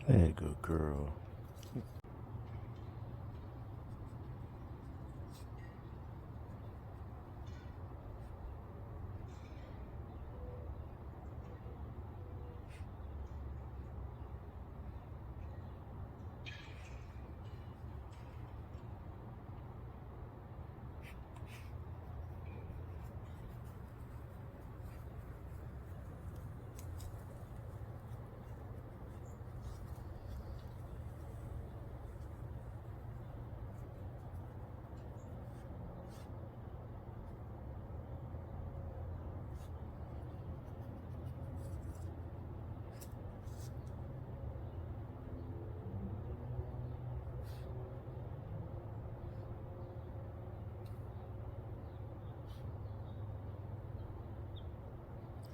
Hey, good girl.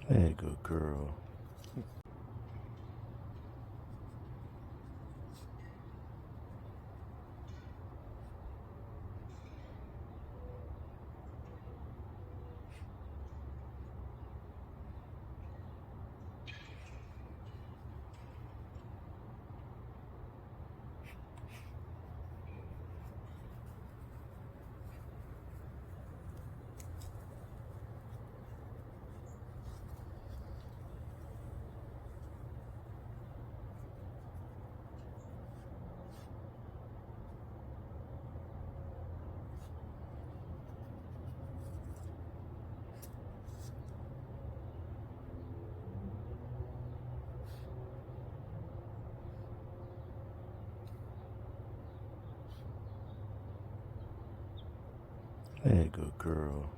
Hey, good girl. Hey, good girl.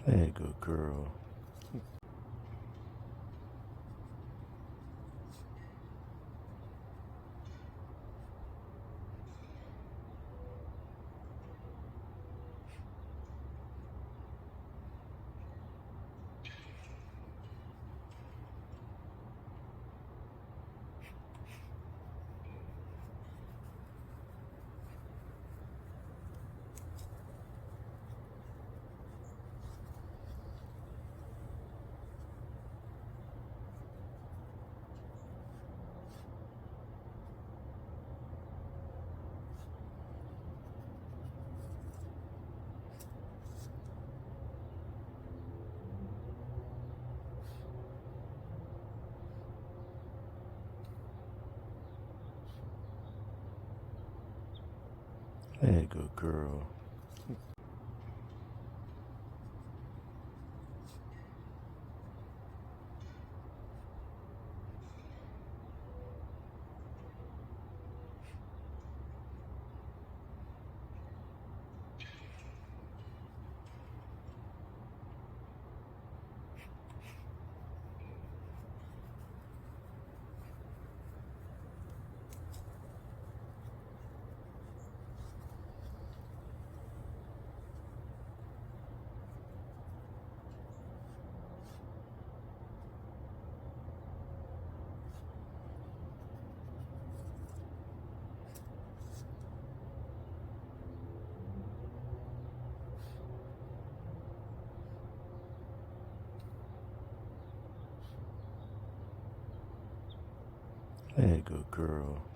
Hey, good girl. Hey, good girl. Hey, good girl.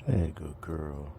Hey, good girl.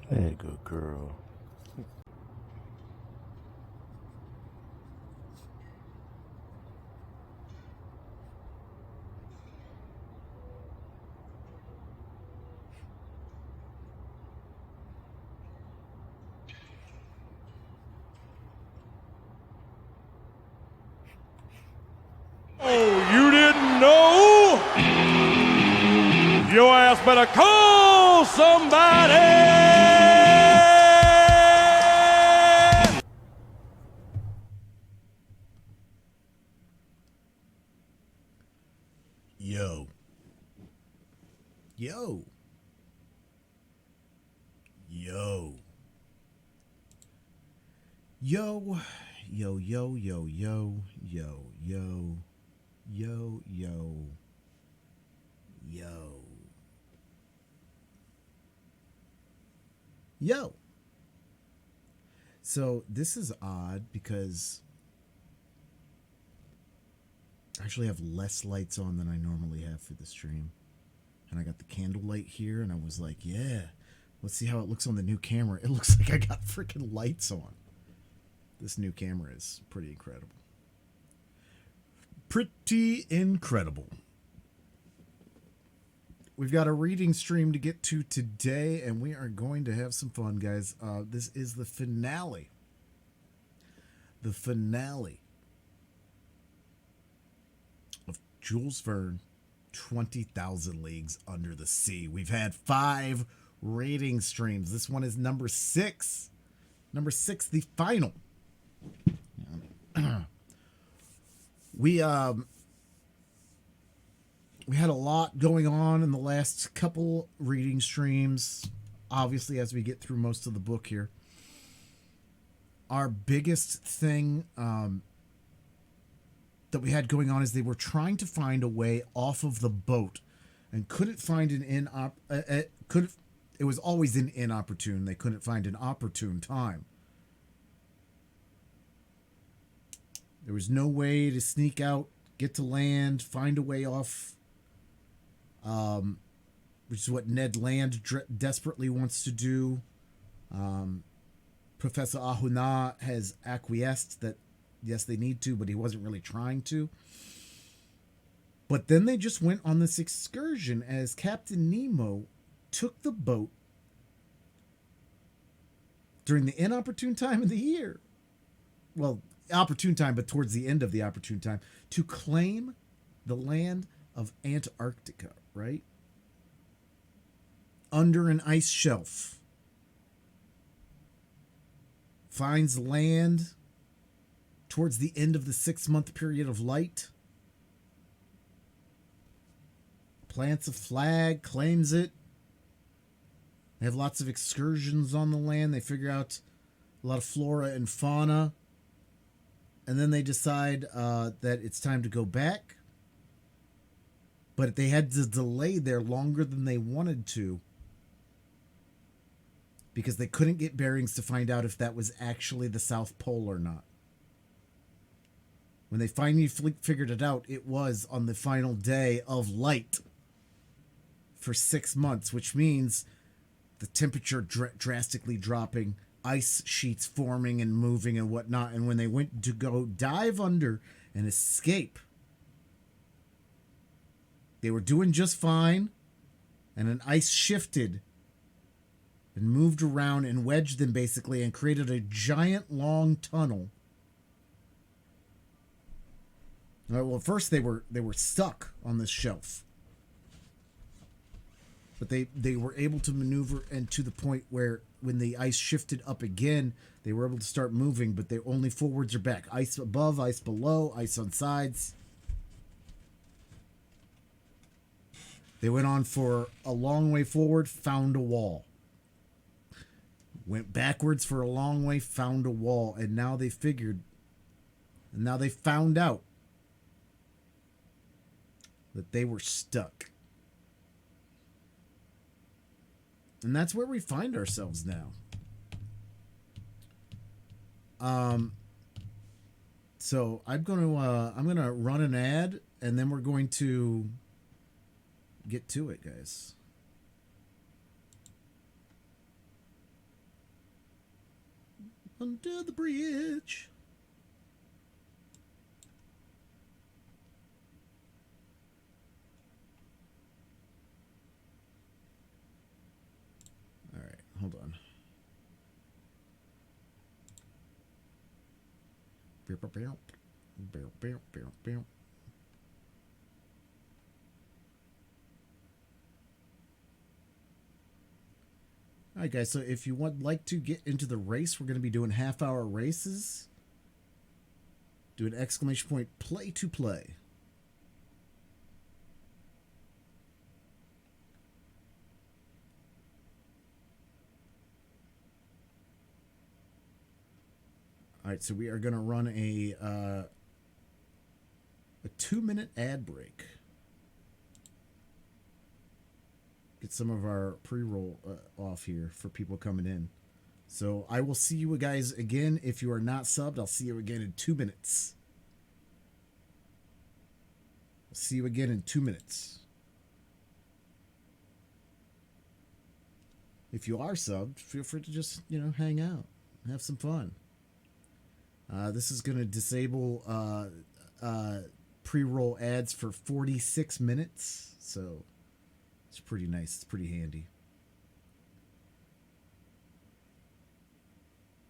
Hey, good girl. Oh, you didn't know? Your ass better call somebody! Yo. Yo. Yo. Yo. Yo, yo, yo, yo, yo, yo, yo, yo, yo. Yo. So this is odd because I actually have less lights on than I normally have for the stream. And I got the candlelight here, and I was like, yeah, let's see how it looks on the new camera. It looks like I got freaking lights on. This new camera is pretty incredible. Pretty incredible. We've got a reading stream to get to today, and we are going to have some fun, guys. This is the finale. The finale of Jules Verne, 20,000 Leagues Under the Sea. We've had 5 rating streams. This one is number 6. Number 6, the final. We had a lot going on in the last couple reading streams, obviously, as we get through most of the book here. Our biggest thing that we had going on is they were trying to find a way off of the boat and couldn't find it was always an inopportune. They couldn't find an opportune time. There was no way to sneak out, get to land, find a way off, which is what Ned Land desperately wants to do. Professor Ahuna has acquiesced that, yes, they need to, but he wasn't really trying to. But then they just went on this excursion as Captain Nemo took the boat during the inopportune time of the year. Well, opportune time, but towards the end of the opportune time, to claim the land of Antarctica, right? Under an ice shelf. Finds land towards the end of the 6-month period of light. Plants a flag, claims it. They have lots of excursions on the land. They figure out a lot of flora and fauna. And then they decide that it's time to go back. But they had to delay there longer than they wanted to, because they couldn't get bearings to find out if that was actually the South Pole or not. When they finally figured it out, it was on the final day of light for 6 months, which means the temperature drastically dropping, ice sheets forming and moving and whatnot. And when they went to go dive under and escape, they were doing just fine, and an ice shifted and moved around and wedged them basically and created a giant long tunnel Well, first they were stuck on this shelf, but they were able to maneuver, and to the point where when the ice shifted up again, they were able to start moving. But they only forwards or back. Ice above, ice below, ice on sides. They went on for a long way forward, found a wall. Went backwards for a long way, found a wall, and now they figured, and now they found out that they were stuck. And that's where we find ourselves now. So I'm gonna run an ad, and then we're going to get to it, guys. Under the bridge. All right, hold on. All right, guys, so if you would like to get into the race, we're going to be doing half-hour races. Do an exclamation point, play to play. All right, so we are going to run a 2-minute ad break. Get some of our pre-roll off here for people coming in. So I will see you guys again. If you are not subbed, I'll see you again in 2 minutes. I'll see you again in 2 minutes. If you are subbed, feel free to just, hang out. Have some fun. This is going to disable pre-roll ads for 46 minutes. So it's pretty nice. It's pretty handy.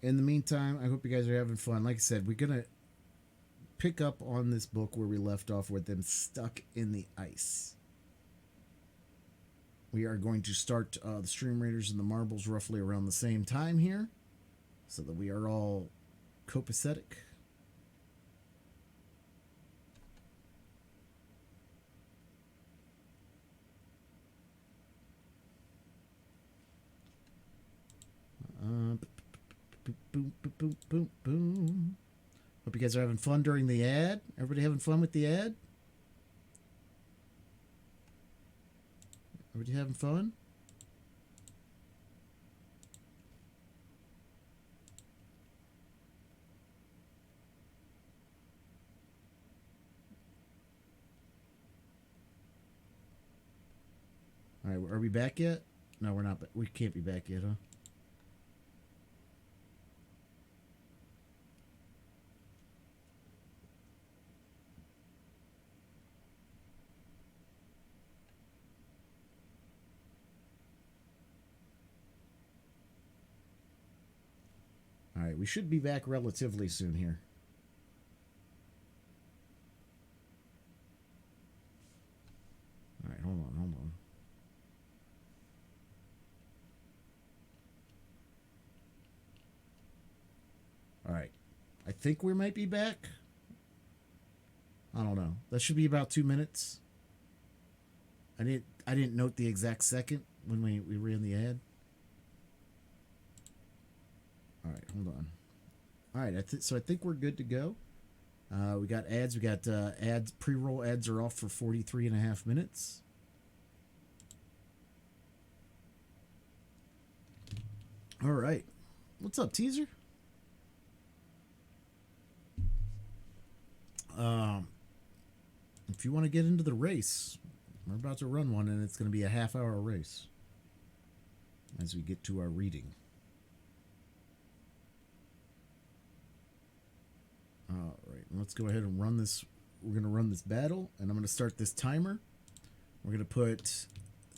In the meantime, I hope you guys are having fun. Like I said, we're going to pick up on this book where we left off with them stuck in the ice. We are going to start the Stream Raiders and the Marbles roughly around the same time here, so that we are all copacetic. Boom, boom, boom, boom, boom. Hope you guys are having fun during the ad. Everybody having fun with the ad? Everybody having fun? All right, are we back yet? No, we're not. We can't be back yet, huh? All right, we should be back relatively soon here. All right, hold on. All right, I think we might be back. I don't know. That should be about 2 minutes. I didn't note the exact second when we ran the ad. All right, hold on. All right, so I think we're good to go. We got ads. We got ads. Pre-roll ads are off for 43.5 minutes. All right. What's up, teaser? If you want to get into the race, we're about to run one, and it's going to be a half-hour race as we get to our reading. All right, let's go ahead and run this. We're going to run this battle, and I'm going to start this timer. We're going to put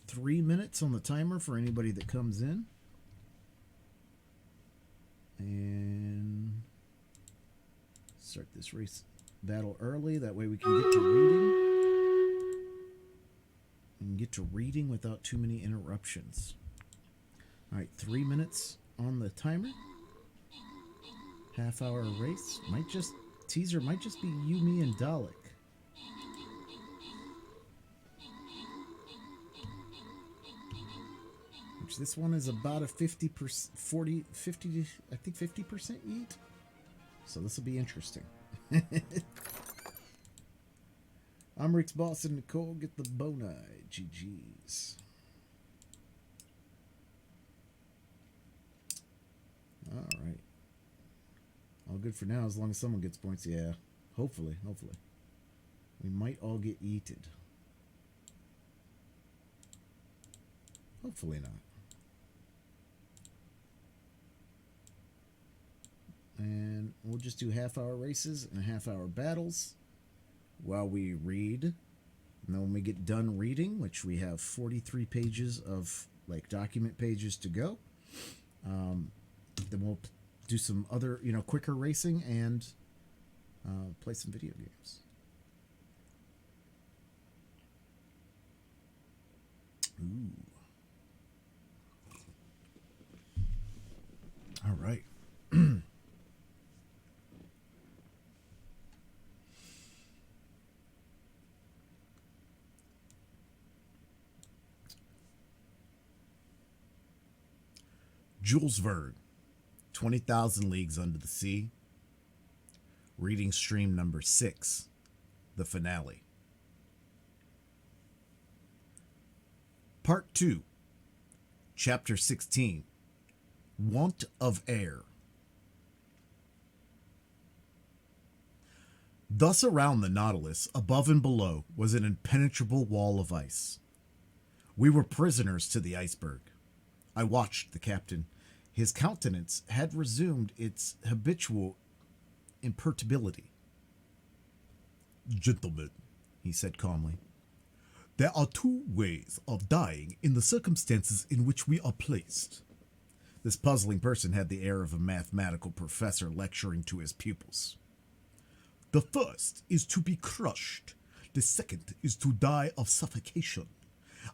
3 minutes on the timer for anybody that comes in. And start this race. battle early. That way we can get to reading. And get to reading without too many interruptions. All right, 3 minutes on the timer. Half-hour race. Teaser might just be you, me, and Dalek. Which this one is about a 50%, 40, 50, I think 50% eat. So this will be interesting. I'm Rick's boss and Nicole. Get the boni. GG's. All right. All good for now as long as someone gets points. Yeah. Hopefully. We might all get eated. Hopefully not. And we'll just do half-hour races and half-hour battles while we read. And then when we get done reading, which we have 43 pages of document pages to go, then we'll do some other, quicker racing and play some video games. Ooh. All right. Jules Verne, 20,000 Leagues Under the Sea. Reading stream number 6, the finale. Part 2, Chapter 16, Want of Air. Thus around the Nautilus, above and below, was an impenetrable wall of ice. We were prisoners to the iceberg. I watched the captain. His countenance had resumed its habitual imperturbability. "Gentlemen," he said calmly, "there are 2 ways of dying in the circumstances in which we are placed." This puzzling person had the air of a mathematical professor lecturing to his pupils. "The first is to be crushed. The second is to die of suffocation.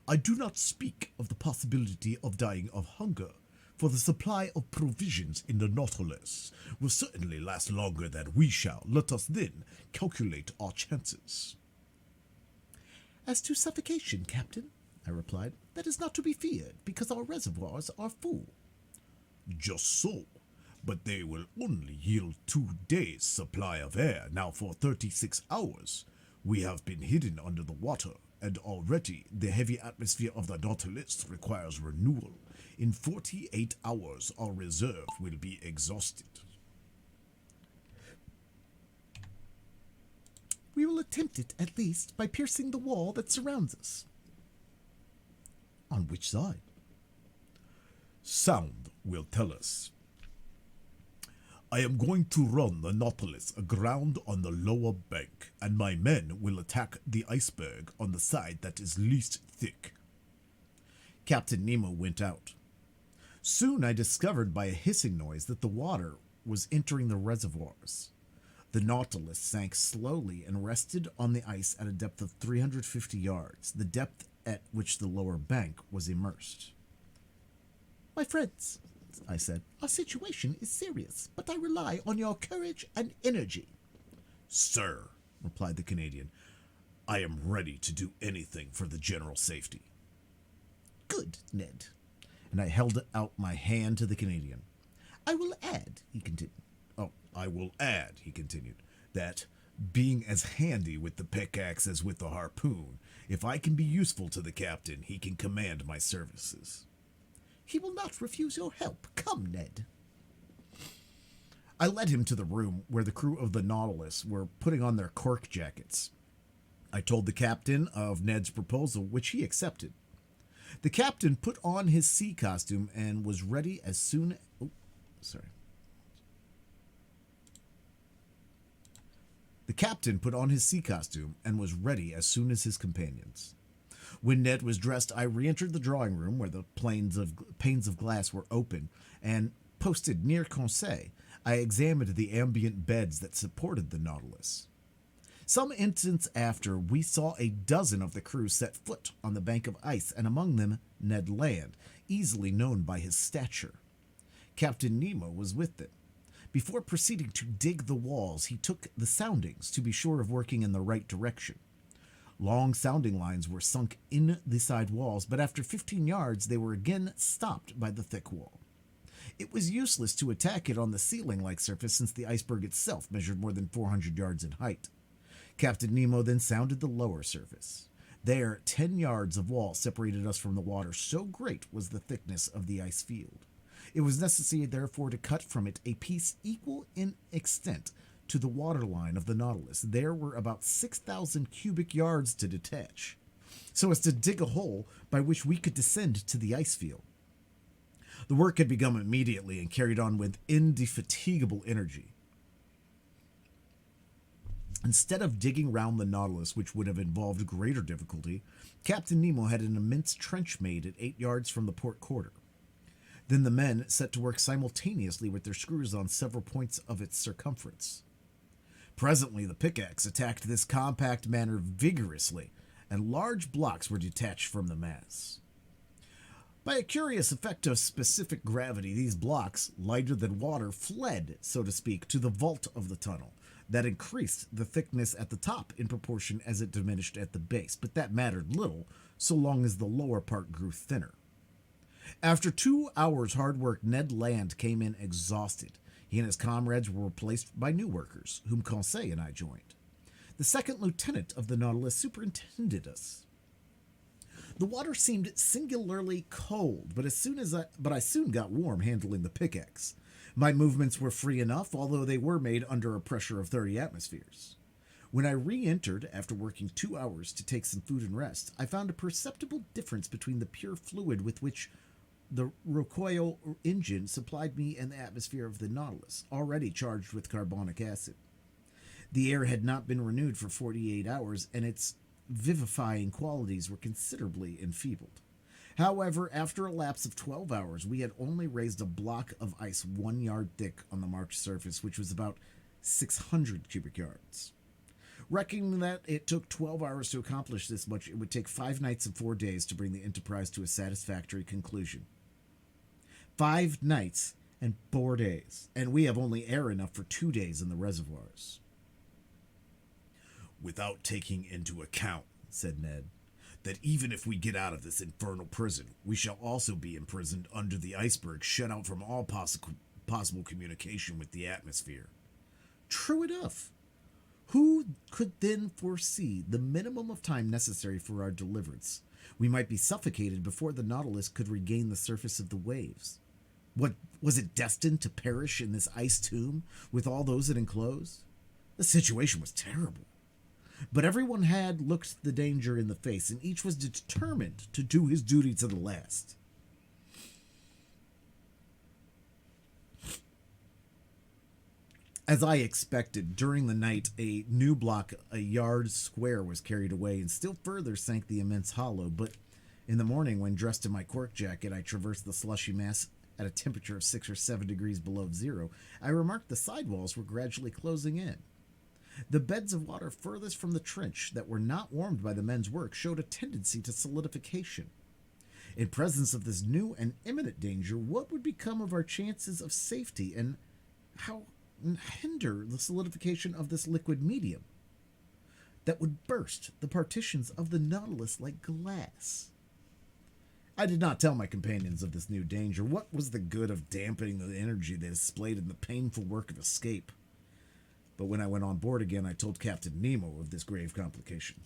I do not speak of the possibility of dying of hunger, for the supply of provisions in the Nautilus will certainly last longer than we shall. Let us then calculate our chances." "As to suffocation, Captain," I replied, "that is not to be feared, because our reservoirs are full." "Just so, but they will only yield 2 days' supply of air. Now for 36 hours, we have been hidden under the water, and already the heavy atmosphere of the Nautilus requires renewal. In 48 hours, our reserve will be exhausted." "We will attempt it, at least, by piercing the wall that surrounds us." "On which side?" "Sound will tell us. I am going to run the Nautilus aground on the lower bank, and my men will attack the iceberg on the side that is least thick." Captain Nemo went out. Soon I discovered by a hissing noise that the water was entering the reservoirs. The Nautilus sank slowly and rested on the ice at a depth of 350 yards, the depth at which the lower bank was immersed. "My friends," I said, "our situation is serious, but I rely on your courage and energy." "Sir," replied the Canadian, "I am ready to do anything for the general safety." "Good, Ned." And I held out my hand to the Canadian. "I will add," he continued. "I will add," he continued, "that, being as handy with the pickaxe as with the harpoon, if I can be useful to the captain, he can command my services." "He will not refuse your help. Come, Ned." I led him to the room where the crew of the Nautilus were putting on their cork jackets. I told the captain of Ned's proposal, which he accepted. The captain put on his sea costume and was ready as soon... The captain put on his sea costume and was ready as soon as his companions. When Ned was dressed, I re-entered the drawing room where the panes of glass were open, and, posted near Conseil, I examined the ambient beds that supported the Nautilus. Some instants after, we saw a dozen of the crew set foot on the bank of ice, and among them Ned Land, easily known by his stature. Captain Nemo was with them. Before proceeding to dig the walls, he took the soundings to be sure of working in the right direction. Long sounding lines were sunk in the side walls, but after 15 yards they were again stopped by the thick wall. It was useless to attack it on the ceiling-like surface since the iceberg itself measured more than 400 yards in height. Captain Nemo then sounded the lower surface. There, 10 yards of wall separated us from the water, so great was the thickness of the ice field. It was necessary, therefore, to cut from it a piece equal in extent to the waterline of the Nautilus. There were about 6,000 cubic yards to detach, so as to dig a hole by which we could descend to the ice field. The work had begun immediately and carried on with indefatigable energy. Instead of digging round the Nautilus, which would have involved greater difficulty, Captain Nemo had an immense trench made at 8 yards from the port quarter. Then the men set to work simultaneously with their screws on several points of its circumference. Presently the pickaxe attacked this compact matter vigorously, and large blocks were detached from the mass. By a curious effect of specific gravity, these blocks, lighter than water, fled, so to speak, to the vault of the tunnel. That increased the thickness at the top in proportion as it diminished at the base, but that mattered little so long as the lower part grew thinner. After 2 hours' hard work, Ned Land came in exhausted. He and his comrades were replaced by new workers, whom Conseil and I joined. The second lieutenant of the Nautilus superintended us. The water seemed singularly cold, but I soon got warm handling the pickaxe. My movements were free enough, although they were made under a pressure of 30 atmospheres. When I re-entered, after working 2 hours to take some food and rest, I found a perceptible difference between the pure fluid with which the recoil engine supplied me and the atmosphere of the Nautilus, already charged with carbonic acid. The air had not been renewed for 48 hours, and its vivifying qualities were considerably enfeebled. However, after a lapse of 12 hours, we had only raised a block of ice 1 yard thick on the March surface, which was about 600 cubic yards. Reckoning that it took 12 hours to accomplish this much, it would take 5 nights and 4 days to bring the enterprise to a satisfactory conclusion. 5 nights and 4 days, and we have only air enough for 2 days in the reservoirs. "Without taking into account," said Ned, "that even if we get out of this infernal prison, we shall also be imprisoned under the iceberg, shut out from all possible communication with the atmosphere." True enough. Who could then foresee the minimum of time necessary for our deliverance? We might be suffocated before the Nautilus could regain the surface of the waves. What was it destined to perish in this ice tomb with all those it enclosed? The situation was terrible. But everyone had looked the danger in the face, and each was determined to do his duty to the last. As I expected, during the night, a new block a yard square was carried away, and still further sank the immense hollow. But in the morning, when dressed in my cork jacket, I traversed the slushy mass at a temperature of 6 or 7 degrees below zero. I remarked the sidewalls were gradually closing in. The beds of water furthest from the trench that were not warmed by the men's work showed a tendency to solidification. In presence of this new and imminent danger, what would become of our chances of safety, and how hinder the solidification of this liquid medium that would burst the partitions of the Nautilus like glass? I did not tell my companions of this new danger. What was the good of dampening the energy they displayed in the painful work of escape? But when I went on board again, I told Captain Nemo of this grave complication.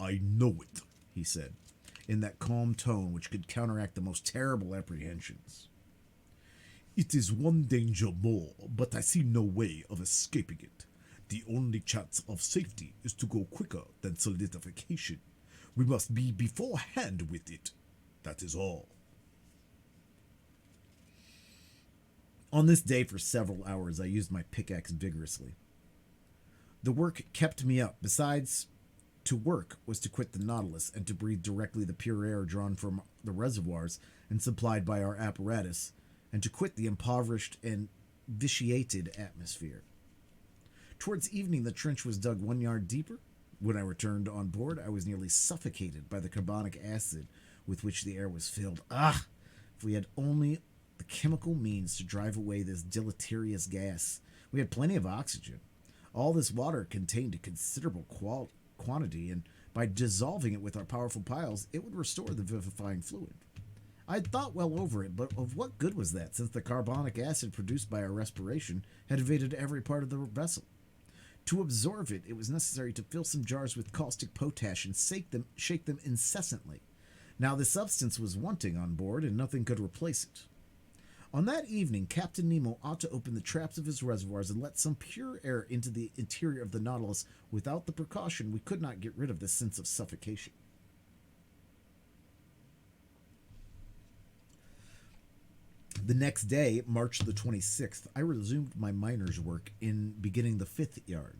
"I know it," he said, in that calm tone which could counteract the most terrible apprehensions. "It is one danger more, but I see no way of escaping it. The only chance of safety is to go quicker than solidification. We must be beforehand with it. That is all." On this day, for several hours, I used my pickaxe vigorously. The work kept me up. Besides, to work was to quit the Nautilus and to breathe directly the pure air drawn from the reservoirs and supplied by our apparatus, and to quit the impoverished and vitiated atmosphere. Towards evening, the trench was dug 1 yard deeper. When I returned on board, I was nearly suffocated by the carbonic acid with which the air was filled. Ah! If we had only the chemical means to drive away this deleterious gas. We had plenty of oxygen. All this water contained a considerable quantity, and by dissolving it with our powerful piles, it would restore the vivifying fluid. I had thought well over it, but of what good was that, since the carbonic acid produced by our respiration had invaded every part of the vessel? To absorb it, it was necessary to fill some jars with caustic potash and shake them incessantly. Now the substance was wanting on board, and nothing could replace it. On that evening, Captain Nemo ought to open the traps of his reservoirs and let some pure air into the interior of the Nautilus. Without the precaution, we could not get rid of this sense of suffocation. The next day, March the 26th, I resumed my miner's work in beginning the 5th yard.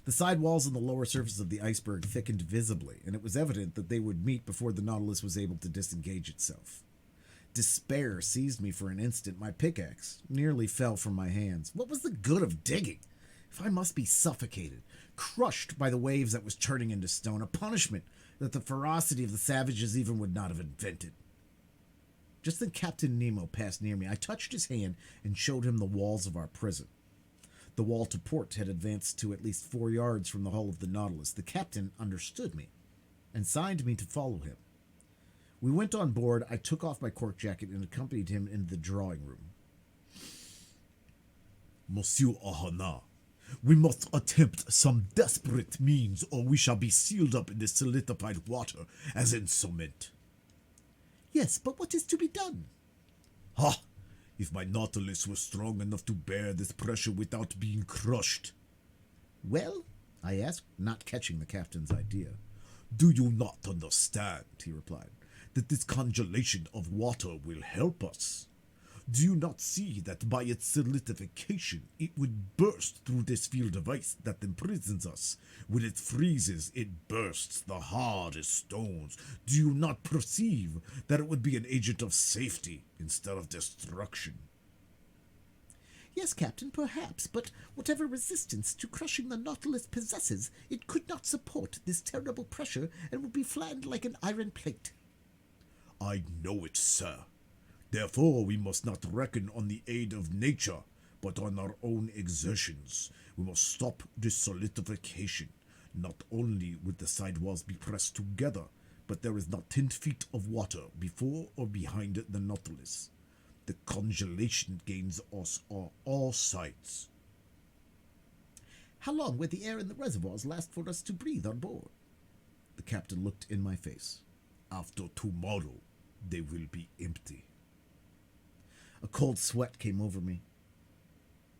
The side walls and the lower surface of the iceberg thickened visibly, and it was evident that they would meet before the Nautilus was able to disengage itself. Despair seized me for an instant. My pickaxe nearly fell from my hands. What was the good of digging? If I must be suffocated, crushed by the waves that was turning into stone, a punishment that the ferocity of the savages even would not have invented. Just then Captain Nemo passed near me. I touched his hand and showed him the walls of our prison. The wall to port had advanced to at least 4 yards from the hull of the Nautilus. The captain understood me and signed me to follow him. We went on board. I took off my cork jacket and accompanied him into the drawing room. Monsieur Ahana, we must attempt some desperate means, or we shall be sealed up in this solidified water as in cement. Yes, but what is to be done? Ha! If my Nautilus was strong enough to bear this pressure without being crushed. Well, I asked, not catching the captain's idea. Do you not understand, he replied, that this congelation of water will help us? Do you not see that by its solidification it would burst through this field of ice that imprisons us? When it freezes, it bursts the hardest stones. Do you not perceive that it would be an agent of safety instead of destruction? Yes, Captain, perhaps, but whatever resistance to crushing the Nautilus possesses, it could not support this terrible pressure and would be flattened like an iron plate. I know it, sir. Therefore, we must not reckon on the aid of nature, but on our own exertions. We must stop this solidification. Not only would the side walls be pressed together, but there is not 10 feet of water before or behind the Nautilus. The congelation gains us on all sides. How long will the air in the reservoirs last for us to breathe on board? The captain looked in my face. After tomorrow, they will be empty. A cold sweat came over me.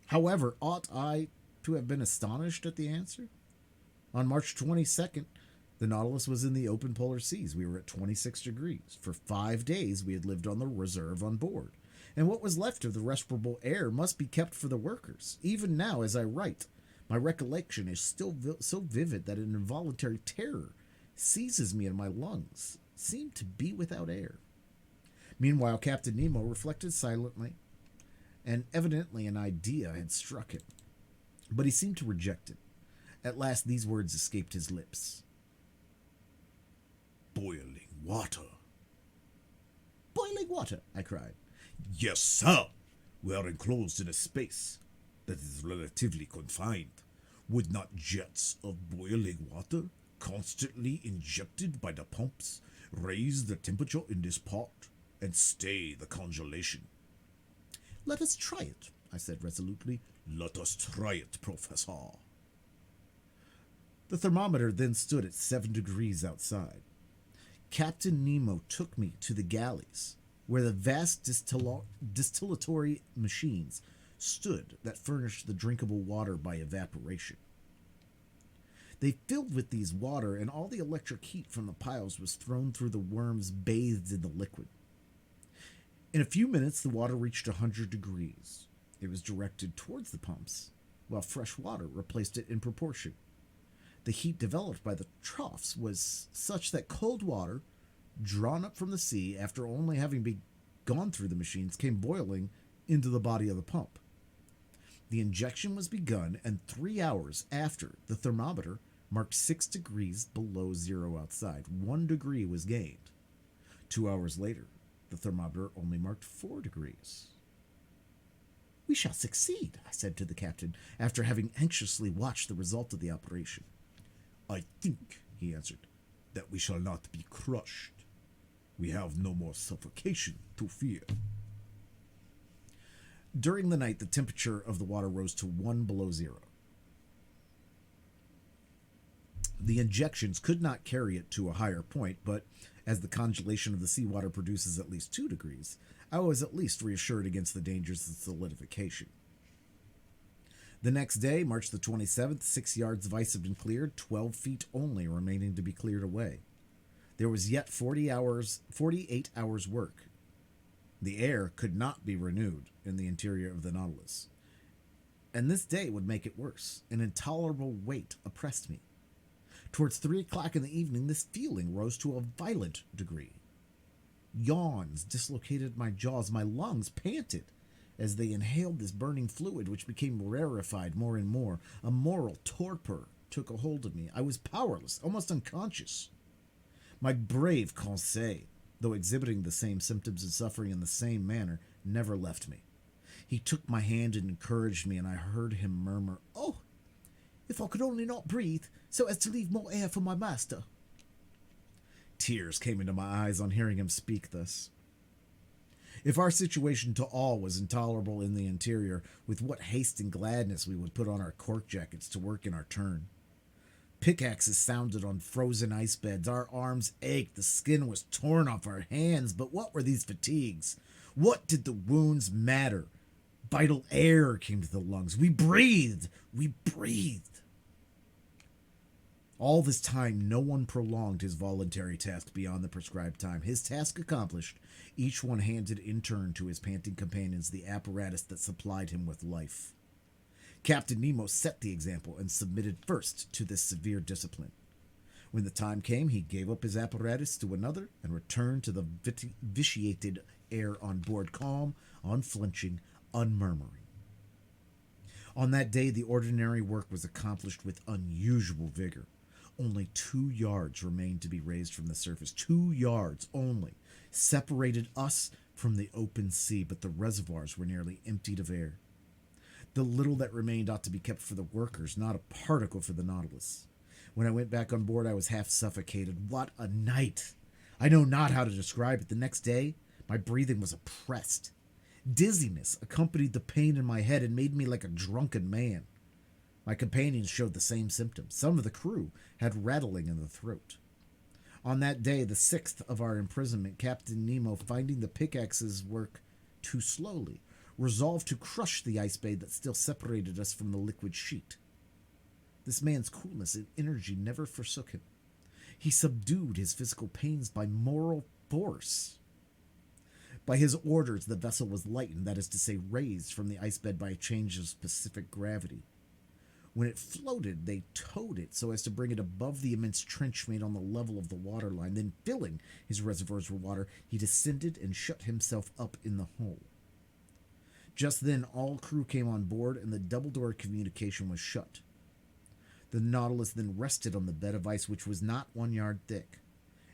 However, ought I to have been astonished at the answer? On March 22nd, the Nautilus was in the open polar seas. We were at 26 degrees. For 5 days, we had lived on the reserve on board, and what was left of the respirable air must be kept for the workers. Even now, as I write, my recollection is still so vivid that an involuntary terror seizes me, and my lungs seem to be without air. Meanwhile, Captain Nemo reflected silently, and evidently an idea had struck him. But he seemed to reject it. At last these words escaped his lips. Boiling water. Boiling water, I cried. Yes, sir. We are enclosed in a space that is relatively confined. Would not jets of boiling water, constantly injected by the pumps, raise the temperature in this pot and stay the congelation? Let us try it, I said resolutely. Let us try it, Professor. The thermometer then stood at 7 degrees outside. Captain Nemo took me to the galleys, where the vast distillatory machines stood that furnished the drinkable water by evaporation. They filled with these water, and all the electric heat from the piles was thrown through the worms bathed in the liquid. In a few minutes, the water reached 100 degrees. It was directed towards the pumps, while fresh water replaced it in proportion. The heat developed by the troughs was such that cold water, drawn up from the sea after only having gone through the machines, came boiling into the body of the pump. The injection was begun, and 3 hours after, the thermometer marked 6 degrees below zero outside. 1 degree was gained. 2 hours later, the thermometer only marked 4 degrees. "We shall succeed," I said to the captain, after having anxiously watched the result of the operation. "I think," he answered, "that we shall not be crushed. We have no more suffocation to fear." During the night, the temperature of the water rose to 1 below zero. The injections could not carry it to a higher point, but as the congelation of the seawater produces at least 2 degrees, I was at least reassured against the dangers of solidification. The next day, March the 27th, 6 yards of ice had been cleared, 12 feet only remaining to be cleared away. There was yet 48 hours work. The air could not be renewed in the interior of the Nautilus. And this day would make it worse. An intolerable weight oppressed me. Towards 3 o'clock in the evening, this feeling rose to a violent degree. Yawns dislocated my jaws. My lungs panted as they inhaled this burning fluid, which became rarefied more and more. A moral torpor took a hold of me. I was powerless, almost unconscious. My brave Conseil, though exhibiting the same symptoms and suffering in the same manner, never left me. He took my hand and encouraged me, and I heard him murmur, "Oh, if I could only not breathe, so as to leave more air for my master." Tears came into my eyes on hearing him speak thus. If our situation to all was intolerable in the interior, with what haste and gladness we would put on our cork jackets to work in our turn. Pickaxes sounded on frozen ice beds. Our arms ached. The skin was torn off our hands. But what were these fatigues? What did the wounds matter? Vital air came to the lungs. We breathed. We breathed. All this time, no one prolonged his voluntary task beyond the prescribed time. His task accomplished, each one handed in turn to his panting companions the apparatus that supplied him with life. Captain Nemo set the example and submitted first to this severe discipline. When the time came, he gave up his apparatus to another and returned to the vitiated air on board, calm, unflinching, unmurmuring. On that day, the ordinary work was accomplished with unusual vigor. Only 2 yards remained to be raised from the surface. 2 yards only separated us from the open sea, but the reservoirs were nearly emptied of air. The little that remained ought to be kept for the workers, not a particle for the Nautilus. When I went back on board, I was half suffocated. What a night! I know not how to describe it. The next day, my breathing was oppressed. Dizziness accompanied the pain in my head and made me like a drunken man. My companions showed the same symptoms. Some of the crew had rattling in the throat. On that day, the 6th of our imprisonment, Captain Nemo, finding the pickaxes work too slowly, resolved to crush the ice bay that still separated us from the liquid sheet. This man's coolness and energy never forsook him. He subdued his physical pains by moral force. By his orders, the vessel was lightened, that is to say, raised from the ice bed by a change of specific gravity. When it floated, they towed it so as to bring it above the immense trench made on the level of the waterline. Then, filling his reservoirs with water, he descended and shut himself up in the hole. Just then, all crew came on board, and the double-door communication was shut. The Nautilus then rested on the bed of ice, which was not 1 yard thick,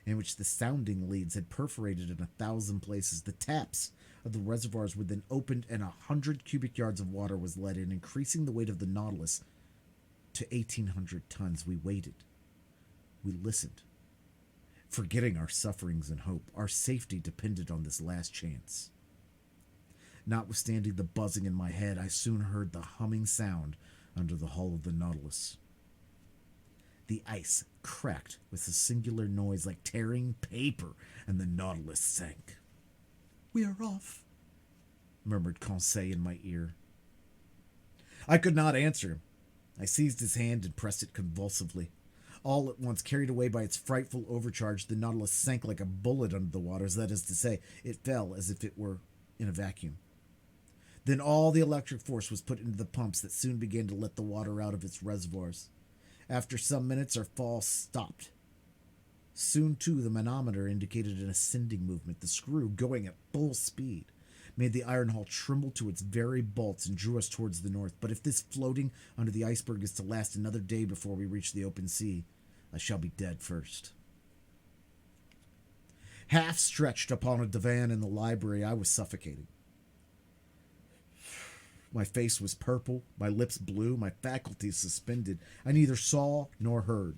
and which the sounding leads had perforated in 1,000 places. The taps of the reservoirs were then opened, and 100 cubic yards of water was let in, increasing the weight of the Nautilus to 1,800 tons. We waited. We listened. Forgetting our sufferings and hope, our safety depended on this last chance. Notwithstanding the buzzing in my head, I soon heard the humming sound under the hull of the Nautilus. The ice cracked with a singular noise like tearing paper, and the Nautilus sank. "We are off," murmured Conseil in my ear. I could not answer him. I seized his hand and pressed it convulsively. All at once, carried away by its frightful overcharge, the Nautilus sank like a bullet under the waters. That is to say, it fell as if it were in a vacuum. Then all the electric force was put into the pumps that soon began to let the water out of its reservoirs. After some minutes, our fall stopped. Soon, too, the manometer indicated an ascending movement, the screw going at full speed. made the iron hull tremble to its very bolts and drew us towards the north. But if this floating under the iceberg is to last another day before we reach the open sea, I shall be dead first. Half stretched upon a divan in the library, I was suffocating. My face was purple, my lips blue, my faculties suspended. I neither saw nor heard.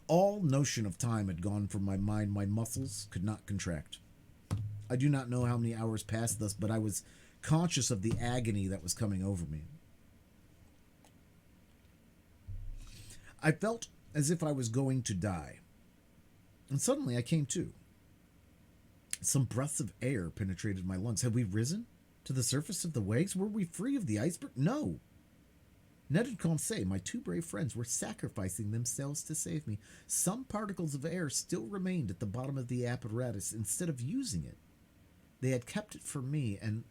All notion of time had gone from my mind. My muscles could not contract. I do not know how many hours passed thus, but I was conscious of the agony that was coming over me. I felt as if I was going to die. And suddenly I came to. Some breaths of air penetrated my lungs. Had we risen to the surface of the waves? Were we free of the iceberg? No. Ned and Conseil, my two brave friends, were sacrificing themselves to save me. Some particles of air still remained at the bottom of the apparatus. Instead of using it, they had kept it for me, and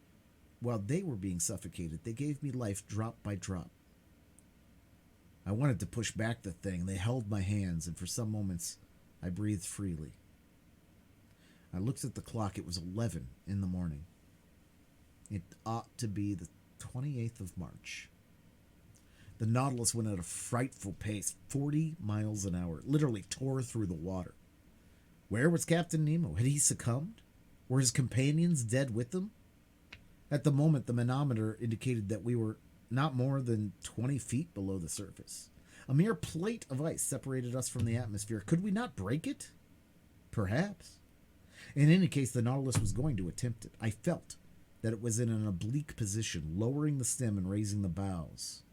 while they were being suffocated, they gave me life drop by drop. I wanted to push back the thing. They held my hands, and for some moments, I breathed freely. I looked at the clock. It was 11 in the morning. It ought to be the 28th of March. The Nautilus went at a frightful pace, 40 miles an hour. It literally tore through the water. Where was Captain Nemo? Had he succumbed? Were his companions dead with him? At the moment, the manometer indicated that we were not more than 20 feet below the surface. A mere plate of ice separated us from the atmosphere. Could we not break it? Perhaps. In any case, the Nautilus was going to attempt it. I felt that it was in an oblique position, lowering the stem and raising the bows.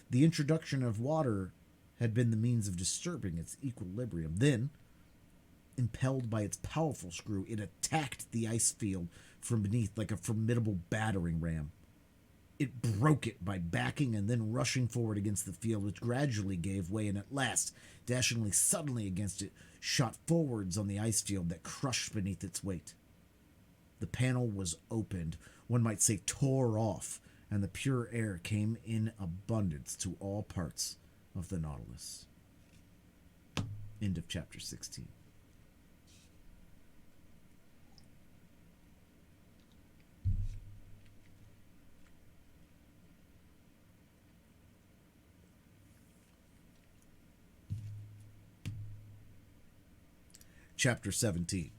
The introduction of water had been the means of disturbing its equilibrium. Then, impelled by its powerful screw, it attacked the ice field from beneath like a formidable battering ram. It broke it by backing and then rushing forward against the field, which gradually gave way, and at last, dashingly suddenly against it, shot forwards on the ice field that crushed beneath its weight. The panel was opened, one might say tore off, and the pure air came in abundance to all parts of the Nautilus. End of chapter 16. Chapter 17.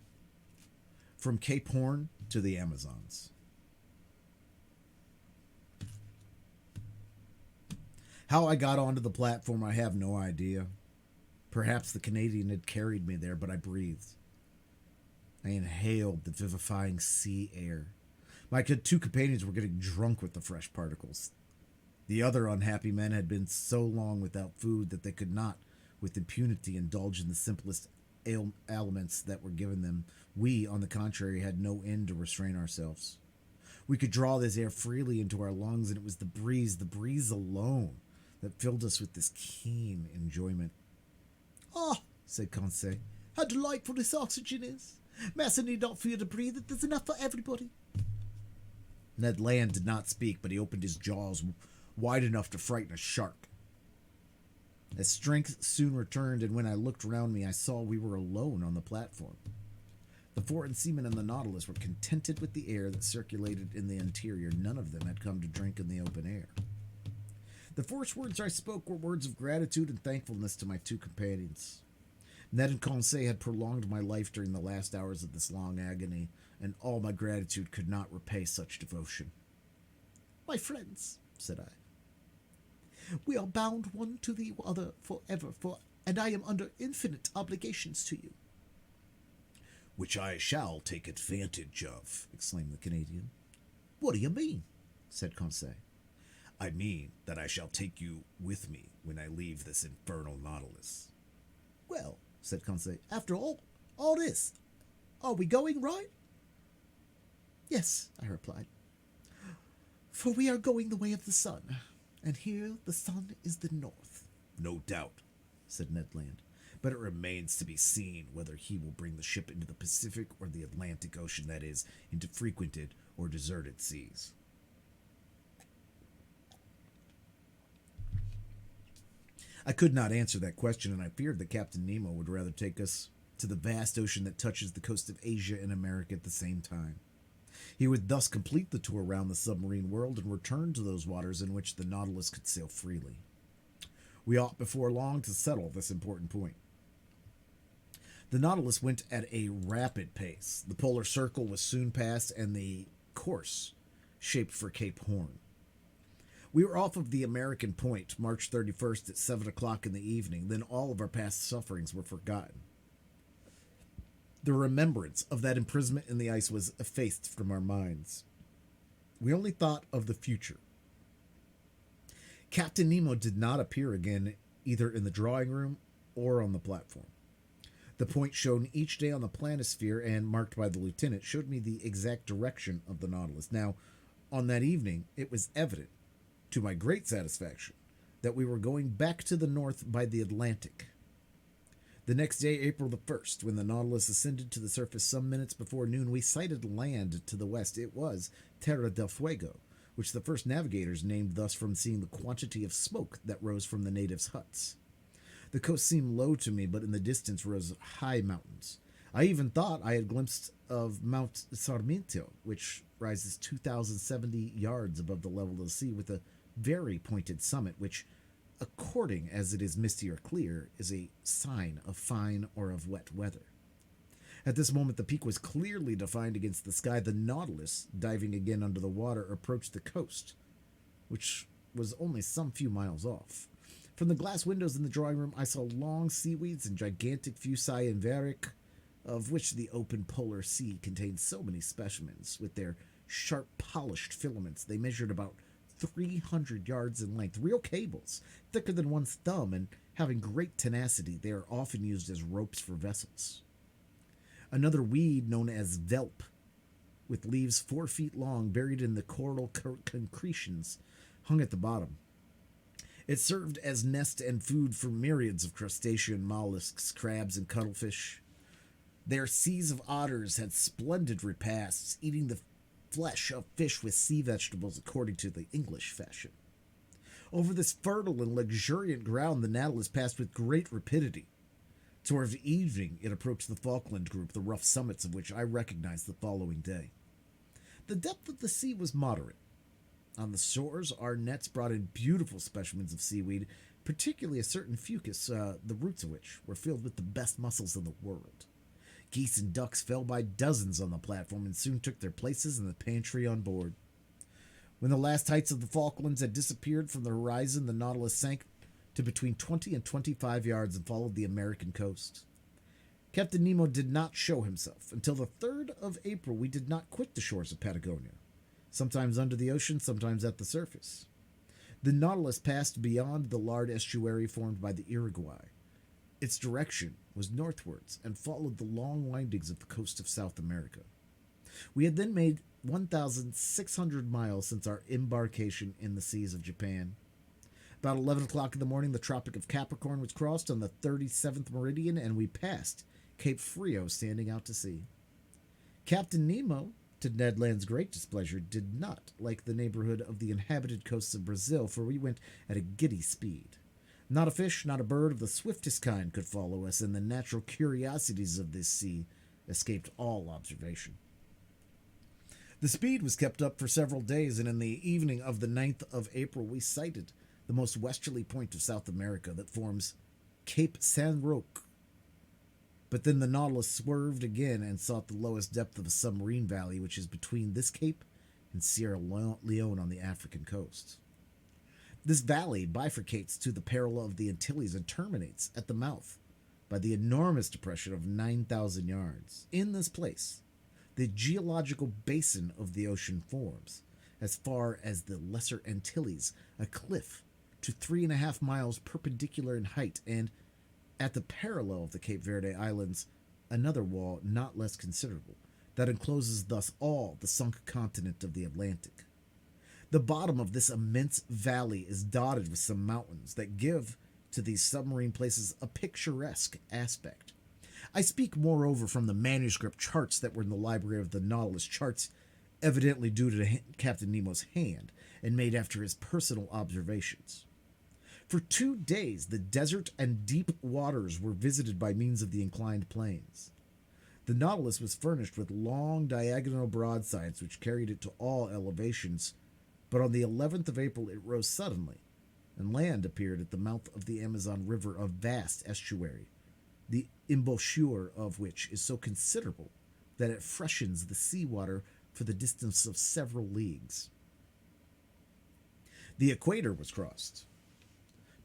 From Cape Horn to the Amazons. How I got onto the platform, I have no idea. Perhaps the Canadian had carried me there, but I breathed. I inhaled the vivifying sea air. My two companions were getting drunk with the fresh particles. The other unhappy men had been so long without food that they could not, with impunity, indulge in the simplest aliments that were given them. We, on the contrary, had no end to restrain ourselves. We could draw this air freely into our lungs, and it was the breeze alone, that filled us with this keen enjoyment. "Ah," said Conseil, "how delightful this oxygen is. Master need not fear to breathe it. There's enough for everybody." Ned Land did not speak, but he opened his jaws wide enough to frighten a shark. As strength soon returned, and when I looked around me, I saw we were alone on the platform. The foreign seamen in the Nautilus were contented with the air that circulated in the interior. None of them had come to drink in the open air. The first words I spoke were words of gratitude and thankfulness to my two companions. Ned and Conseil had prolonged my life during the last hours of this long agony, and all my gratitude could not repay such devotion. "My friends," said I, "we are bound one to the other forever, and I am under infinite obligations to you." "Which I shall take advantage of," exclaimed the Canadian. "What do you mean?" said Conseil. "I mean that I shall take you with me when I leave this infernal Nautilus." "Well," said Conseil, "after all this, are we going right?" "Yes," I replied, "for we are going the way of the sun, and here the sun is the north." "No doubt," said Ned Land, "but it remains to be seen whether he will bring the ship into the Pacific or the Atlantic Ocean, that is, into frequented or deserted seas." I could not answer that question, and I feared that Captain Nemo would rather take us to the vast ocean that touches the coast of Asia and America at the same time. He would thus complete the tour around the submarine world and return to those waters in which the Nautilus could sail freely. We ought before long to settle this important point. The Nautilus went at a rapid pace. The polar circle was soon passed and the course shaped for Cape Horn. We were off of the American point March 31st at 7 o'clock in the evening. Then all of our past sufferings were forgotten. The remembrance of that imprisonment in the ice was effaced from our minds. We only thought of the future. Captain Nemo did not appear again either in the drawing room or on the platform. The point shown each day on the planisphere and marked by the lieutenant showed me the exact direction of the Nautilus. Now, on that evening, it was evident, to my great satisfaction, that we were going back to the north by the Atlantic. The next day, April the 1st, when the Nautilus ascended to the surface some minutes before noon, we sighted land to the west. It was Terra del Fuego, which the first navigators named thus from seeing the quantity of smoke that rose from the natives' huts. The coast seemed low to me, but in the distance rose high mountains. I even thought I had glimpsed of Mount Sarmiento, which rises 2,070 yards above the level of the sea with a very pointed summit, which, according as it is misty or clear, is a sign of fine or of wet weather. At this moment, the peak was clearly defined against the sky. The Nautilus, diving again under the water, approached the coast, which was only some few miles off. From the glass windows in the drawing room, I saw long seaweeds and gigantic fuci and varick, of which the open polar sea contained so many specimens. With their sharp, polished filaments, they measured about 300 yards in length, real cables, thicker than one's thumb, and having great tenacity. They are often used as ropes for vessels. Another weed known as velp, with leaves 4 feet long, buried in the coral concretions, hung at the bottom. It served as nest and food for myriads of crustacean mollusks, crabs, and cuttlefish. Their seas of otters had splendid repasts, eating the flesh of fish with sea vegetables according to the English fashion. Over this fertile and luxuriant ground the Nautilus passed with great rapidity. Toward evening it approached the Falkland group, the rough summits of which I recognized the following day. The depth of the sea was moderate. On the shores our nets brought in beautiful specimens of seaweed, particularly a certain fucus, the roots of which were filled with the best mussels in the world. Geese and ducks fell by dozens on the platform and soon took their places in the pantry on board. When the last heights of the Falklands had disappeared from the horizon, the Nautilus sank to between 20 and 25 yards and followed the American coast. Captain Nemo did not show himself. Until the 3rd of April, we did not quit the shores of Patagonia, sometimes under the ocean, sometimes at the surface. The Nautilus passed beyond the large estuary formed by the Uruguay. Its direction was northwards and followed the long windings of the coast of South America. We had then made 1,600 miles since our embarkation in the seas of Japan. About 11 o'clock in the morning, the Tropic of Capricorn was crossed on the 37th meridian, and we passed Cape Frio standing out to sea. Captain Nemo, to Ned Land's great displeasure, did not like the neighborhood of the inhabited coasts of Brazil, for we went at a giddy speed. Not a fish, not a bird of the swiftest kind could follow us, and the natural curiosities of this sea escaped all observation. The speed was kept up for several days, and in the evening of the 9th of April we sighted the most westerly point of South America that forms Cape San Roque. But then the Nautilus swerved again and sought the lowest depth of a submarine valley, which is between this cape and Sierra Leone on the African coast. This valley bifurcates to the parallel of the Antilles and terminates at the mouth by the enormous depression of 9,000 yards. In this place, the geological basin of the ocean forms, as far as the Lesser Antilles, a cliff to 3.5 miles perpendicular in height, and at the parallel of the Cape Verde Islands, another wall not less considerable, that encloses thus all the sunk continent of the Atlantic. The bottom of this immense valley is dotted with some mountains that give to these submarine places a picturesque aspect. I speak, moreover, from the manuscript charts that were in the library of the Nautilus, charts evidently due to Captain Nemo's hand and made after his personal observations. For 2 days, the desert and deep waters were visited by means of the inclined planes. The Nautilus was furnished with long diagonal broadsides which carried it to all elevations, but on the 11th of April it rose suddenly, and land appeared at the mouth of the Amazon River, a vast estuary, the embouchure of which is so considerable that it freshens the seawater for the distance of several leagues. The equator was crossed.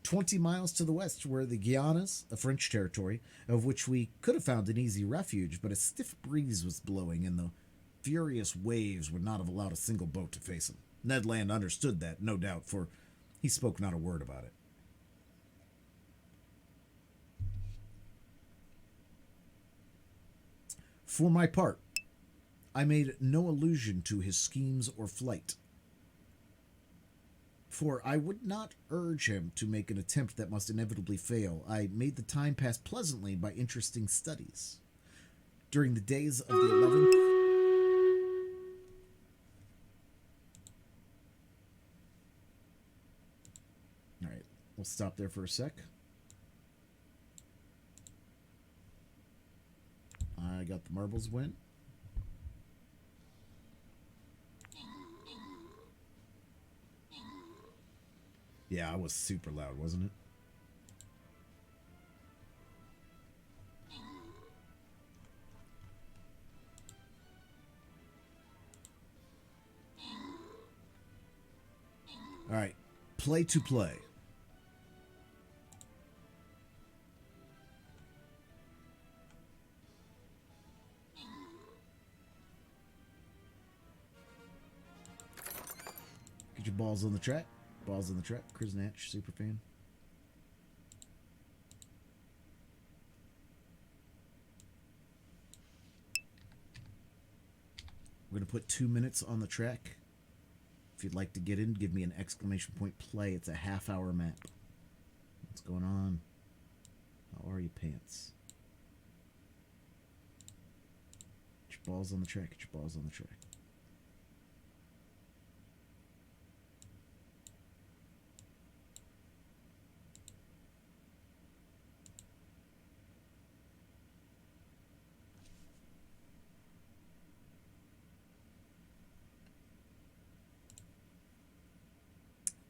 20 miles to the west were the Guianas, a French territory, of which we could have found an easy refuge, but a stiff breeze was blowing, and the furious waves would not have allowed a single boat to face them. Ned Land understood that, no doubt, for he spoke not a word about it. For my part, I made no allusion to his schemes or flight, for I would not urge him to make an attempt that must inevitably fail. I made the time pass pleasantly by interesting studies. During the days of the 11th... All right, we'll stop there for a sec. I got the marbles win. Yeah, I was super loud, wasn't it? All right, play to play. Get your balls on the track. Balls on the track. Chris Natch, super fan. We're going to put 2 minutes on the track. If you'd like to get in, give me an exclamation point play. It's a half-hour map. What's going on? How are you, pants? Get your balls on the track. Get your balls on the track.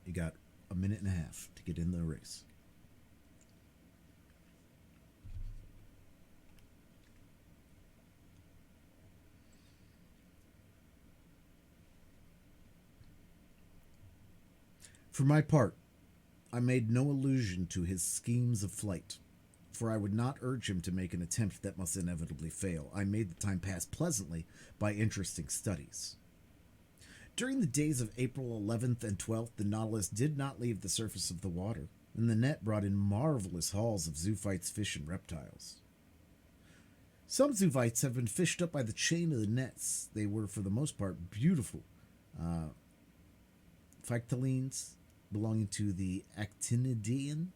You got a minute and a half to get in the race. For my part, I made no allusion to his schemes of flight, for I would not urge him to make an attempt that must inevitably fail. I made the time pass pleasantly by interesting studies. During the days of April 11th and 12th, the Nautilus did not leave the surface of the water, and the net brought in marvelous hauls of zoophytes, fish, and reptiles. Some zoophytes have been fished up by the chain of the nets. They were, for the most part, beautiful phyctolines belonging to the Actinidian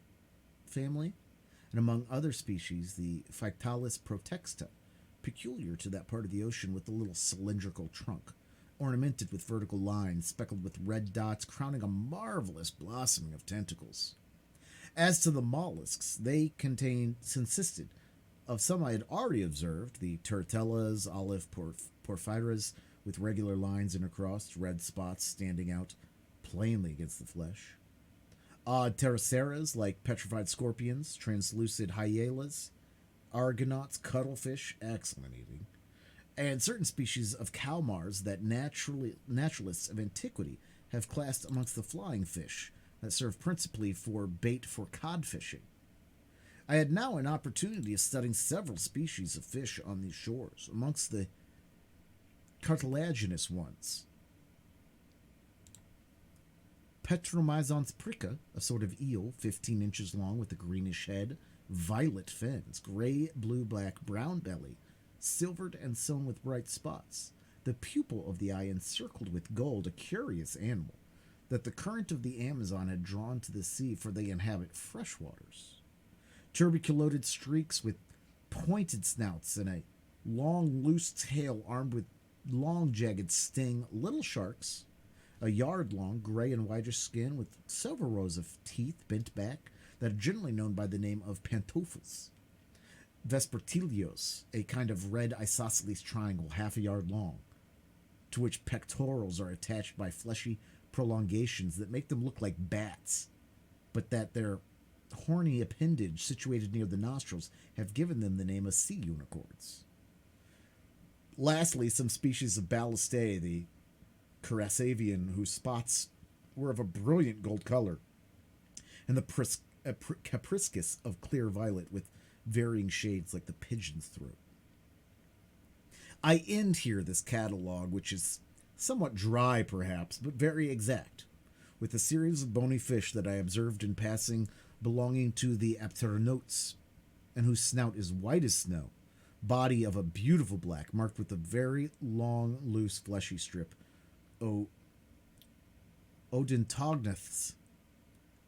family, and among other species, the Phyctalis protexta, peculiar to that part of the ocean with the little cylindrical trunk, ornamented with vertical lines, speckled with red dots, crowning a marvelous blossoming of tentacles. As to the mollusks, they consisted of some I had already observed, the turtellas, olive porphyras, with regular lines intercrossed, red spots standing out plainly against the flesh. Odd pteroceras like petrified scorpions, translucid hyalas, argonauts, cuttlefish, excellent eating, and certain species of calmars that naturalists of antiquity have classed amongst the flying fish that serve principally for bait for cod fishing. I had now an opportunity of studying several species of fish on these shores, amongst the cartilaginous ones. Petromyzons prica, a sort of eel 15 inches long with a greenish head, violet fins, gray, blue, black, brown belly, silvered and sewn with bright spots, the pupil of the eye encircled with gold, a curious animal that the current of the Amazon had drawn to the sea, for they inhabit fresh waters. Tuberculated streaks with pointed snouts and a long, loose tail armed with long, jagged sting, little sharks, a yard long, gray and whitish skin with several rows of teeth bent back that are generally known by the name of pantophils. vespertilios, a kind of red isosceles triangle half a yard long, to which pectorals are attached by fleshy prolongations that make them look like bats, but that their horny appendage situated near the nostrils have given them the name of sea unicorns. Lastly, some species of ballistae, the Carasavian, whose spots were of a brilliant gold color, and the Capriscus of clear violet with varying shades like the pigeon's throat. I end here this catalog, which is somewhat dry perhaps, but very exact, with a series of bony fish that I observed in passing belonging to the Apteronotes, and whose snout is white as snow, body of a beautiful black, marked with a very long, loose, fleshy strip, odontognaths,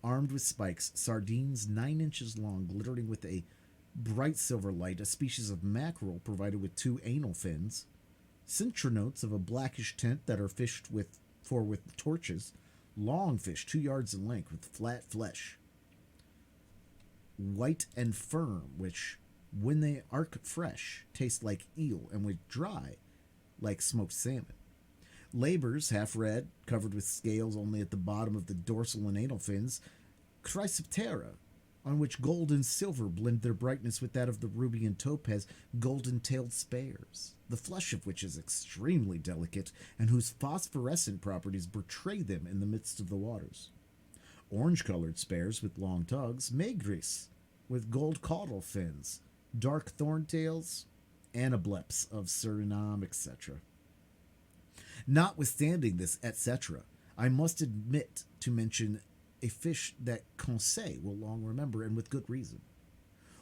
armed with spikes, sardines 9 inches long, glittering with a bright silver light, a species of mackerel provided with 2 anal fins, cintronotes of a blackish tint that are fished with torches, long fish 2 yards in length with flat flesh, white and firm, which, when they are fresh, taste like eel, and when dry, like smoked salmon. Labors, half red, covered with scales only at the bottom of the dorsal and anal fins, Chrysoptera, on which gold and silver blend their brightness with that of the ruby and topaz golden-tailed spares, the flesh of which is extremely delicate, and whose phosphorescent properties betray them in the midst of the waters. Orange-colored spares with long tugs, Maigris, with gold caudal fins, dark thorntails, anableps of Suriname, etc. Notwithstanding this etc., I must admit to mention a fish that Conseil will long remember, and with good reason.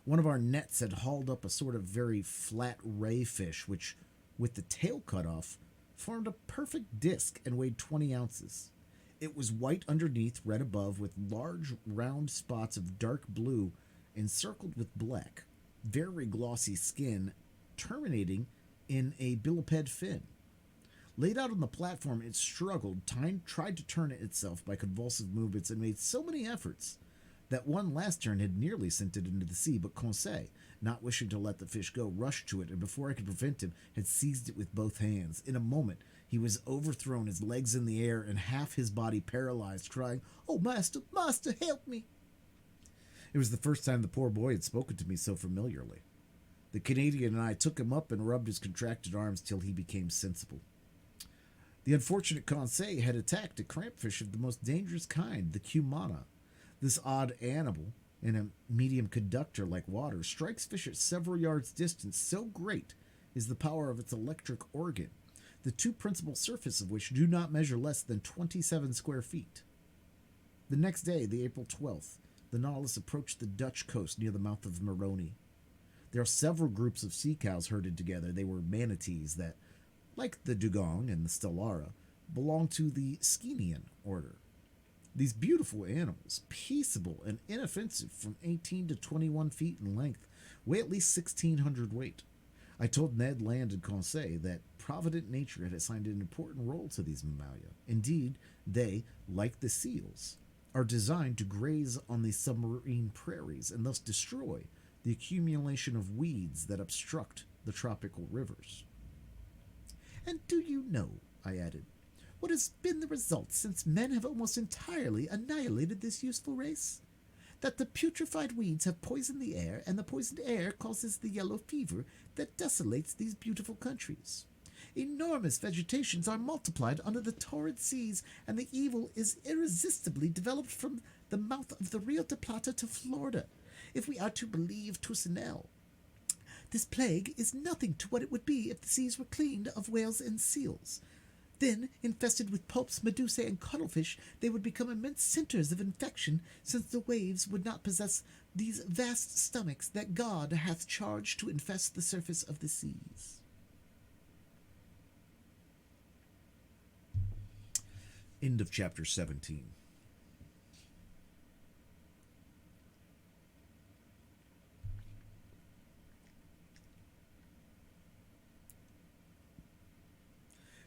One of our nets had hauled up a sort of very flat ray fish, which, with the tail cut off, formed a perfect disc and weighed 20 ounces. It was white underneath, red above, with large round spots of dark blue encircled with black, very glossy skin terminating in a billiped fin. Laid out on the platform, it struggled, tried to turn it itself by convulsive movements, and made so many efforts that one last turn had nearly sent it into the sea, but Conseil, not wishing to let the fish go, rushed to it, and before I could prevent him, had seized it with both hands. In a moment, he was overthrown, his legs in the air, and half his body paralyzed, crying, "Oh, master, master, help me!" It was the first time the poor boy had spoken to me so familiarly. The Canadian and I took him up and rubbed his contracted arms till he became sensible. The unfortunate Conseil had attacked a crampfish of the most dangerous kind, the cumana. This odd animal, in a medium conductor like water, strikes fish at several yards' distance. So great is the power of its electric organ, the 2 principal surfaces of which do not measure less than 27 square feet. The next day, the April 12th, the Nautilus approached the Dutch coast near the mouth of Moroni. There are several groups of sea cows herded together. They were manatees that, like the dugong and the stellara, belong to the Skenian order. These beautiful animals, peaceable and inoffensive from 18 to 21 feet in length, weigh at least 1,600 weight. I told Ned Land and Conseil that provident nature had assigned an important role to these mammalia. Indeed, they, like the seals, are designed to graze on the submarine prairies and thus destroy the accumulation of weeds that obstruct the tropical rivers. "And do you know," I added, "what has been the result since men have almost entirely annihilated this useful race? That the putrefied weeds have poisoned the air, and the poisoned air causes the yellow fever that desolates these beautiful countries. Enormous vegetations are multiplied under the torrid seas, and the evil is irresistibly developed from the mouth of the Rio de Plata to Florida, if we are to believe Toussaint. This plague is nothing to what it would be if the seas were cleaned of whales and seals. Then, infested with poulps, medusae, and cuttlefish, they would become immense centers of infection, since the waves would not possess these vast stomachs that God hath charged to infest the surface of the seas." End of chapter 17.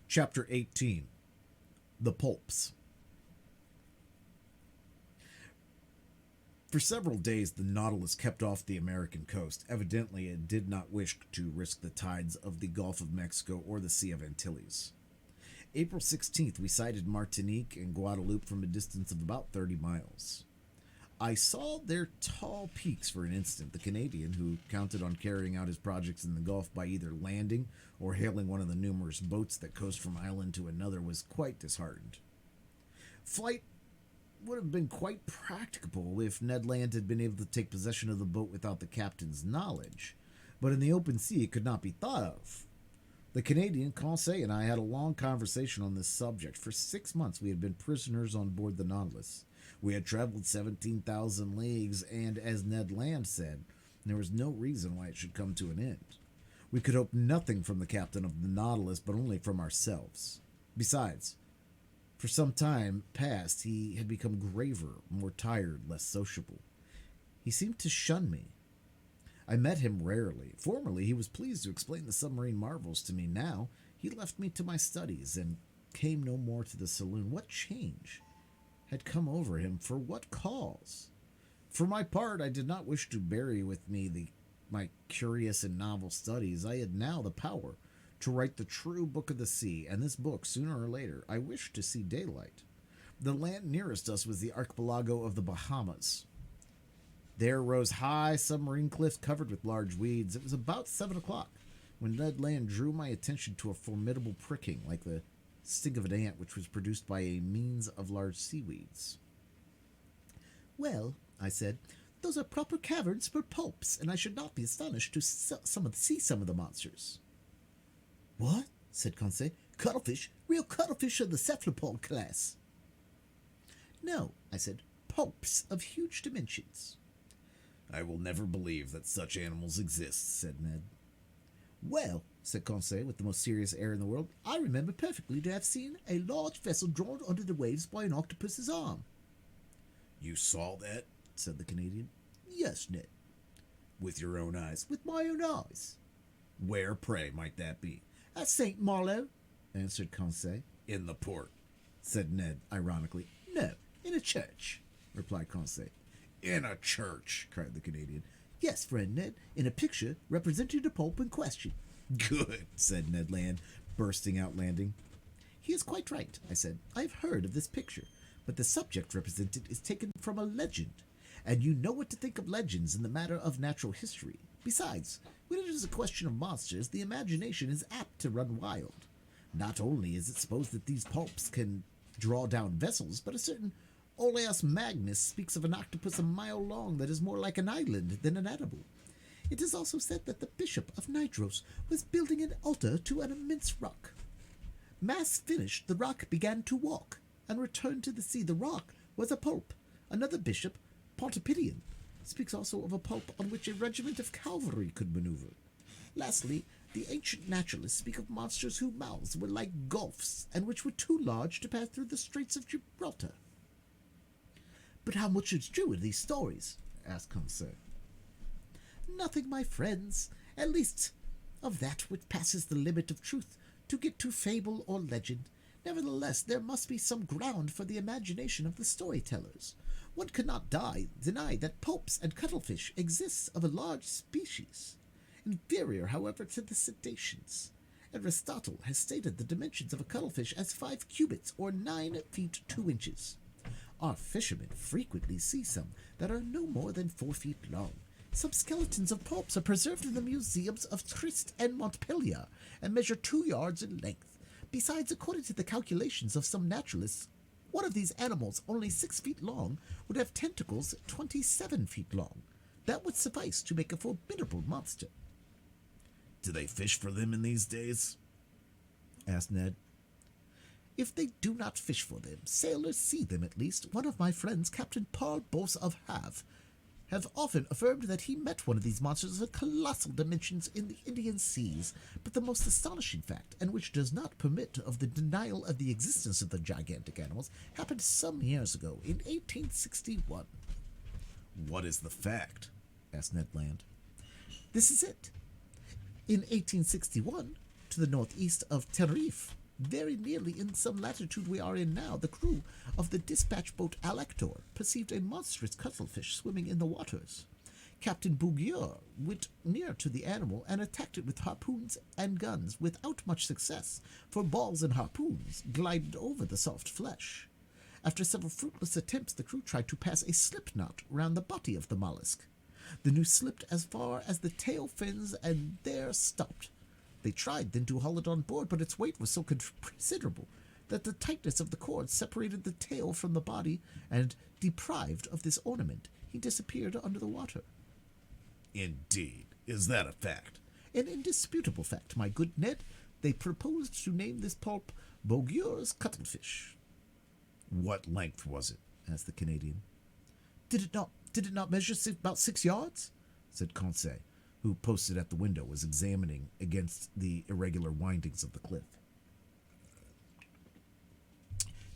Chapter 18. The Pulps. For several days, the Nautilus kept off the American coast. Evidently, it did not wish to risk the tides of the Gulf of Mexico or the Sea of Antilles. April 16th, we sighted Martinique and Guadeloupe from a distance of about 30 miles. I saw their tall peaks for an instant. The Canadian, who counted on carrying out his projects in the Gulf by either landing or hailing one of the numerous boats that coast from island to another, was quite disheartened. Flight would have been quite practicable if Ned Land had been able to take possession of the boat without the captain's knowledge, but in the open sea it could not be thought of. The Canadian, Conseil, and I had a long conversation on this subject. For 6 months we had been prisoners on board the Nautilus. We had traveled 17,000 leagues, and as Ned Land said, there was no reason why it should come to an end. We could hope nothing from the captain of the Nautilus, but only from ourselves. Besides, for some time past, he had become graver, more tired, less sociable. He seemed to shun me. I met him rarely. Formerly, he was pleased to explain the submarine marvels to me. Now, he left me to my studies and came no more to the saloon. What change had come over him? For what cause? For my part, I did not wish to bury with me my curious and novel studies. I had now the power to write the true book of the sea, and this book, sooner or later, I wished to see daylight. The land nearest us was the archipelago of the Bahamas. There rose high submarine cliffs covered with large weeds. It was about 7 o'clock when Ned Land drew my attention to a formidable pricking, like the sting of an ant, which was produced by a means of large seaweeds. "Well," I said, "those are proper caverns for pulps, and I should not be astonished to see some of the monsters." "What?" said Conseil. "Cuttlefish? Real cuttlefish of the cephalopod class?" "No," I said, "pulps of huge dimensions." "I will never believe that such animals exist," said Ned. "Well," said Conseil with the most serious air in the world, "I remember perfectly to have seen a large vessel drawn under the waves by an octopus's arm." "You saw that?" said the Canadian. "Yes, Ned." "With your own eyes?" "With my own eyes." "Where, pray, might that be?" "At St. Malo," answered Conseil. "In the port?" said Ned, ironically. "No, in a church," replied Conseil. "In a church!" cried the Canadian. "Yes, friend Ned, in a picture representing the pulp in question." "Good," said Ned Land, bursting out landing. "He is quite right," I said. "I have heard of this picture, but the subject represented is taken from a legend, and you know what to think of legends in the matter of natural history. Besides, when it is a question of monsters, the imagination is apt to run wild. Not only is it supposed that these pulps can draw down vessels, but a certain Oleus Magnus speaks of an octopus a mile long that is more like an island than an animal. It is also said that the Bishop of Nitros was building an altar to an immense rock. Mass finished, the rock began to walk, and returned to the sea. The rock was a pulp. Another bishop, Pontipidian, speaks also of a pulp on which a regiment of cavalry could maneuver. Lastly, the ancient naturalists speak of monsters whose mouths were like gulfs, and which were too large to pass through the Straits of Gibraltar." "But how much is true in these stories?" asked Conseil. "Nothing, my friends, at least of that which passes the limit of truth to get to fable or legend. Nevertheless, there must be some ground for the imagination of the storytellers. One cannot deny that pulps and cuttlefish exist of a large species, inferior, however, to the cetaceans. Aristotle has stated the dimensions of a cuttlefish as 5 cubits, or 9 feet 2 inches. Our fishermen frequently see some that are no more than 4 feet long. Some skeletons of pulps are preserved in the museums of Trist and Montpellier, and measure 2 yards in length. Besides, according to the calculations of some naturalists, one of these animals, only 6 feet long, would have tentacles 27 feet long. That would suffice to make a formidable monster." "Do they fish for them in these days?" asked Ned. "If they do not fish for them, sailors see them at least. One of my friends, Captain Paul Bos of Havre, have often affirmed that he met one of these monsters of colossal dimensions in the Indian seas. But the most astonishing fact, and which does not permit of the denial of the existence of the gigantic animals, happened some years ago, in 1861. "What is the fact?" asked Ned Land. "This is it. In 1861, to the northeast of Tenerife, Very nearly in some latitude we are in now, the crew of the dispatch boat Alector perceived a monstrous cuttlefish swimming in the waters. Captain Bouguer went near to the animal and attacked it with harpoons and guns without much success, for balls and harpoons glided over the soft flesh. After several fruitless attempts, the crew tried to pass a slip knot round the body of the mollusk. The noose slipped as far as the tail fins and there stopped. They tried then to haul it on board, but its weight was so considerable that the tightness of the cord separated the tail from the body, and, deprived of this ornament, he disappeared under the water. Indeed. Is that a fact? An indisputable fact, my good Ned. They proposed to name this pulp Bouguer's cuttlefish. What length was it? Asked the Canadian. Did it not measure about 6 yards? Said Conseil, who, posted at the window, was examining against the irregular windings of the cliff.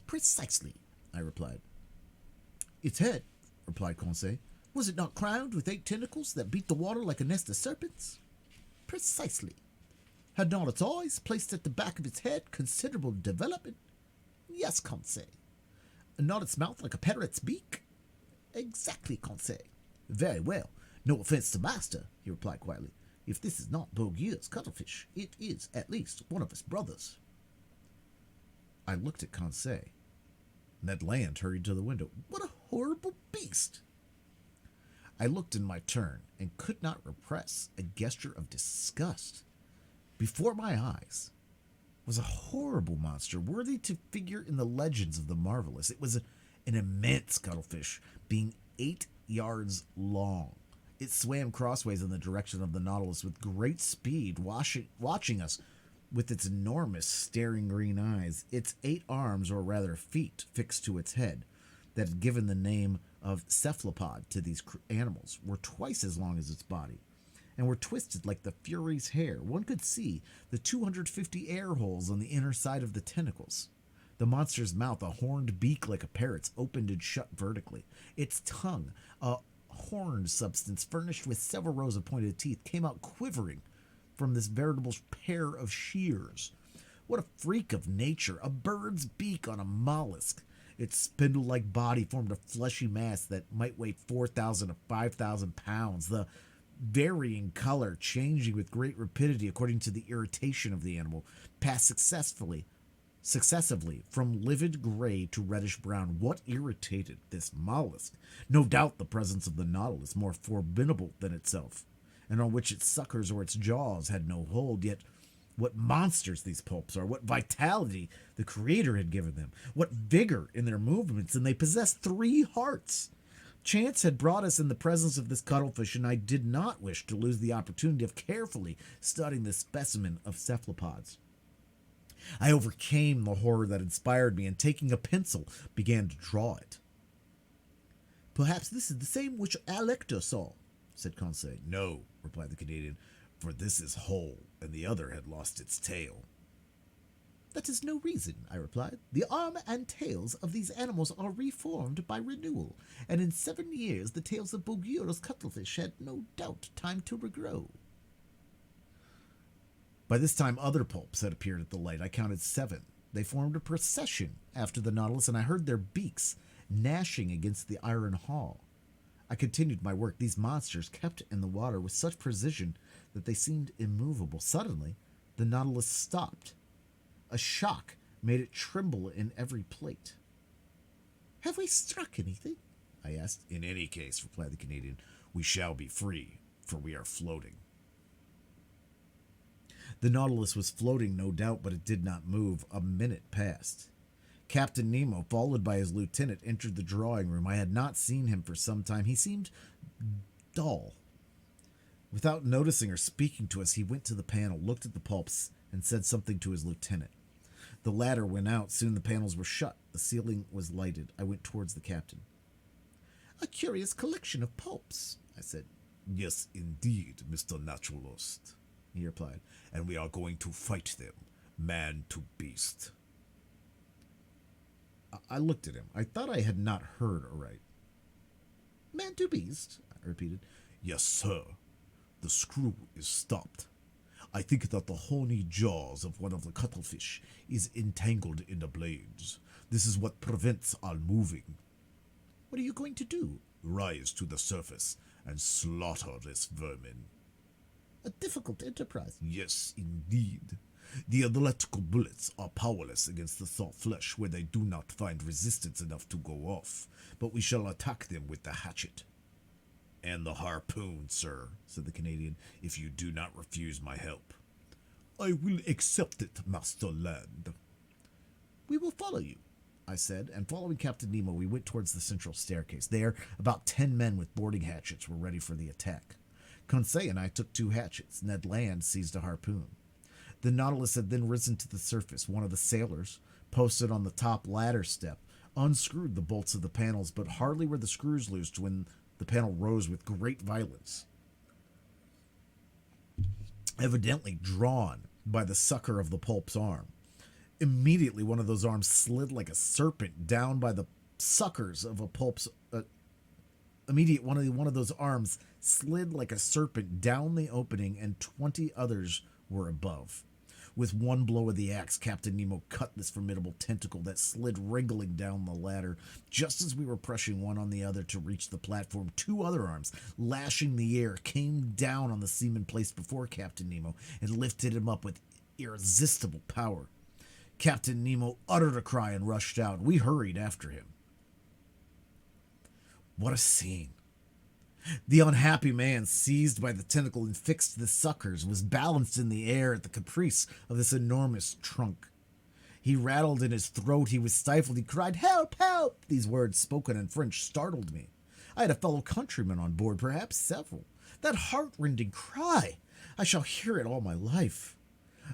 Precisely, I replied. Its head, replied Conseil, was it not crowned with 8 tentacles that beat the water like a nest of serpents? Precisely. Had not its eyes, placed at the back of its head, considerable development? Yes, Conseil. And not its mouth like a parrot's beak? Exactly, Conseil. Very well. No offense to master, he replied quietly. If this is not Bouguer's cuttlefish, it is, at least, one of his brothers. I looked at Conseil. Ned Land hurried to the window. What a horrible beast! I looked in my turn and could not repress a gesture of disgust. Before my eyes was a horrible monster worthy to figure in the legends of the marvelous. It was an immense cuttlefish, being 8 yards long. It swam crossways in the direction of the Nautilus with great speed, watching us with its enormous staring green eyes. Its 8 arms, or rather feet, fixed to its head, that had given the name of cephalopod to these animals, were twice as long as its body, and were twisted like the Fury's hair. One could see the 250 air holes on the inner side of the tentacles. The monster's mouth, a horned beak like a parrot's, opened and shut vertically. Its tongue, a horned substance furnished with several rows of pointed teeth, came out quivering from this veritable pair of shears. What a freak of nature! A bird's beak on a mollusk. Its spindle-like body formed a fleshy mass that might weigh 4,000 to 5,000 pounds, the varying color changing with great rapidity according to the irritation of the animal, passed successively from livid gray to reddish-brown. What irritated this mollusk? No doubt the presence of the Nautilus, more formidable than itself, and on which its suckers or its jaws had no hold. Yet what monsters these pulps are, what vitality the Creator had given them, what vigor in their movements, and they possessed 3 hearts. Chance had brought us in the presence of this cuttlefish, and I did not wish to lose the opportunity of carefully studying this specimen of cephalopods. I overcame the horror that inspired me, and taking a pencil, began to draw it. Perhaps this is the same which Alector saw, said Conseil. No, replied the Canadian, for this is whole, and the other had lost its tail. That is no reason, I replied. The arm and tails of these animals are reformed by renewal, and in 7 years the tails of Bouguer's cuttlefish had no doubt time to regrow. By this time other pulps had appeared at the light. I counted 7. They formed a procession after the Nautilus, and I heard their beaks gnashing against the iron hull. I continued my work. These monsters kept in the water with such precision that they seemed immovable. Suddenly, the Nautilus stopped. A shock made it tremble in every plate. Have we struck anything? I asked. In any case, replied the Canadian, we shall be free, for we are floating. The Nautilus was floating, no doubt, but it did not move. A minute passed. Captain Nemo, followed by his lieutenant, entered the drawing room. I had not seen him for some time. He seemed dull. Without noticing or speaking to us, he went to the panel, looked at the pulps, and said something to his lieutenant. The latter went out. Soon the panels were shut. The ceiling was lighted. I went towards the captain. A curious collection of pulps, I said. Yes, indeed, Mr. Naturalist, he replied, and we are going to fight them, man to beast. I looked at him. I thought I had not heard aright. Man to beast, I repeated. Yes, sir. The screw is stopped. I think that the horny jaws of one of the cuttlefish is entangled in the blades. This is what prevents our moving. What are you going to do? Rise to the surface and slaughter this vermin. A difficult enterprise. Yes, indeed. The electrical bullets are powerless against the soft flesh where they do not find resistance enough to go off, but we shall attack them with the hatchet. And the harpoon, sir, said the Canadian, if you do not refuse my help. I will accept it, Master Land. We will follow you, I said, and following Captain Nemo, we went towards the central staircase. There, about 10 men with boarding hatchets were ready for the attack. Conseil and I took 2 hatchets. Ned Land seized a harpoon. The Nautilus had then risen to the surface. One of the sailors, posted on the top ladder step, unscrewed the bolts of the panels, but hardly were the screws loosed when the panel rose with great violence, evidently drawn by the sucker of the pulp's arm. Immediately, one of those arms slid like a serpent down by the suckers of a pulp's. One of those arms slid like a serpent down the opening, and 20 others were above. With one blow of the axe, Captain Nemo cut this formidable tentacle that slid wriggling down the ladder. Just as we were pressing one on the other to reach the platform, 2 other arms, lashing the air, came down on the seaman placed before Captain Nemo and lifted him up with irresistible power. Captain Nemo uttered a cry and rushed out. We hurried after him. What a scene. The unhappy man, seized by the tentacle and fixed to the suckers, was balanced in the air at the caprice of this enormous trunk. He rattled in his throat. He was stifled. He cried, "Help! Help!" These words, spoken in French, startled me. I had a fellow countryman on board, perhaps several. That heart-rending cry! I shall hear it all my life.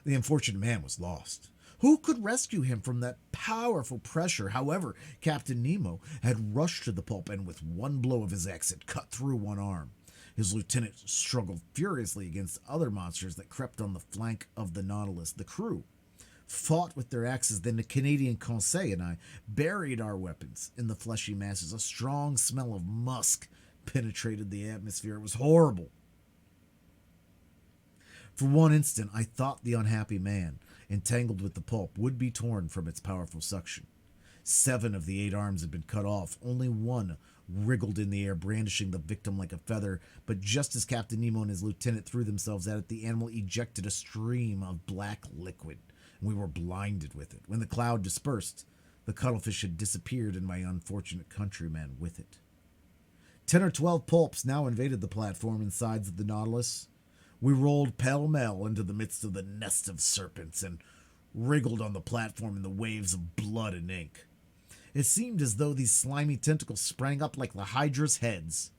The unfortunate man was lost. Who could rescue him from that powerful pressure? However, Captain Nemo had rushed to the pulp and with one blow of his axe had cut through one arm. His lieutenant struggled furiously against other monsters that crept on the flank of the Nautilus. The crew fought with their axes. Then the Canadian Conseil and I buried our weapons in the fleshy masses. A strong smell of musk penetrated the atmosphere. It was horrible. For one instant, I thought the unhappy man, entangled with the pulp, would be torn from its powerful suction. 7 of the 8 arms had been cut off. Only one wriggled in the air, brandishing the victim like a feather. But just as Captain Nemo and his lieutenant threw themselves at it, the animal ejected a stream of black liquid, and we were blinded with it. When the cloud dispersed, the cuttlefish had disappeared, and my unfortunate countryman with it. 10 or 12 pulps now invaded the platform and sides of the Nautilus. We rolled pell-mell into the midst of the nest of serpents and wriggled on the platform in the waves of blood and ink. It seemed as though these slimy tentacles sprang up like the Hydra's heads.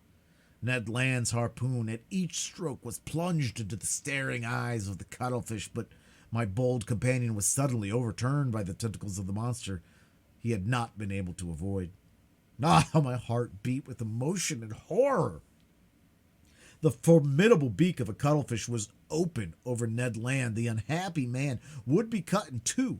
Ned Land's harpoon at each stroke was plunged into the staring eyes of the cuttlefish, but my bold companion was suddenly overturned by the tentacles of the monster he had not been able to avoid. Ah, how my heart beat with emotion and horror! The formidable beak of a cuttlefish was open over Ned Land. The unhappy man would be cut in 2.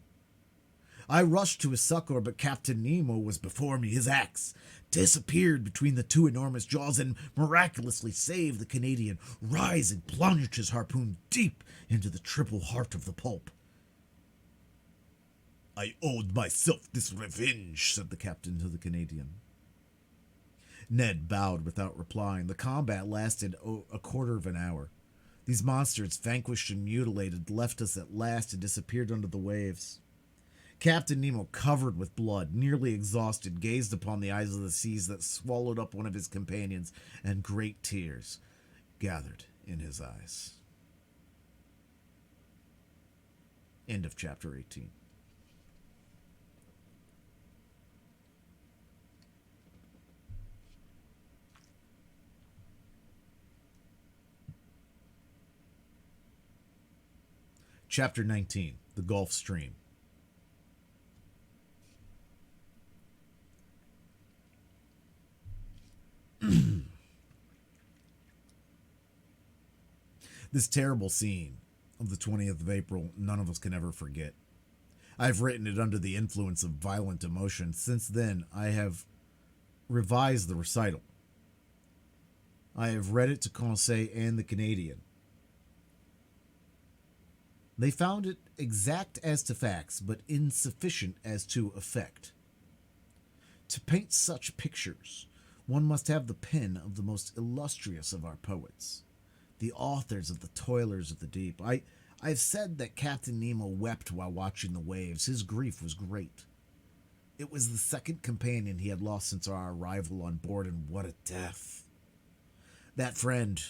I rushed to his succor, but Captain Nemo was before me. His axe disappeared between the 2 enormous jaws and miraculously saved the Canadian. Rising, plunged his harpoon deep into the triple heart of the pulp. "I owed myself this revenge," said the captain to the Canadian. Ned bowed without replying. The combat lasted a quarter of an hour. These monsters, vanquished and mutilated, left us at last and disappeared under the waves. Captain Nemo, covered with blood, nearly exhausted, gazed upon the eyes of the seas that swallowed up one of his companions, and great tears gathered in his eyes. End of chapter 18. Chapter 19, The Gulf Stream. This terrible scene of the 20th of April, none of us can ever forget. I've written it under the influence of violent emotion. Since then, I have revised the recital. I have read it to Conseil and the Canadian. They found it exact as to facts, but insufficient as to effect. To paint such pictures, one must have the pen of the most illustrious of our poets, the authors of the Toilers of the Deep. I've said that Captain Nemo wept while watching the waves. His grief was great. It was the second companion he had lost since our arrival on board, and what a death. That friend,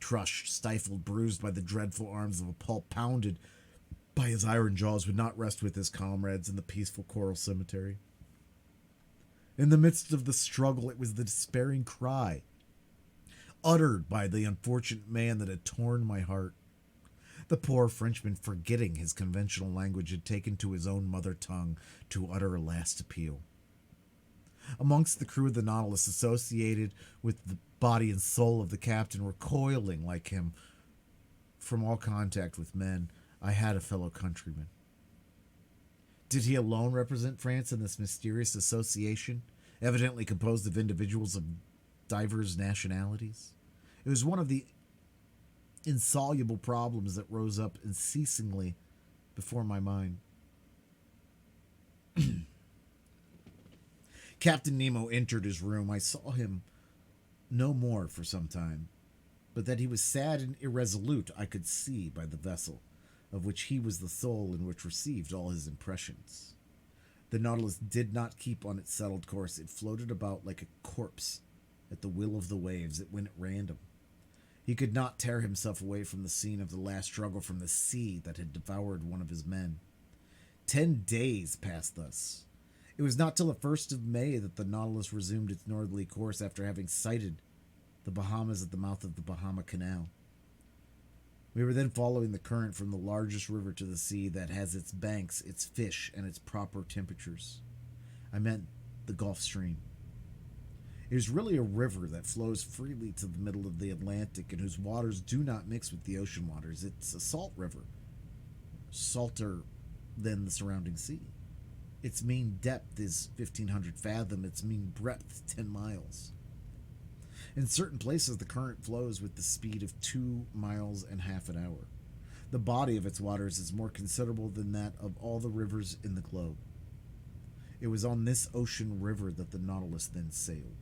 crushed, stifled, bruised by the dreadful arms of a pulp, pounded by his iron jaws, would not rest with his comrades in the peaceful coral cemetery. In the midst of the struggle, it was the despairing cry, uttered by the unfortunate man, that had torn my heart. The poor Frenchman, forgetting his conventional language, had taken to his own mother tongue to utter a last appeal. Amongst the crew of the Nautilus, associated with the body and soul of the captain, recoiling like him from all contact with men, I had a fellow countryman. Did he alone represent France in this mysterious association, evidently composed of individuals of diverse nationalities? It was one of the insoluble problems that rose up unceasingly before my mind. Captain Nemo entered his room. I saw him no more for some time, but that he was sad and irresolute I could see by the vessel, of which he was the soul and which received all his impressions. The Nautilus did not keep on its settled course. It floated about like a corpse at the will of the waves. It went at random. He could not tear himself away from the scene of the last struggle, from the sea that had devoured one of his men. 10 days passed thus. It was not till the 1st of May that the Nautilus resumed its northerly course, after having sighted the Bahamas at the mouth of the Bahama Canal. We were then following the current from the largest river to the sea that has its banks, its fish, and its proper temperatures. I meant the Gulf Stream. It is really a river that flows freely to the middle of the Atlantic and whose waters do not mix with the ocean waters. It's a salt river, salter than the surrounding sea. Its mean depth is 1,500 fathom, its mean breadth 10 miles. In certain places, the current flows with the speed of 2 miles and half an hour. The body of its waters is more considerable than that of all the rivers in the globe. It was on this ocean river that the Nautilus then sailed.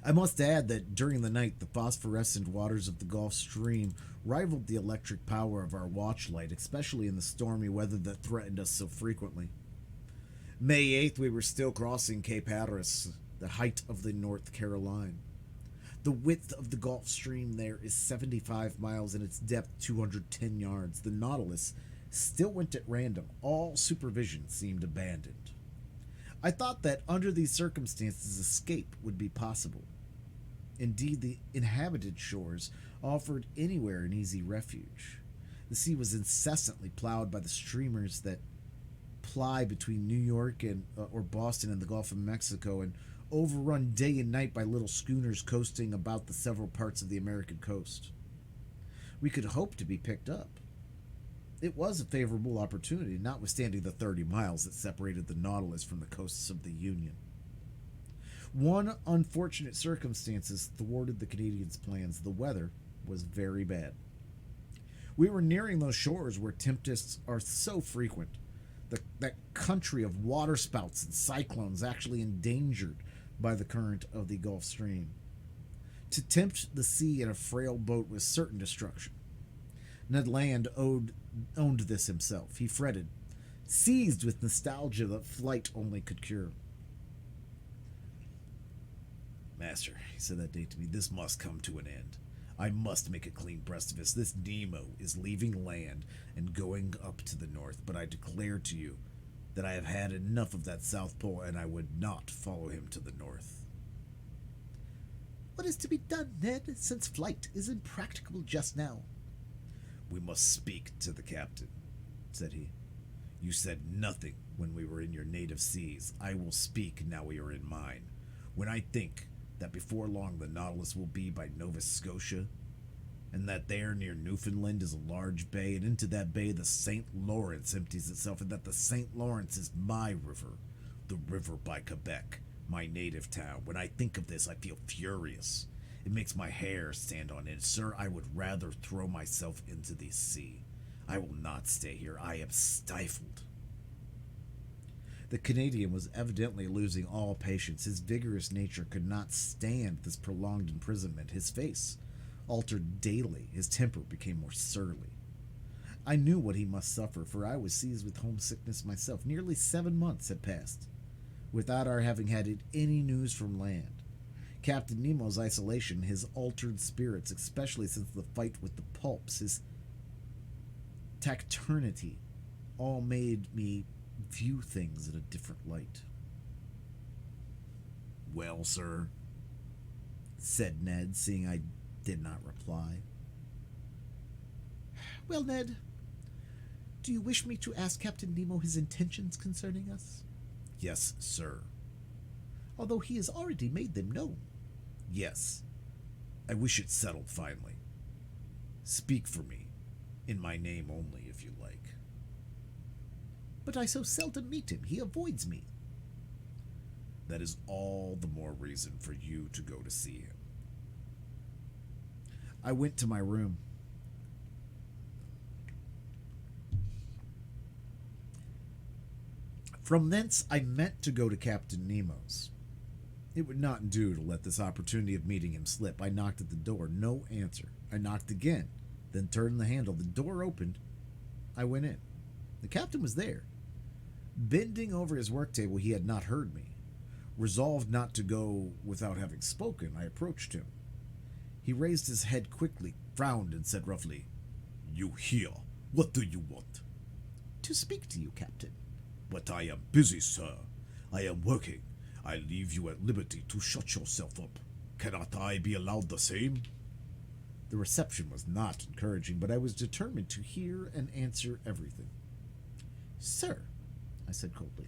I must add that during the night, the phosphorescent waters of the Gulf Stream rivaled the electric power of our watchlight, especially in the stormy weather that threatened us so frequently. May 8th, we were still crossing Cape Hatteras, the height of the North Carolina. The width of the Gulf Stream there is 75 miles and its depth 210 yards. The Nautilus still went at random. All supervision seemed abandoned. I thought that under these circumstances escape would be possible. Indeed, the inhabited shores offered anywhere an easy refuge. The sea was incessantly plowed by the streamers that ply between New York and or Boston and the Gulf of Mexico, and overrun day and night by little schooners coasting about the several parts of the American coast. We could hope to be picked up. It was a favorable opportunity, notwithstanding the 30 miles that separated the Nautilus from the coasts of the Union. One unfortunate circumstance thwarted the Canadians' plans. The weather was very bad. We were nearing those shores where tempests are so frequent, that country of waterspouts and cyclones actually endangered by the current of the Gulf Stream. To tempt the sea in a frail boat was certain destruction. Ned Land owned this himself. He fretted, seized with nostalgia that flight only could cure. "Master," he said that day to me, "this must come to an end. I must make a clean breast of this. This Nemo is leaving land and going up to the north, but I declare to you that I have had enough of that South Pole, and I would not follow him to the north." "What is to be done, Ned, since flight is impracticable just now?" "We must speak to the captain," said he. "You said nothing when we were in your native seas. I will speak now we are in mine. When I think that before long the Nautilus will be by Nova Scotia, and that there near Newfoundland is a large bay, and into that bay the St. Lawrence empties itself, and that the St. Lawrence is my river, the river by Quebec, my native town. When I think of this, I feel furious. It makes my hair stand on end. Sir, I would rather throw myself into the sea." I will not stay here. I am stifled. The Canadian was evidently losing all patience. His vigorous nature could not stand this prolonged imprisonment. His face altered daily. His temper became more surly. I knew what he must suffer, for I was seized with homesickness myself. Nearly 7 months had passed without our having had any news from land. Captain Nemo's isolation, his altered spirits, especially since the fight with the pulps, his taciturnity, all made me view things in a different light. "Well, sir," said Ned, seeing I did not reply. Well, Ned, do you wish me to ask Captain Nemo his intentions concerning us? "Yes, sir." Although he has already made them known. "Yes. I wish it settled finally. Speak for me, in my name only, if you like." But I so seldom meet him, he avoids me. "That is all the more reason for you to go to see him." I went to my room. From thence I meant to go to Captain Nemo's. It would not do to let this opportunity of meeting him slip. I knocked at the door. No answer. I knocked again, then turned the handle. The door opened. I went in. The captain was there. Bending over his work table, he had not heard me. Resolved not to go without having spoken, I approached him. He raised his head quickly, frowned, and said roughly, "You here? What do you want?" To speak to you, Captain. "But I am busy, sir. I am working. I leave you at liberty to shut yourself up. Cannot I be allowed the same?" The reception was not encouraging, but I was determined to hear and answer everything. Sir, I said coldly,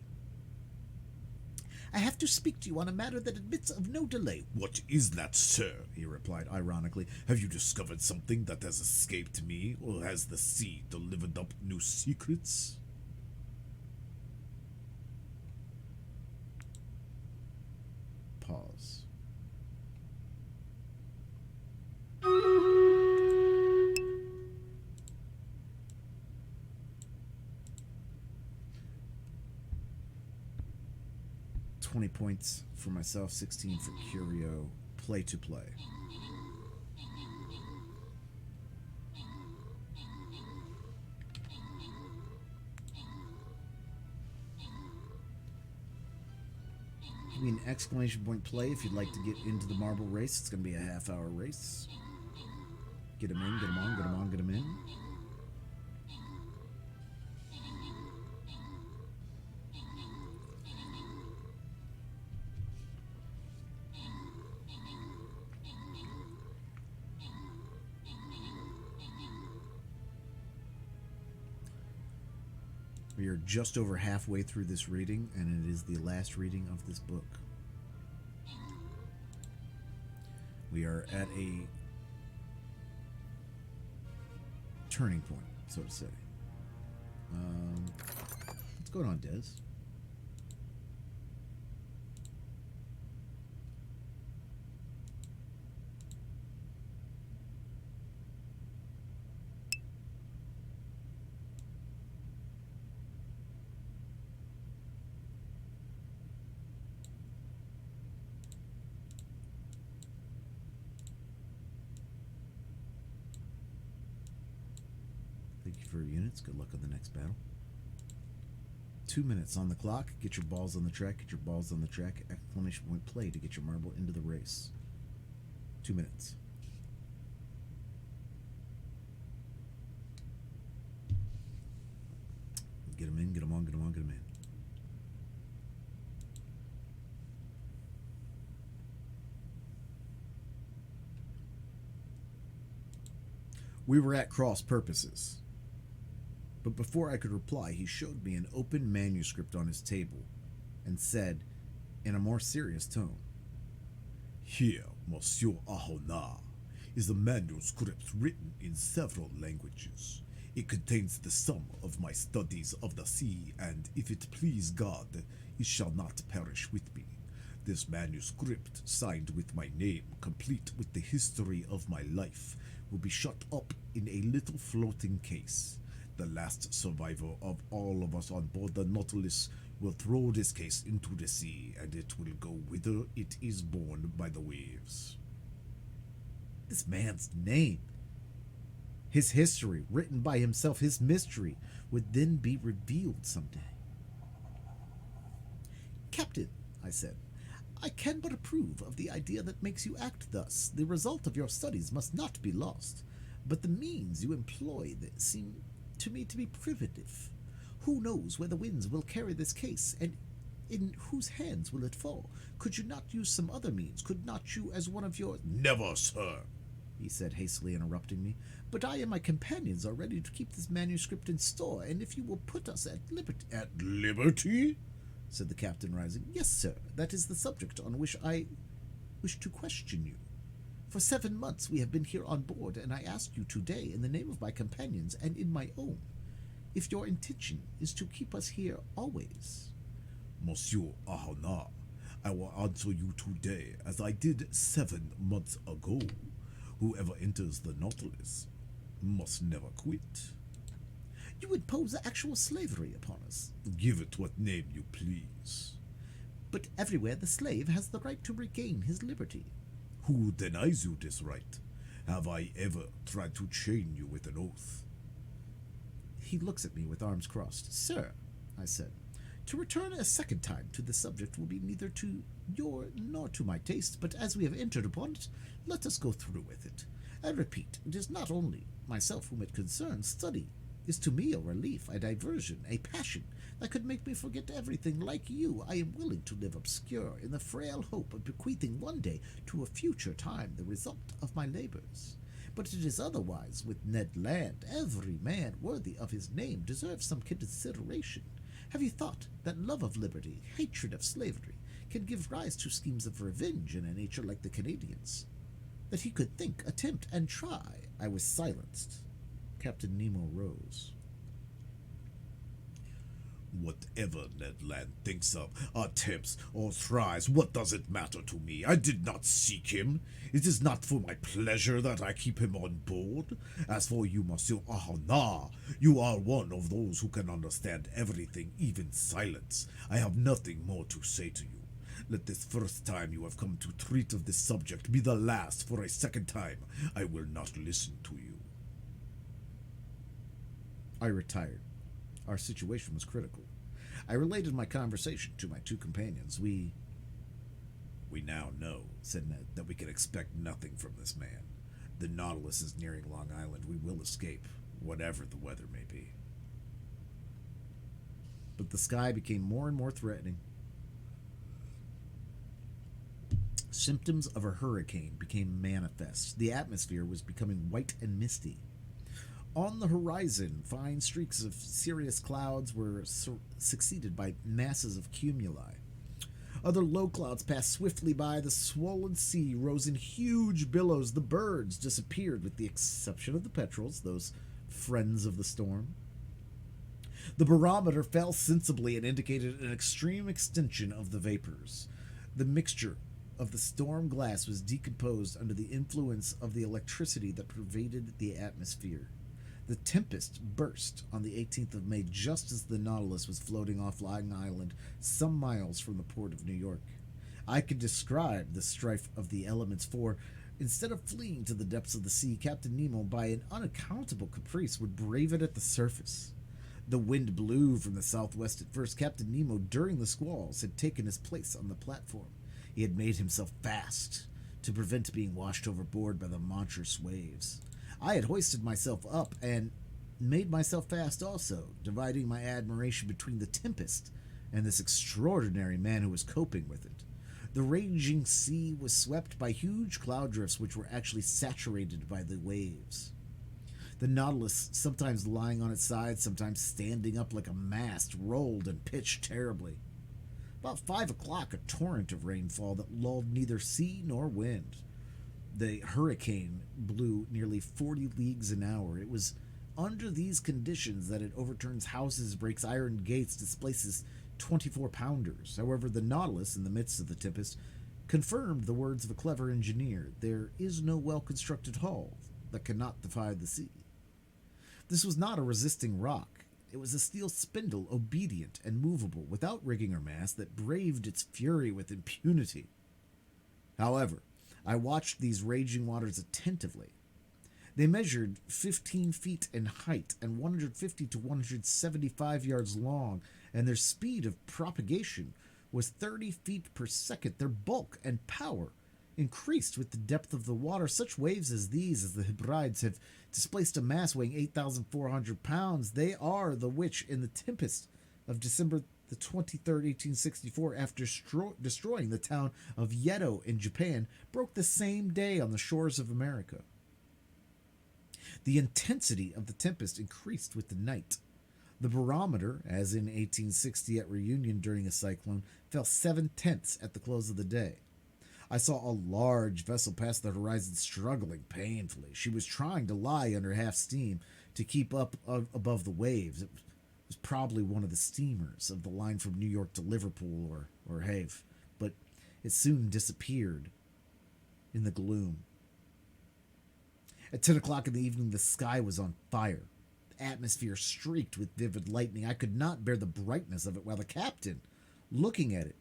I have to speak to you on a matter that admits of no delay. "What is that, sir?" he replied ironically. "Have you discovered something that has escaped me, or has the sea delivered up new secrets?" Pause. $20 points for myself, 16 for Curio. Play to play. Give me an exclamation point play if you'd like to get into the marble race. It's going to be a half-hour race. Get them in, get them on, get them on, get them in. We are just over halfway through this reading, and it is the last reading of this book. We are at a turning point, so to say. What's going on, Des? Thank you for your units. Good luck on the next battle. 2 minutes on the clock. Get your balls on the track. Get your balls on the track. Exclamation point play to get your marble into the race. 2 minutes. Get them in. Get them on. Get them on. Get them in. We were at cross purposes. But before I could reply, he showed me an open manuscript on his table and said, in a more serious tone, "Here, Monsieur Ahona, is a manuscript written in several languages. It contains the sum of my studies of the sea, and if it please God, it shall not perish with me. This manuscript, signed with my name, complete with the history of my life, will be shut up in a little floating case. The last survivor of all of us on board the Nautilus will throw this case into the sea, and it will go whither it is borne by the waves. This man's name, his history, written by himself, his mystery, would then be revealed someday. Captain, I said, I can but approve of the idea that makes you act thus. The result of your studies must not be lost, but the means you employ seem to me to be primitive. Who knows where the winds will carry this case, and in whose hands will it fall? Could you not use some other means? Could not you, as one of your— Never, sir, he said, hastily interrupting me. But I and my companions are ready to keep this manuscript in store, and if you will put us at liberty— At liberty? said the captain, rising. Yes, sir, that is the subject on which I wish to question you. For 7 months we have been here on board, and I ask you today, in the name of my companions and in my own, if your intention is to keep us here always. Monsieur Ahana, I will answer you today as I did 7 months ago. Whoever enters the Nautilus must never quit. You impose actual slavery upon us. Give it what name you please. But everywhere the slave has the right to regain his liberty. Who denies you this right? Have I ever tried to chain you with an oath? He looks at me with arms crossed. Sir, I said, to return a second time to the subject will be neither to your nor to my taste, but as we have entered upon it, let us go through with it. I repeat, it is not only myself whom it concerns. Study is to me a relief, a diversion, a passion that could make me forget everything. Like you, I am willing to live obscure in the frail hope of bequeathing one day to a future time the result of my labors. But it is otherwise with Ned Land. Every man worthy of his name deserves some consideration. Have you thought that love of liberty, hatred of slavery, can give rise to schemes of revenge in a nature like the Canadians? That he could think, attempt, and try. I was silenced. Captain Nemo rose. Whatever Ned Land thinks of, attempts, or tries, what does it matter to me? I did not seek him. It is not for my pleasure that I keep him on board. As for you, Monsieur Ahana, you are one of those who can understand everything, even silence. I have nothing more to say to you. Let this first time you have come to treat of this subject be the last. For a second time, I will not listen to you. I retired. Our situation was critical. I related my conversation to my two companions. We now know, said Ned, that we can expect nothing from this man. The Nautilus is nearing Long Island. We will escape, whatever the weather may be. But the sky became more and more threatening. Symptoms of a hurricane became manifest. The atmosphere was becoming white and misty. On the horizon, fine streaks of cirrus clouds were succeeded by masses of cumuli. Other low clouds passed swiftly by. The swollen sea rose in huge billows. The birds disappeared, with the exception of the petrels, those friends of the storm. The barometer fell sensibly and indicated an extreme extension of the vapors. The mixture of the storm glass was decomposed under the influence of the electricity that pervaded the atmosphere. The tempest burst on the 18th of May, just as the Nautilus was floating off Long Island, some miles from the port of New York. I could describe the strife of the elements, for instead of fleeing to the depths of the sea, Captain Nemo, by an unaccountable caprice, would brave it at the surface. The wind blew from the southwest at first. Captain Nemo, during the squalls, had taken his place on the platform. He had made himself fast to prevent being washed overboard by the monstrous waves. I had hoisted myself up and made myself fast also, dividing my admiration between the tempest and this extraordinary man who was coping with it. The raging sea was swept by huge cloud drifts which were actually saturated by the waves. The Nautilus, sometimes lying on its side, sometimes standing up like a mast, rolled and pitched terribly. About 5 o'clock, a torrent of rainfall that lulled neither sea nor wind. The hurricane blew nearly 40 leagues an hour. It was under these conditions that it overturns houses, breaks iron gates, displaces 24-pounders. However, the Nautilus, in the midst of the tempest, confirmed the words of a clever engineer: there is no well-constructed hull that cannot defy the sea. This was not a resisting rock. It was a steel spindle, obedient and movable, without rigging or mast, that braved its fury with impunity. However, I watched these raging waters attentively. They measured 15 feet in height and 150 to 175 yards long, and their speed of propagation was 30 feet per second. Their bulk and power increased with the depth of the water. Such waves as these, as the Hebrides, have displaced a mass weighing 8,400 pounds. They are the which, in the tempest of December the 23rd, 1864, after destroying the town of Yedo in Japan, broke the same day on the shores of America. The intensity of the tempest increased with the night. The barometer, as in 1860 at Reunion during a cyclone, fell 7/10 at the close of the day. I saw a large vessel pass the horizon, struggling painfully. She was trying to lie under half steam to keep up above the waves. It was probably one of the steamers of the line from New York to Liverpool or Havre, but it soon disappeared in the gloom. At 10 o'clock in the evening, the sky was on fire. The atmosphere streaked with vivid lightning. I could not bear the brightness of it, while the captain, looking at it,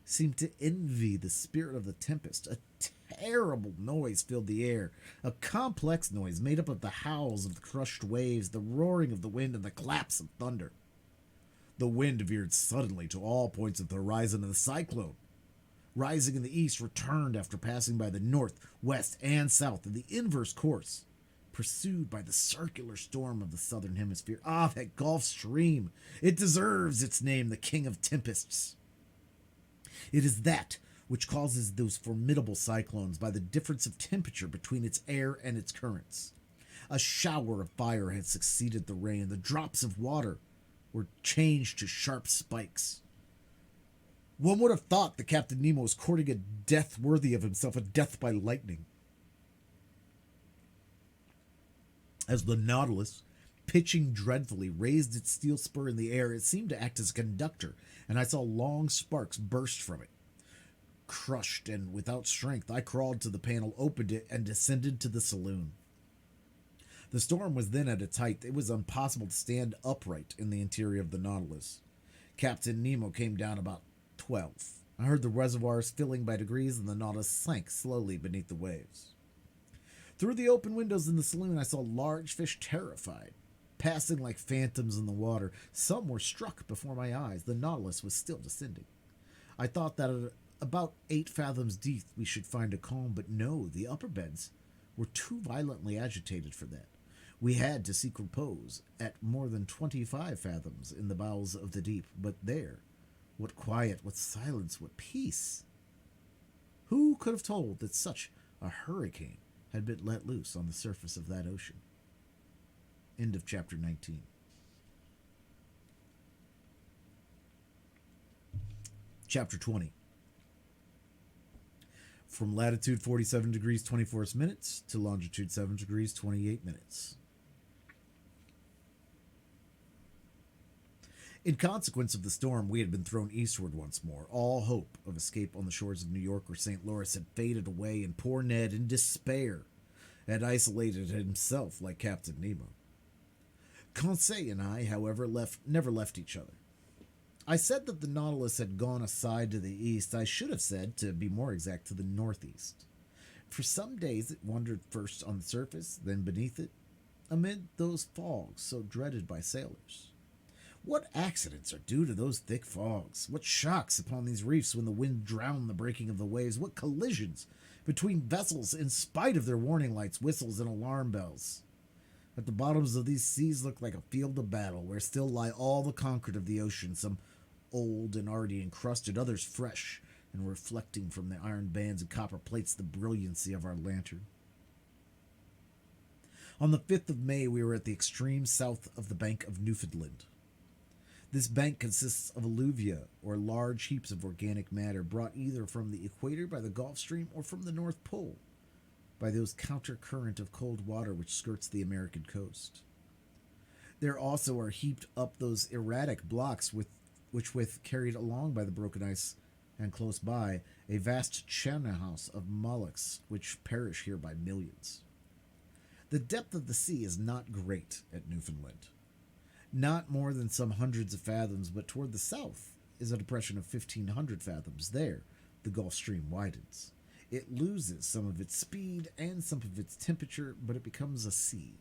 seemed to envy the spirit of the tempest. A terrible noise filled the air, a complex noise made up of the howls of the crushed waves, the roaring of the wind, and the claps of thunder. The wind veered suddenly to all points of the horizon, and the cyclone, rising in the east, returned after passing by the north, west, and south in the inverse course, pursued by the circular storm of the southern hemisphere. Ah, that Gulf Stream! It deserves its name, the King of Tempests. It is that which causes those formidable cyclones by the difference of temperature between its air and its currents. A shower of fire had succeeded the rain. The drops of water were changed to sharp spikes. One would have thought that Captain Nemo was courting a death worthy of himself, a death by lightning. As the Nautilus, pitching dreadfully, raised its steel spur in the air, it seemed to act as a conductor, and I saw long sparks burst from it. Crushed and without strength, I crawled to the panel, opened it, and descended to the saloon. The storm was then at its height. It was impossible to stand upright in the interior of the Nautilus. Captain Nemo came down about 12. I heard the reservoirs filling by degrees, and the Nautilus sank slowly beneath the waves. Through the open windows in the saloon, I saw large fish, terrified, passing like phantoms in the water. Some were struck before my eyes. The Nautilus was still descending. I thought that at about 8 fathoms deep we should find a calm, but no, the upper beds were too violently agitated for that. We had to seek repose at more than 25 fathoms in the bowels of the deep, but there, what quiet, what silence, what peace! Who could have told that such a hurricane had been let loose on the surface of that ocean? End of chapter 19. Chapter 20. From latitude 47 degrees 24 minutes to longitude 7 degrees 28 minutes. In consequence of the storm, we had been thrown eastward once more. All hope of escape on the shores of New York or St. Louis had faded away, and poor Ned, in despair, had isolated himself like Captain Nemo. Conseil and I, however, never left each other. I said that the Nautilus had gone aside to the east. I should have said, to be more exact, to the northeast. For some days it wandered first on the surface, then beneath it, amid those fogs so dreaded by sailors. What accidents are due to those thick fogs? What shocks upon these reefs when the wind drowned the breaking of the waves? What collisions between vessels in spite of their warning lights, whistles, and alarm bells? At the bottoms of these seas look like a field of battle, where still lie all the conquered of the ocean, some old and already encrusted, others fresh and reflecting from the iron bands and copper plates the brilliancy of our lantern. On the 5th of May, we were at the extreme south of the bank of Newfoundland. This bank consists of alluvia, or large heaps of organic matter, brought either from the equator by the Gulf Stream or from the North Pole by those counter-current of cold water which skirts the American coast. There also are heaped up those erratic blocks which carried along by the broken ice, and close by, a vast channel house of mollusks which perish here by millions. The depth of the sea is not great at Newfoundland. Not more than some hundreds of fathoms, but toward the south is a depression of 1,500 fathoms. There, the Gulf Stream widens. It loses some of its speed and some of its temperature, but it becomes a sea.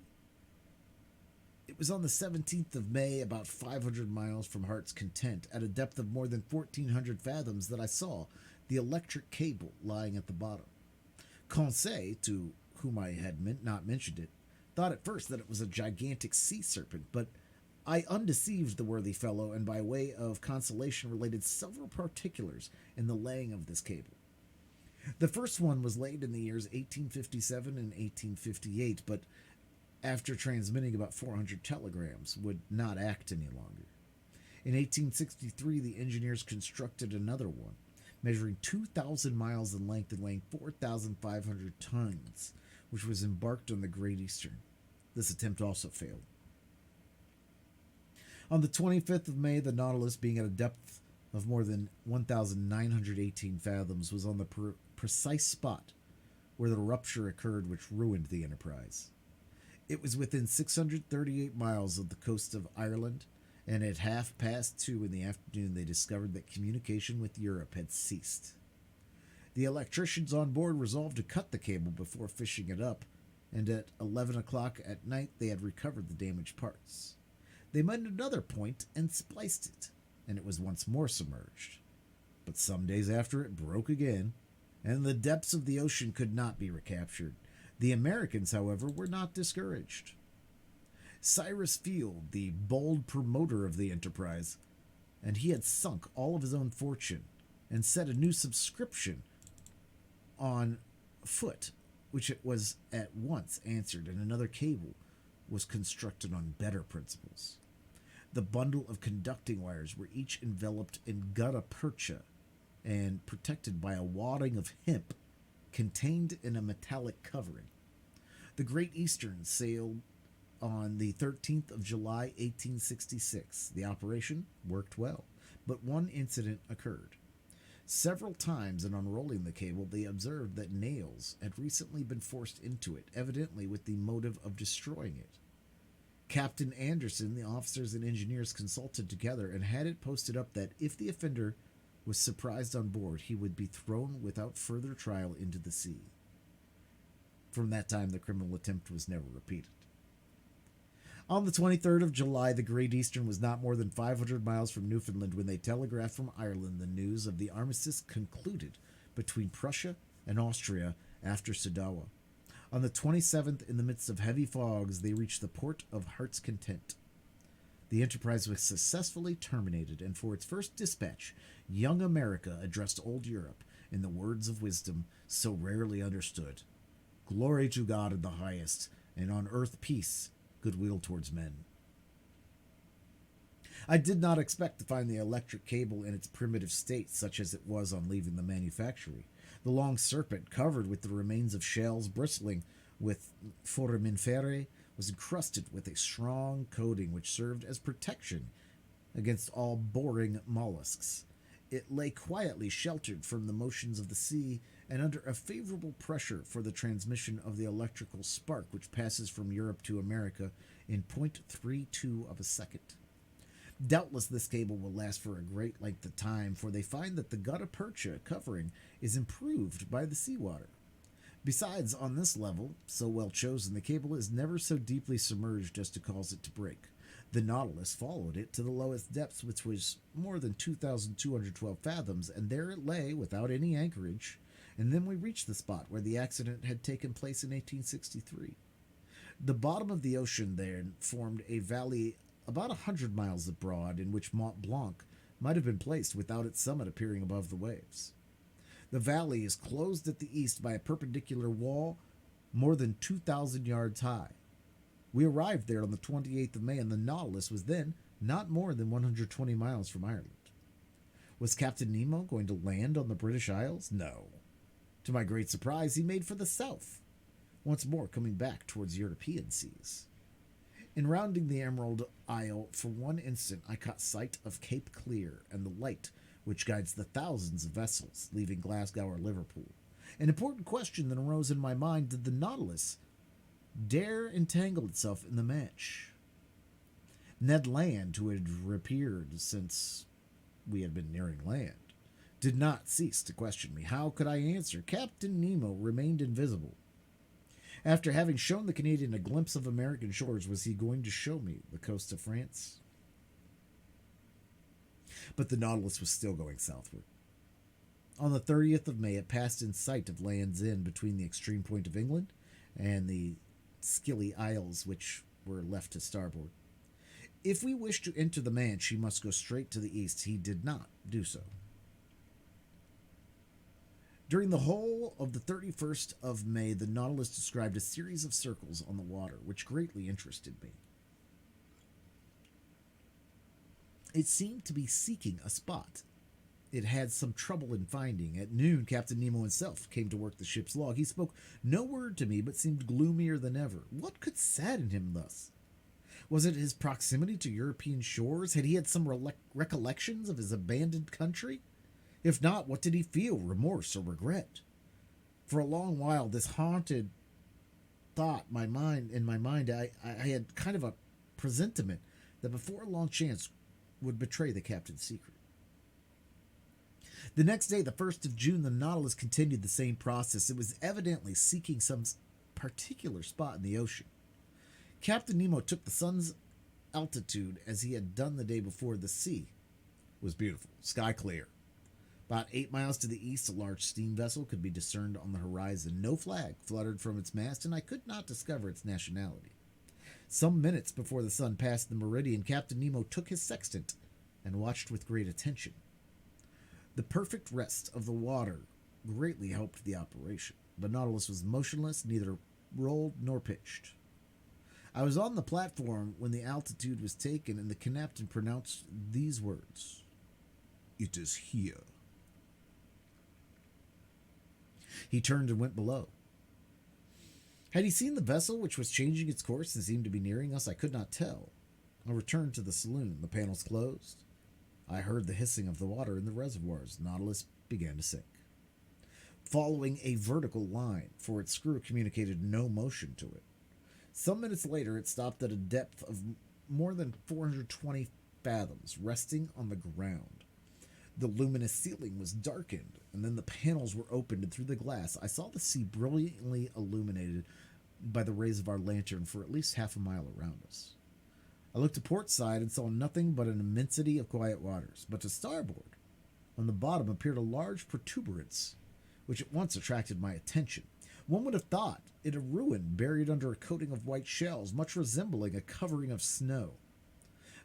It was on the 17th of May, about 500 miles from Heart's Content, at a depth of more than 1,400 fathoms, that I saw the electric cable lying at the bottom. Conseil, to whom I had not mentioned it, thought at first that it was a gigantic sea serpent, but I undeceived the worthy fellow, and by way of consolation related several particulars in the laying of this cable. The first one was laid in the years 1857 and 1858, but after transmitting about 400 telegrams, would not act any longer. In 1863, the engineers constructed another one, measuring 2,000 miles in length and weighing 4,500 tons, which was embarked on the Great Eastern. This attempt also failed. On the 25th of May, the Nautilus, being at a depth of more than 1,918 fathoms, was on the precise spot where the rupture occurred which ruined the Enterprise. It was within 638 miles of the coast of Ireland, and at 2:30 in the afternoon they discovered that communication with Europe had ceased. The electricians on board resolved to cut the cable before fishing it up, and at 11 o'clock at night they had recovered the damaged parts. They made another point and spliced it, and it was once more submerged. But some days after it broke again, and the depths of the ocean could not be recaptured. The Americans, however, were not discouraged. Cyrus Field, the bold promoter of the enterprise, and he had sunk all of his own fortune and set a new subscription on foot, which it was at once answered, and another cable was constructed on better principles. The bundle of conducting wires were each enveloped in gutta percha and protected by a wadding of hemp contained in a metallic covering. The Great Eastern sailed on the 13th of July, 1866. The operation worked well, but one incident occurred. Several times in unrolling the cable, they observed that nails had recently been forced into it, evidently with the motive of destroying it. Captain Anderson, the officers and engineers consulted together and had it posted up that if the offender was surprised on board, he would be thrown without further trial into the sea. From that time, the criminal attempt was never repeated. On the 23rd of July, the Great Eastern was not more than 500 miles from Newfoundland when they telegraphed from Ireland the news of the armistice concluded between Prussia and Austria after Sadowa. On the 27th, in the midst of heavy fogs, they reached the port of Heart's Content. The enterprise was successfully terminated, and for its first dispatch, young America addressed old Europe in the words of wisdom so rarely understood. Glory to God in the highest, and on earth peace, goodwill towards men. I did not expect to find the electric cable in its primitive state, such as it was on leaving the manufactory. The long serpent, covered with the remains of shells bristling with foraminiferae, was encrusted with a strong coating which served as protection against all boring mollusks. It lay quietly sheltered from the motions of the sea and under a favorable pressure for the transmission of the electrical spark which passes from Europe to America in 0.32 of a second. Doubtless this cable will last for a great length of time, for they find that the gutta percha covering is improved by the seawater. Besides, on this level, so well chosen, the cable is never so deeply submerged as to cause it to break. The Nautilus followed it to the lowest depths, which was more than 2,212 fathoms, and there it lay without any anchorage, and then we reached the spot where the accident had taken place in 1863. The bottom of the ocean there formed a valley about 100 miles broad, in which Mont Blanc might have been placed without its summit appearing above the waves. The valley is closed at the east by a perpendicular wall more than 2,000 yards high. We arrived there on the 28th of May, and the Nautilus was then not more than 120 miles from Ireland. Was Captain Nemo going to land on the British Isles? No. To my great surprise, he made for the south, once more coming back towards European seas. In rounding the Emerald Isle, for one instant I caught sight of Cape Clear and the light which guides the thousands of vessels leaving Glasgow or Liverpool. An important question then arose in my mind: did the Nautilus dare entangle itself in the match. Ned Land, who had reappeared since we had been nearing land, did not cease to question me. How could I answer? Captain Nemo remained invisible. After having shown the Canadian a glimpse of American shores, was he going to show me the coast of France? But the Nautilus was still going southward. On the 30th of May, it passed in sight of Land's End between the extreme point of England and the Scilly Isles, which were left to starboard. If we wished to enter the Manche, he must go straight to the east. He did not do so. During the whole of the 31st of May, the Nautilus described a series of circles on the water, which greatly interested me. It seemed to be seeking a spot it had some trouble in finding. At noon, Captain Nemo himself came to work the ship's log. He spoke no word to me, but seemed gloomier than ever. What could sadden him thus? Was it his proximity to European shores? Had he had some recollections of his abandoned country? If not, what did he feel, remorse or regret? For a long while, this haunted thought in my mind, I had kind of a presentiment that before a long chance would betray the captain's secret. The next day, the 1st of June, the Nautilus continued the same process. It was evidently seeking some particular spot in the ocean. Captain Nemo took the sun's altitude as he had done the day before. The sea was beautiful, sky clear. About 8 miles to the east, a large steam vessel could be discerned on the horizon. No flag fluttered from its mast, and I could not discover its nationality. Some minutes before the sun passed the meridian, Captain Nemo took his sextant and watched with great attention. The perfect rest of the water greatly helped the operation. The Nautilus was motionless, neither rolled nor pitched. I was on the platform when the altitude was taken, and the captain pronounced these words: "It is here." He turned and went below. Had he seen the vessel, which was changing its course and seemed to be nearing us? I could not tell. I returned to the saloon. The panels closed. I heard the hissing of the water in the reservoirs. The Nautilus began to sink, following a vertical line, for its screw communicated no motion to it. Some minutes later, it stopped at a depth of more than 420 fathoms, resting on the ground. The luminous ceiling was darkened, and then the panels were opened, and through the glass I saw the sea brilliantly illuminated by the rays of our lantern for at least half a mile around us. I looked to port side and saw nothing but an immensity of quiet waters, but to starboard, on the bottom, appeared a large protuberance, which at once attracted my attention. One would have thought it a ruin buried under a coating of white shells, much resembling a covering of snow.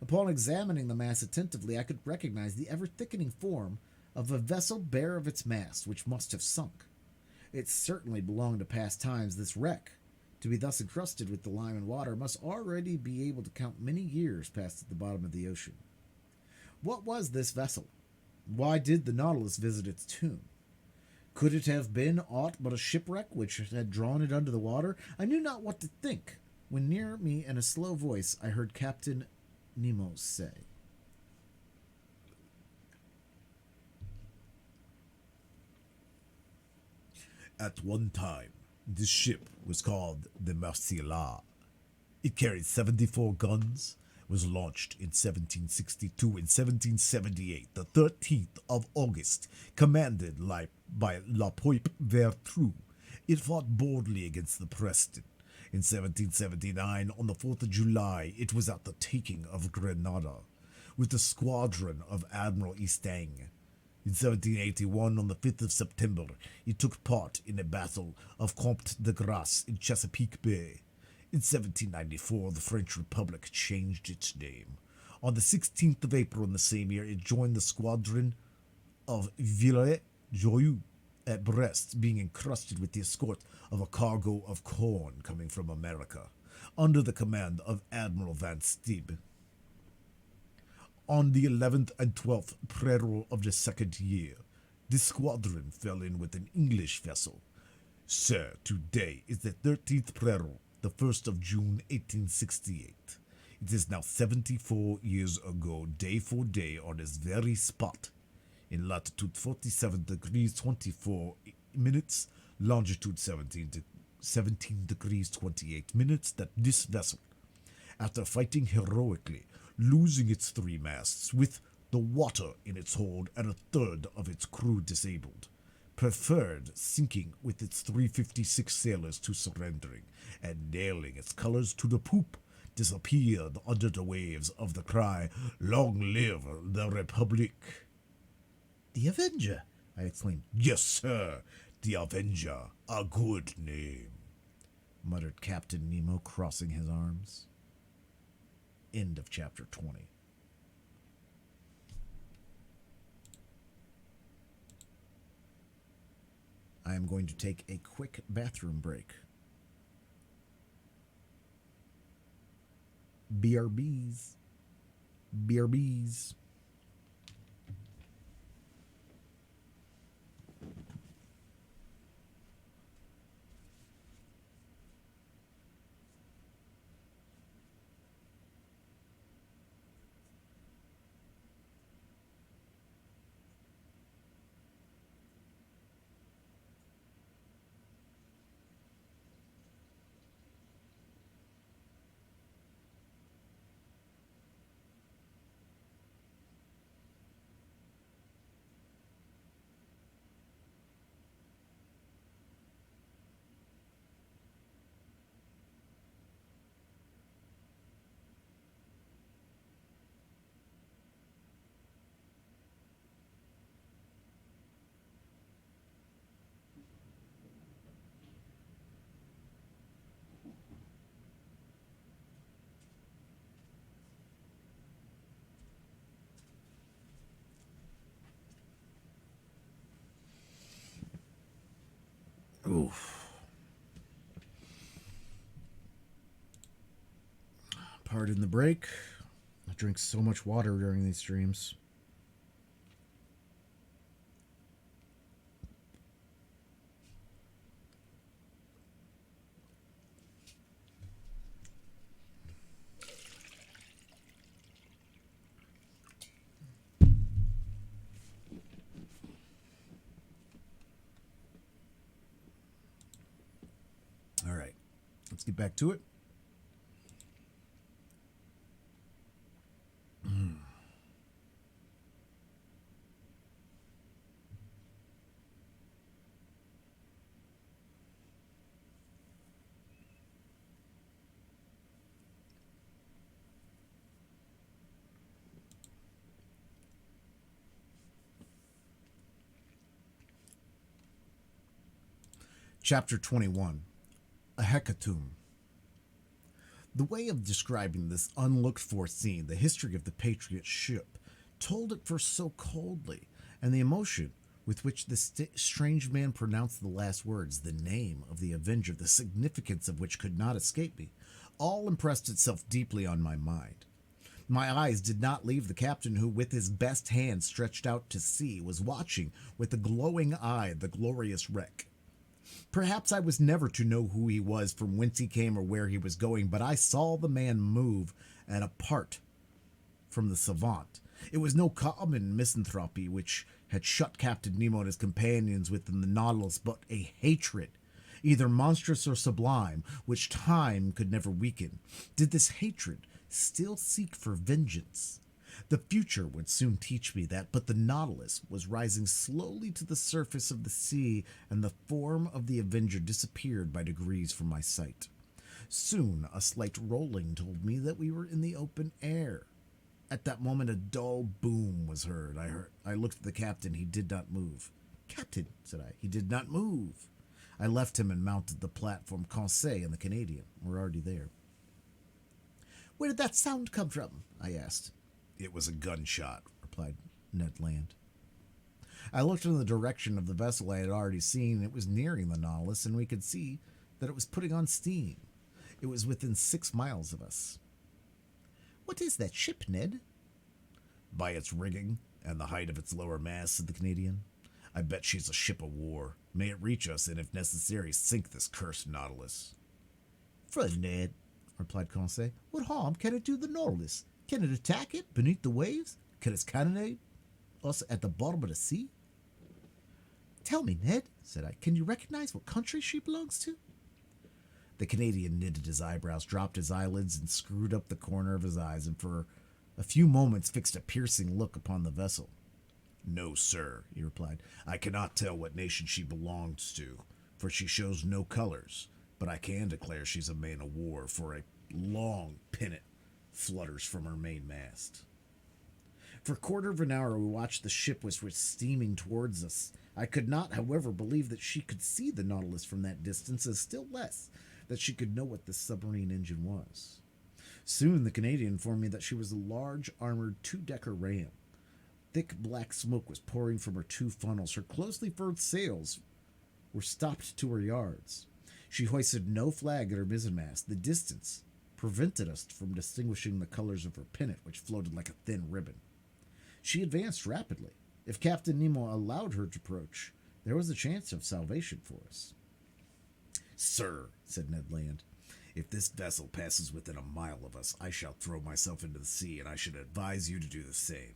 Upon examining the mass attentively, I could recognize the ever-thickening form of a vessel bare of its mast, which must have sunk. It certainly belonged to past times. This wreck, to be thus encrusted with the lime and water, must already be able to count many years passed at the bottom of the ocean. What was this vessel? Why did the Nautilus visit its tomb? Could it have been aught but a shipwreck which had drawn it under the water? I knew not what to think, when near me in a slow voice I heard Captain Nemo say, At one time, this ship was called the Marcella. It carried 74 guns, was launched in 1762 and 1778, the 13th of August, commanded by La Poype Vertrou. It fought boldly against the Preston. In 1779, on the 4th of July, it was at the taking of Grenada, with the squadron of Admiral Estang. In 1781, on the 5th of September, it took part in a battle of Comte de Grasse in Chesapeake Bay. In 1794, the French Republic changed its name. On the 16th of April in the same year, it joined the squadron of Villeret-Joyeux at Brest, being encrusted with the escort of a cargo of corn coming from America, under the command of Admiral Van Stibb. On the 11th and 12th peril of the second year, this squadron fell in with an English vessel. Sir, today is the 13th peril, the 1st of June, 1868. It is now 74 years ago, day for day, on this very spot, in latitude 47 degrees 24 minutes, longitude 17 17 degrees 28 minutes that this vessel, after fighting heroically, losing its 3 masts with the water in its hold and a third of its crew disabled, preferred sinking with its 356 sailors to surrendering, and nailing its colors to the poop, disappeared under the waves of the cry, "Long live the Republic!" The Avenger! I exclaimed. "Yes, sir, the Avenger, a good name," muttered Captain Nemo, crossing his arms. End of chapter 20. I am going to take a quick bathroom break. BRBs. BRBs. Oof. Pardon the break. I drink so much water during these streams. All right, let's get back to it. Chapter 21, A Hecatomb. The way of describing this unlooked-for scene, the history of the Patriot ship, told it for so coldly, and the emotion with which the strange man pronounced the last words, the name of the Avenger, the significance of which could not escape me, all impressed itself deeply on my mind. My eyes did not leave the captain who, with his best hand stretched out to sea, was watching with a glowing eye the glorious wreck. Perhaps I was never to know who he was, from whence he came, or where he was going, but I saw the man move, and apart from the savant, it was no common misanthropy which had shut Captain Nemo and his companions within the Nautilus, but a hatred, either monstrous or sublime, which time could never weaken. Did this hatred still seek for vengeance? The future would soon teach me that, but the Nautilus was rising slowly to the surface of the sea, and the form of the Avenger disappeared by degrees from my sight. Soon a slight rolling told me that we were in the open air. At that moment a dull boom was heard. I looked at the captain. He did not move. "Captain," said I. He did not move. I left him and mounted the platform. Conseil and the Canadian were already there. "Where did that sound come from?" I asked. "It was a gunshot," replied Ned Land. I looked in the direction of the vessel I had already seen. It was nearing the Nautilus, and we could see that it was putting on steam. It was within 6 miles of us. "What is that ship, Ned?" "By its rigging and the height of its lower mast," said the Canadian, "I bet she's a ship of war. May it reach us, and if necessary, sink this cursed Nautilus." "Friend Ned," replied Conseil, "what harm can it do the Nautilus? Can it attack it beneath the waves? Can it cannonade us at the bottom of the sea?" "Tell me, Ned," said I, "can you recognize what country she belongs to?" The Canadian knitted his eyebrows, dropped his eyelids, and screwed up the corner of his eyes, and for a few moments fixed a piercing look upon the vessel. No, sir, he replied. I cannot tell what nation she belongs to, for she shows no colors, but I can declare she's a man of war, for a long pennant flutters from her mainmast. For a quarter of an hour we watched the ship which was steaming towards us. I could not, however, believe that she could see the Nautilus from that distance, and still less that she could know what this submarine engine was. Soon the Canadian informed me that she was a large, armored, two-decker ram. Thick black smoke was pouring from her two funnels. Her closely furled sails were stopped to her yards. She hoisted no flag at her mizzenmast. The distance prevented us from distinguishing the colors of her pennant, which floated like a thin ribbon. She advanced rapidly. If Captain Nemo allowed her to approach, there was a chance of salvation for us. Sir, said Ned Land, if this vessel passes within a mile of us, I shall throw myself into the sea, and I should advise you to do the same.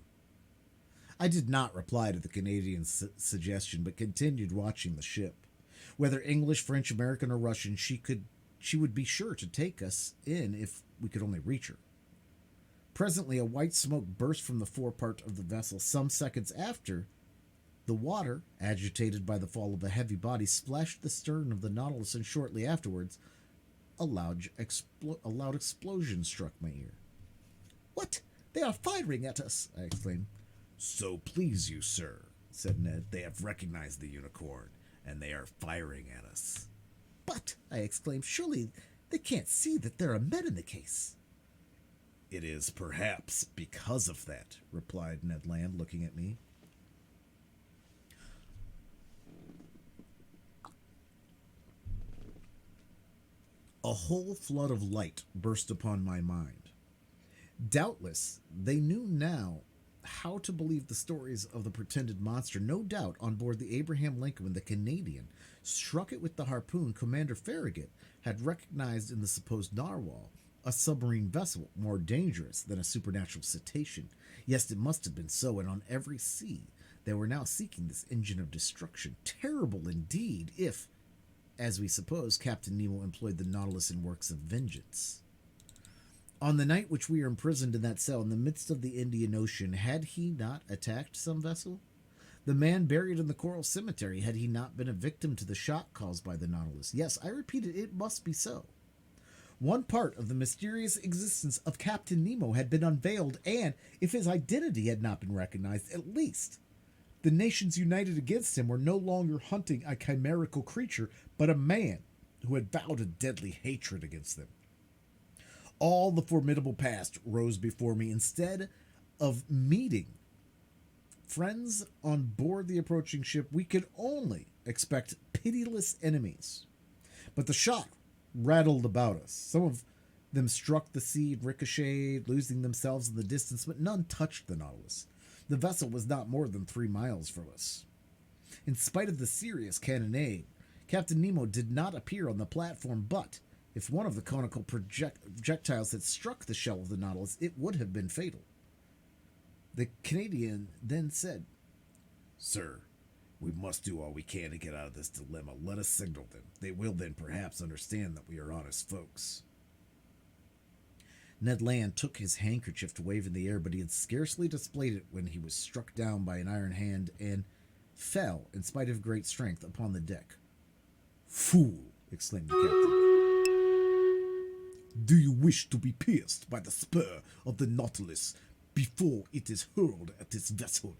I did not reply to the Canadian's suggestion, but continued watching the ship. Whether English, French, American, or Russian, she would be sure to take us in if we could only reach her. Presently, a white smoke burst from the forepart of the vessel. Some seconds after, the water, agitated by the fall of a heavy body, splashed the stern of the Nautilus, and shortly afterwards, a loud explosion struck my ear. "What? They are firing at us!" I exclaimed. "So please you, sir," said Ned, "they have recognized the unicorn, and they are firing at us." "But," I exclaimed, "surely they can't see that there are men in the case." "It is perhaps because of that," replied Ned Land, looking at me. A whole flood of light burst upon my mind. Doubtless, they knew now how to believe the stories of the pretended monster. No doubt, on board the Abraham Lincoln, when the Canadian struck it with the harpoon, Commander Farragut had recognized in the supposed narwhal a submarine vessel more dangerous than a supernatural cetacean. Yes, it must have been so, and on every sea they were now seeking this engine of destruction. Terrible indeed if, as we suppose, Captain Nemo employed the Nautilus in works of vengeance. On the night which we were imprisoned in that cell in the midst of the Indian Ocean, had he not attacked some vessel? The man buried in the coral cemetery, had he not been a victim to the shock caused by the Nautilus? Yes, I repeat it must be so. One part of the mysterious existence of Captain Nemo had been unveiled, and if his identity had not been recognized, at least the nations united against him were no longer hunting a chimerical creature, but a man who had vowed a deadly hatred against them. All the formidable past rose before me. Instead of meeting friends on board the approaching ship, we could only expect pitiless enemies. But the shot rattled about us. Some of them struck the sea, ricocheted, losing themselves in the distance, but none touched the Nautilus. The vessel was not more than 3 miles from us. In spite of the serious cannonade, Captain Nemo did not appear on the platform, but if one of the conical projectiles had struck the shell of the Nautilus, it would have been fatal. The Canadian then said, "Sir, we must do all we can to get out of this dilemma. Let us signal them. They will then perhaps understand that we are honest folks." Ned Land took his handkerchief to wave in the air, but he had scarcely displayed it when he was struck down by an iron hand and fell, in spite of great strength, upon the deck. "Fool!" exclaimed the captain. "Do you wish to be pierced by the spur of the Nautilus before it is hurled at this vessel?"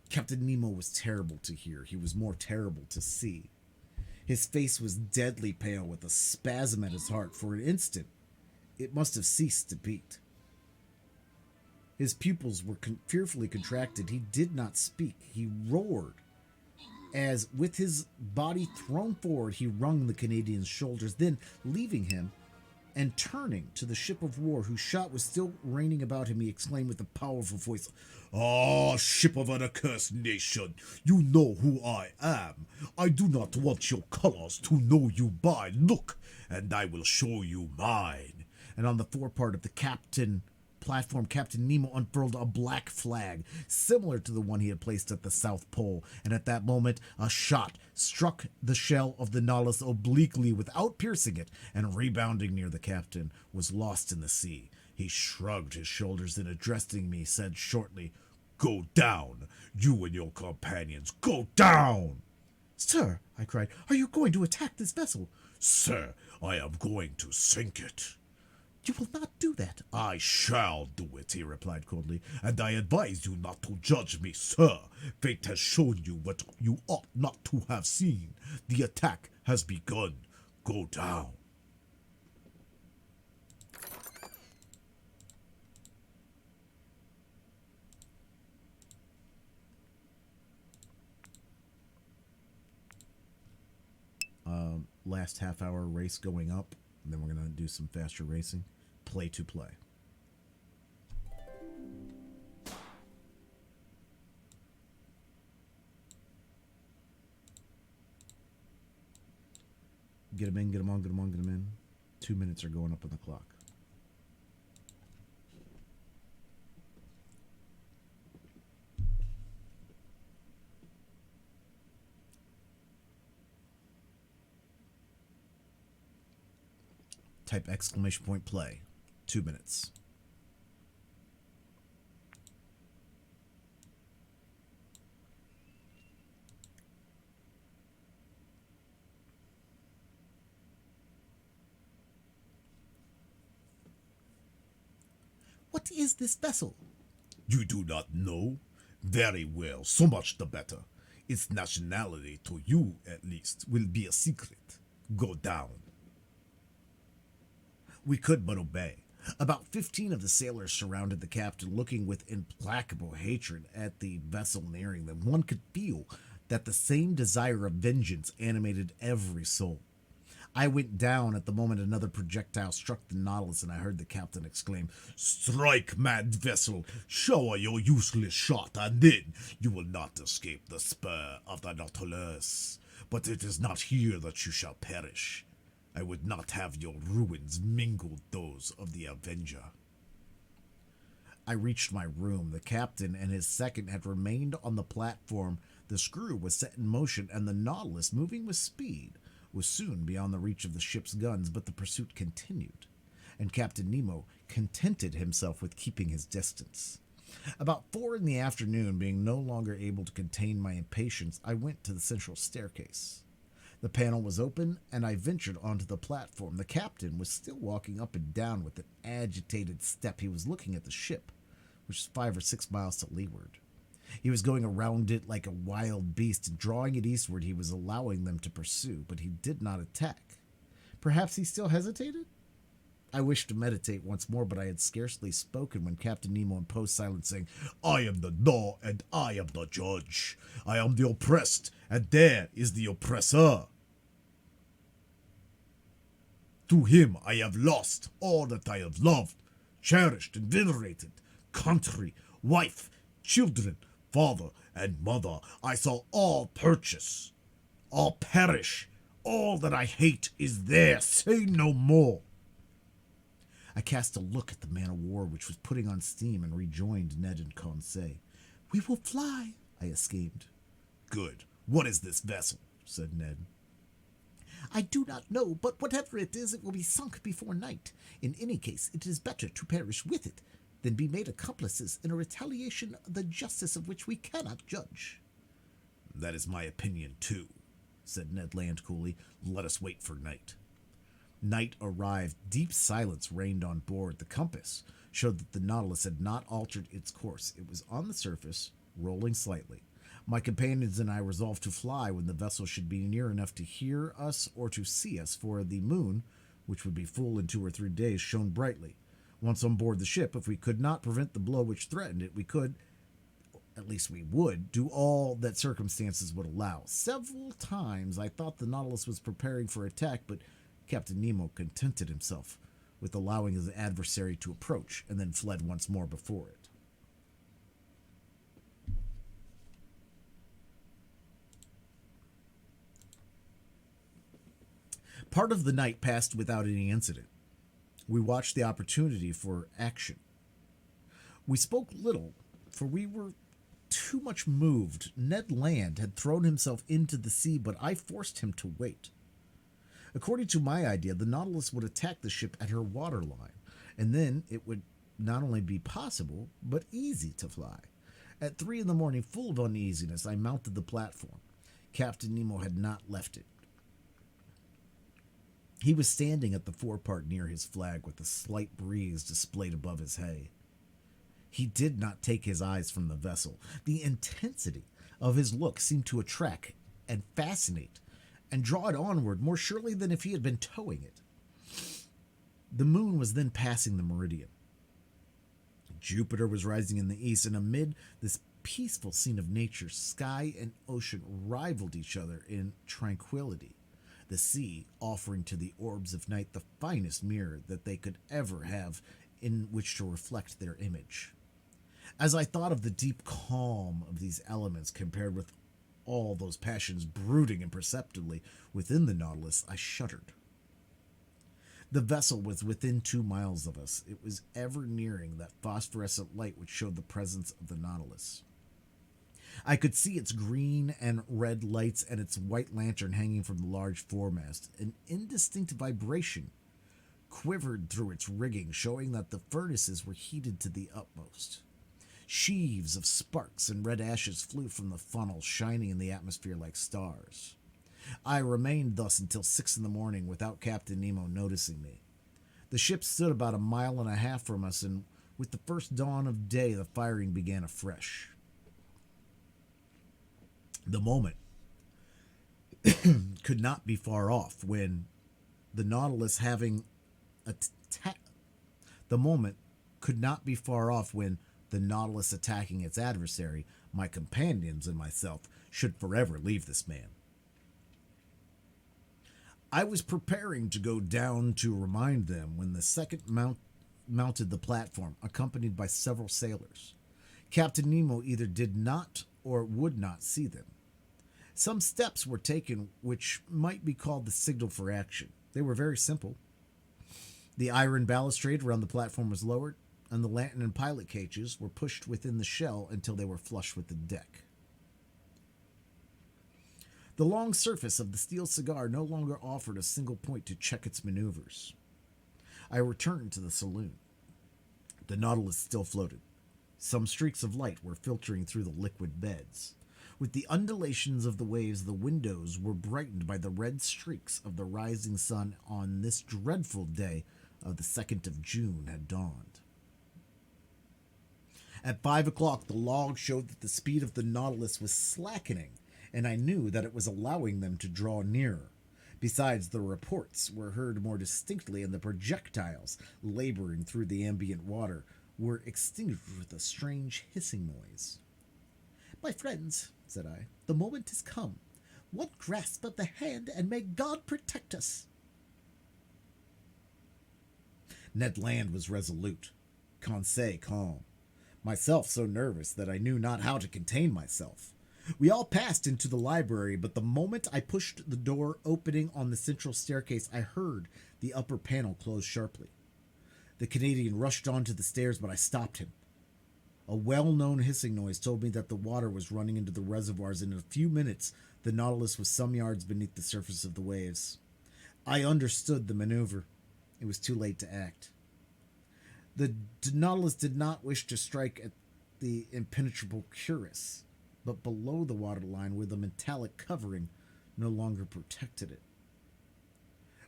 Captain Nemo was terrible to hear. He was more terrible to see. His face was deadly pale, with a spasm at his heart. For an instant, it must have ceased to beat. His pupils were fearfully contracted. He did not speak. He roared as, with his body thrown forward, he wrung the Canadian's shoulders. Then, leaving him and turning to the ship of war, whose shot was still raining about him, he exclaimed with a powerful voice, "Ah, ship of an accursed nation, you know who I am. I do not want your colors to know you by. Look, and I will show you mine." And on the forepart of the Captain platform, Captain Nemo unfurled a black flag, similar to the one he had placed at the South Pole, and at that moment a shot struck the shell of the Nautilus obliquely without piercing it, and rebounding near the captain, was lost in the sea. He shrugged his shoulders and, addressing me, said shortly, Go down! You and your companions, go down! "Sir," I cried, "are you going to attack this vessel?" Sir, I am going to sink it. "You will not do that." I shall do it, he replied coldly, and I advise you not to judge me, sir. Fate has shown you what you ought not to have seen. The attack has begun. Go down. Last half hour race going up, and then we're going to do some faster racing. Play to play. Get him in, get him on, get him on, get him in. 2 minutes are going up on the clock. Type exclamation point play. 2 minutes. What is this vessel? You do not know? Very well, so much the better. Its nationality, to you at least, will be a secret. Go down. We could but obey. About 15 of the sailors surrounded the captain, looking with implacable hatred at the vessel nearing them. One could feel that the same desire of vengeance animated every soul. I went down at the moment another projectile struck the Nautilus, and I heard the captain exclaim, Strike, mad vessel! Shower your useless shot, and then you will not escape the spur of the Nautilus. But it is not here that you shall perish. I would not have your ruins mingle those of the Avenger. I reached my room. The captain and his second had remained on the platform. The screw was set in motion, and the Nautilus, moving with speed, was soon beyond the reach of the ship's guns, but the pursuit continued, and Captain Nemo contented himself with keeping his distance. About 4 in the afternoon, being no longer able to contain my impatience, I went to the central staircase. The panel was open, and I ventured onto the platform. The captain was still walking up and down with an agitated step. He was looking at the ship, which was 5 or 6 miles to leeward. He was going around it like a wild beast, and drawing it eastward. He was allowing them to pursue, but he did not attack. Perhaps he still hesitated? I wished to meditate once more, but I had scarcely spoken when Captain Nemo imposed silence, saying, I am the law, and I am the judge. I am the oppressed, and there is the oppressor. To him I have lost all that I have loved, cherished, and venerated. Country, wife, children, father, and mother, I shall all purchase, all perish. All that I hate is there. Say no more. I cast a look at the man-of-war, which was putting on steam, and rejoined Ned and Conseil. We will fly, I exclaimed. Good. What is this vessel? Said Ned. I do not know, but whatever it is, it will be sunk before night. In any case, it is better to perish with it than be made accomplices in a retaliation the justice of which we cannot judge. That is my opinion, too, said Ned Land coolly. Let us wait for night. Night arrived. Deep silence reigned on board. The compass showed that the Nautilus had not altered its course. It was on the surface, rolling slightly. My companions and I resolved to fly when the vessel should be near enough to hear us or to see us, for the moon, which would be full in 2 or 3 days, shone brightly. Once on board the ship, if we could not prevent the blow which threatened it, we could, at least we would, do all that circumstances would allow. Several times I thought the Nautilus was preparing for attack, but Captain Nemo contented himself with allowing his adversary to approach, and then fled once more before it. Part of the night passed without any incident. We watched the opportunity for action. We spoke little, for we were too much moved. Ned Land had thrown himself into the sea, but I forced him to wait. According to my idea, the Nautilus would attack the ship at her waterline, and then it would not only be possible, but easy to fly. At 3 in the morning, full of uneasiness, I mounted the platform. Captain Nemo had not left it. He was standing at the forepart near his flag with a slight breeze displayed above his hay. He did not take his eyes from the vessel. The intensity of his look seemed to attract and fascinate and draw it onward more surely than if he had been towing it. The moon was then passing the meridian. Jupiter was rising in the east, and amid this peaceful scene of nature, sky and ocean rivaled each other in tranquility, the sea offering to the orbs of night the finest mirror that they could ever have in which to reflect their image. As I thought of the deep calm of these elements compared with all those passions brooding imperceptibly within the Nautilus, I shuddered. The vessel was within 2 miles of us. It was ever nearing that phosphorescent light which showed the presence of the Nautilus. I could see its green and red lights and its white lantern hanging from the large foremast. An indistinct vibration quivered through its rigging, showing that the furnaces were heated to the utmost. Sheaves of sparks and red ashes flew from the funnel, shining in the atmosphere like stars. I remained thus until 6 in the morning without Captain Nemo noticing me. The ship stood about 1.5 miles from us, and with the first dawn of day, the firing began afresh. The moment could not be far off when the Nautilus having attacking its adversary, my companions and myself should forever leave this man. I was preparing to go down to remind them when the second mounted the platform, accompanied by several sailors. Captain Nemo either did not or would not see them. Some steps were taken which might be called the signal for action. They were very simple. The iron balustrade around the platform was lowered, and the lantern and pilot cages were pushed within the shell until they were flush with the deck. The long surface of the steel cigar no longer offered a single point to check its maneuvers. I returned to the saloon. The Nautilus still floated. Some streaks of light were filtering through the liquid beds. With the undulations of the waves, the windows were brightened by the red streaks of the rising sun on this dreadful day of the 2nd of June had dawned. At 5 o'clock, the log showed that the speed of the Nautilus was slackening, and I knew that it was allowing them to draw nearer. Besides, the reports were heard more distinctly, and the projectiles, laboring through the ambient water, were extinguished with a strange hissing noise. "My friends," said I, "the moment is come. One grasp of the hand, and may God protect us." Ned Land was resolute, Conseil calm, myself so nervous that I knew not how to contain myself. We all passed into the library, but the moment I pushed the door opening on the central staircase, I heard the upper panel close sharply. The Canadian rushed onto the stairs, but I stopped him. A well-known hissing noise told me that the water was running into the reservoirs, and in a few minutes the Nautilus was some yards beneath the surface of the waves. I understood the maneuver. It was too late to act. The Nautilus did not wish to strike at the impenetrable cuirass, but below the waterline where the metallic covering no longer protected it.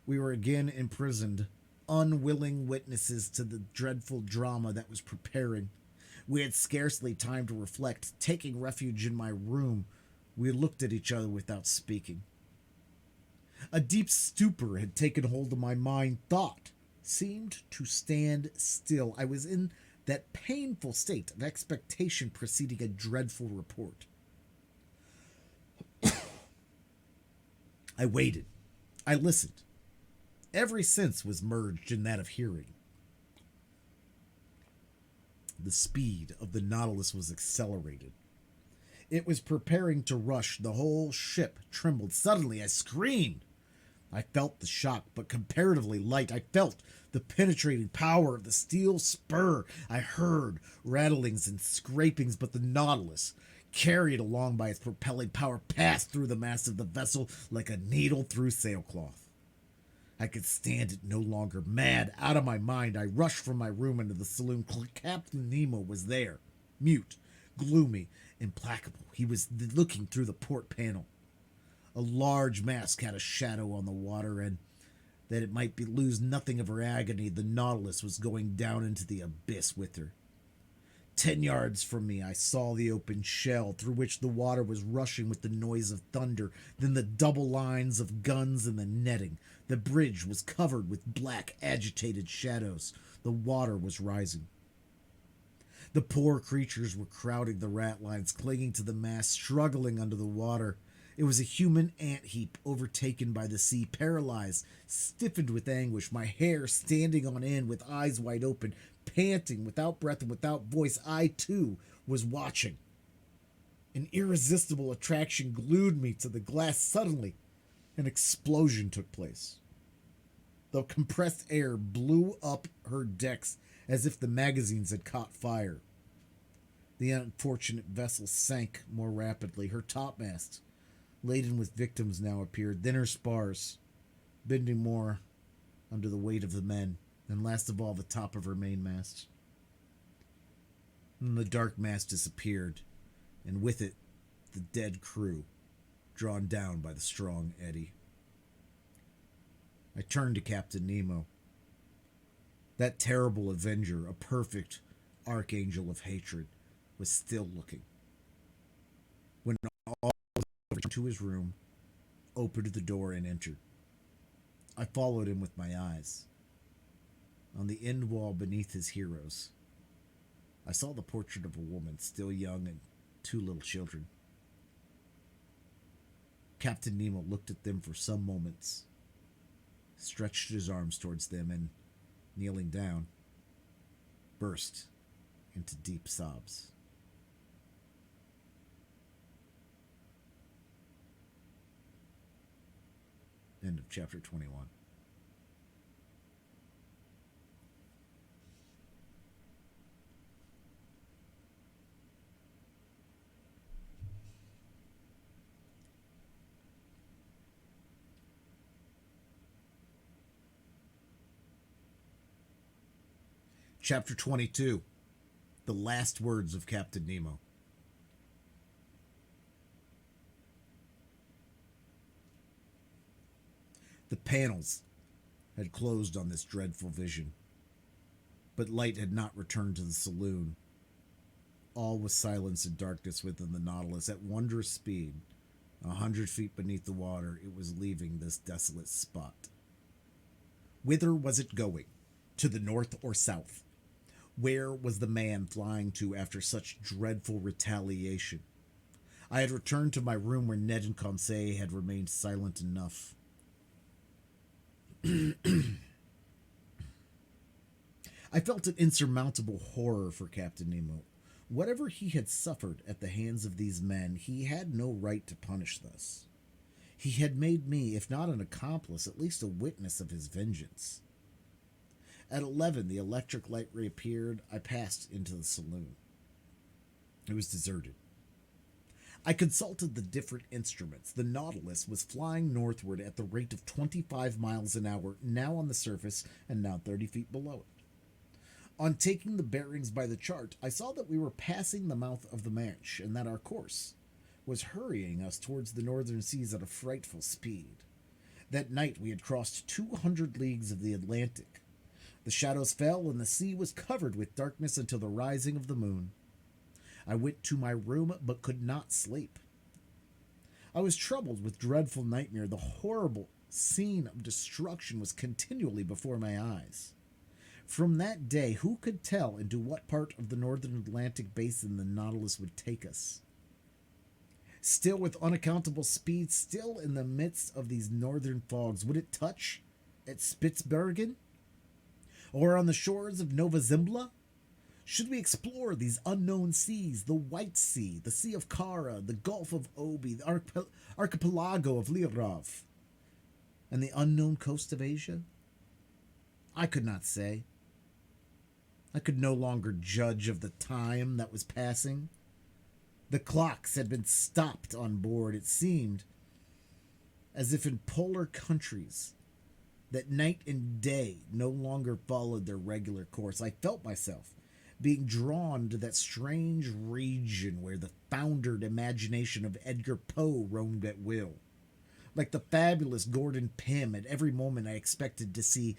We were again imprisoned, unwilling witnesses to the dreadful drama that was preparing. We had scarcely time to reflect. Taking refuge in my room, we looked at each other without speaking. A deep stupor had taken hold of my mind. Thought seemed to stand still. I was in that painful state of expectation preceding a dreadful report. I waited. I listened. Every sense was merged in that of hearing. The speed of the Nautilus was accelerated. It was preparing to rush. The whole ship trembled. Suddenly, I screamed. I felt the shock, but comparatively light. I felt the penetrating power of the steel spur. I heard rattlings and scrapings, but the Nautilus, carried along by its propelling power, passed through the mast of the vessel like a needle through sailcloth. I could stand it no longer. Mad, out of my mind, I rushed from my room into the saloon. Captain Nemo was there, mute, gloomy, implacable. He was looking through the port panel. A large mask had a shadow on the water, and that it might lose nothing of her agony, the Nautilus was going down into the abyss with her. 10 yards from me, I saw the open shell through which the water was rushing with the noise of thunder, then the double lines of guns and the netting. The bridge was covered with black, agitated shadows. The water was rising. The poor creatures were crowding the ratlines, clinging to the mast, struggling under the water. It was a human ant heap, overtaken by the sea, paralyzed, stiffened with anguish, my hair standing on end with eyes wide open, panting, without breath and without voice. I, too, was watching. An irresistible attraction glued me to the glass. Suddenly, an explosion took place. The compressed air blew up her decks as if the magazines had caught fire. The unfortunate vessel sank more rapidly. Her topmast, laden with victims, now appeared, then her spars, bending more under the weight of the men, and last of all the top of her mainmast. And the dark mass disappeared, and with it the dead crew, drawn down by the strong eddy. I turned to Captain Nemo. That terrible avenger, a perfect archangel of hatred, was still looking. When all returned to his room, opened the door, and entered. I followed him with my eyes. On the end wall beneath his heroes, I saw the portrait of a woman, still young, and 2 little children. Captain Nemo looked at them for some moments, stretched his arms towards them, and, kneeling down, burst into deep sobs. End of chapter 21. Chapter 22. The last words of Captain Nemo. The panels had closed on this dreadful vision, but light had not returned to the saloon. All was silence and darkness within the Nautilus. At wondrous speed, 100 feet beneath the water, it was leaving this desolate spot. Whither was it going? To the north or south? Where was the man flying to after such dreadful retaliation? I had returned to my room where Ned and Conseil had remained silent enough. I felt an insurmountable horror for Captain Nemo. Whatever he had suffered at the hands of these men, he had no right to punish thus. He had made me, if not an accomplice, at least a witness of his vengeance. At 11, the electric light reappeared. I passed into the saloon. It was deserted. I consulted the different instruments. The Nautilus was flying northward at the rate of 25 miles an hour, now on the surface and now 30 feet below it. On taking the bearings by the chart, I saw that we were passing the mouth of the Manche and that our course was hurrying us towards the northern seas at a frightful speed. That night we had crossed 200 leagues of the Atlantic. The shadows fell and the sea was covered with darkness until the rising of the moon. I went to my room but could not sleep. I was troubled with dreadful nightmare. The horrible scene of destruction was continually before my eyes. From that day, who could tell into what part of the northern Atlantic basin the Nautilus would take us? Still with unaccountable speed, still in the midst of these northern fogs, would it touch at Spitzbergen? Or on the shores of Nova Zembla? Should we explore these unknown seas, the White Sea, the Sea of Kara, the Gulf of Obi, the archipelago of Lirov? and the unknown coast of Asia? I could not say. I could no longer judge of the time that was passing. The clocks had been stopped on board. It seemed as if in polar countries that night and day no longer followed their regular course. I felt myself being drawn to that strange region where the foundered imagination of Edgar Poe roamed at will. Like the fabulous Gordon Pym, at every moment I expected to see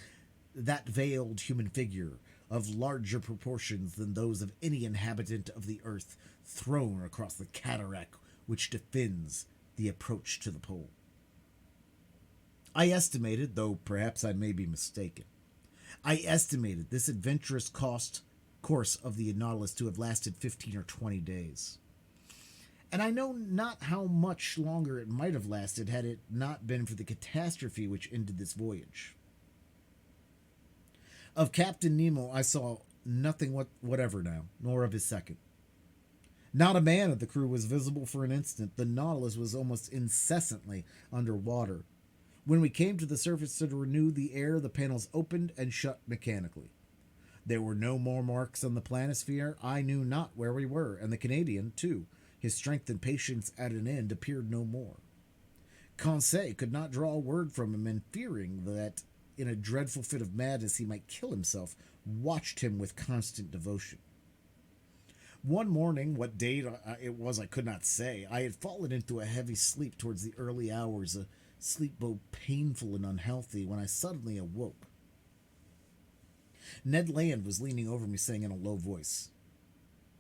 that veiled human figure of larger proportions than those of any inhabitant of the earth thrown across the cataract which defends the approach to the pole. I estimated, though perhaps I may be mistaken, I estimated this adventurous course of the Nautilus to have lasted 15 or 20 days. And I know not how much longer it might have lasted had it not been for the catastrophe which ended this voyage. Of Captain Nemo I saw nothing whatever now, nor of his second. Not a man of the crew was visible for an instant. The Nautilus was almost incessantly under water. When we came to the surface to renew the air, the panels opened and shut mechanically. There were no more marks on the planisphere. I knew not where we were, and the Canadian, too, his strength and patience at an end, appeared no more. Conseil could not draw a word from him, and fearing that in a dreadful fit of madness he might kill himself, watched him with constant devotion. One morning, what date it was I could not say, I had fallen into a heavy sleep towards the early hours, a sleep both painful and unhealthy, when I suddenly awoke. Ned Land was leaning over me, saying in a low voice,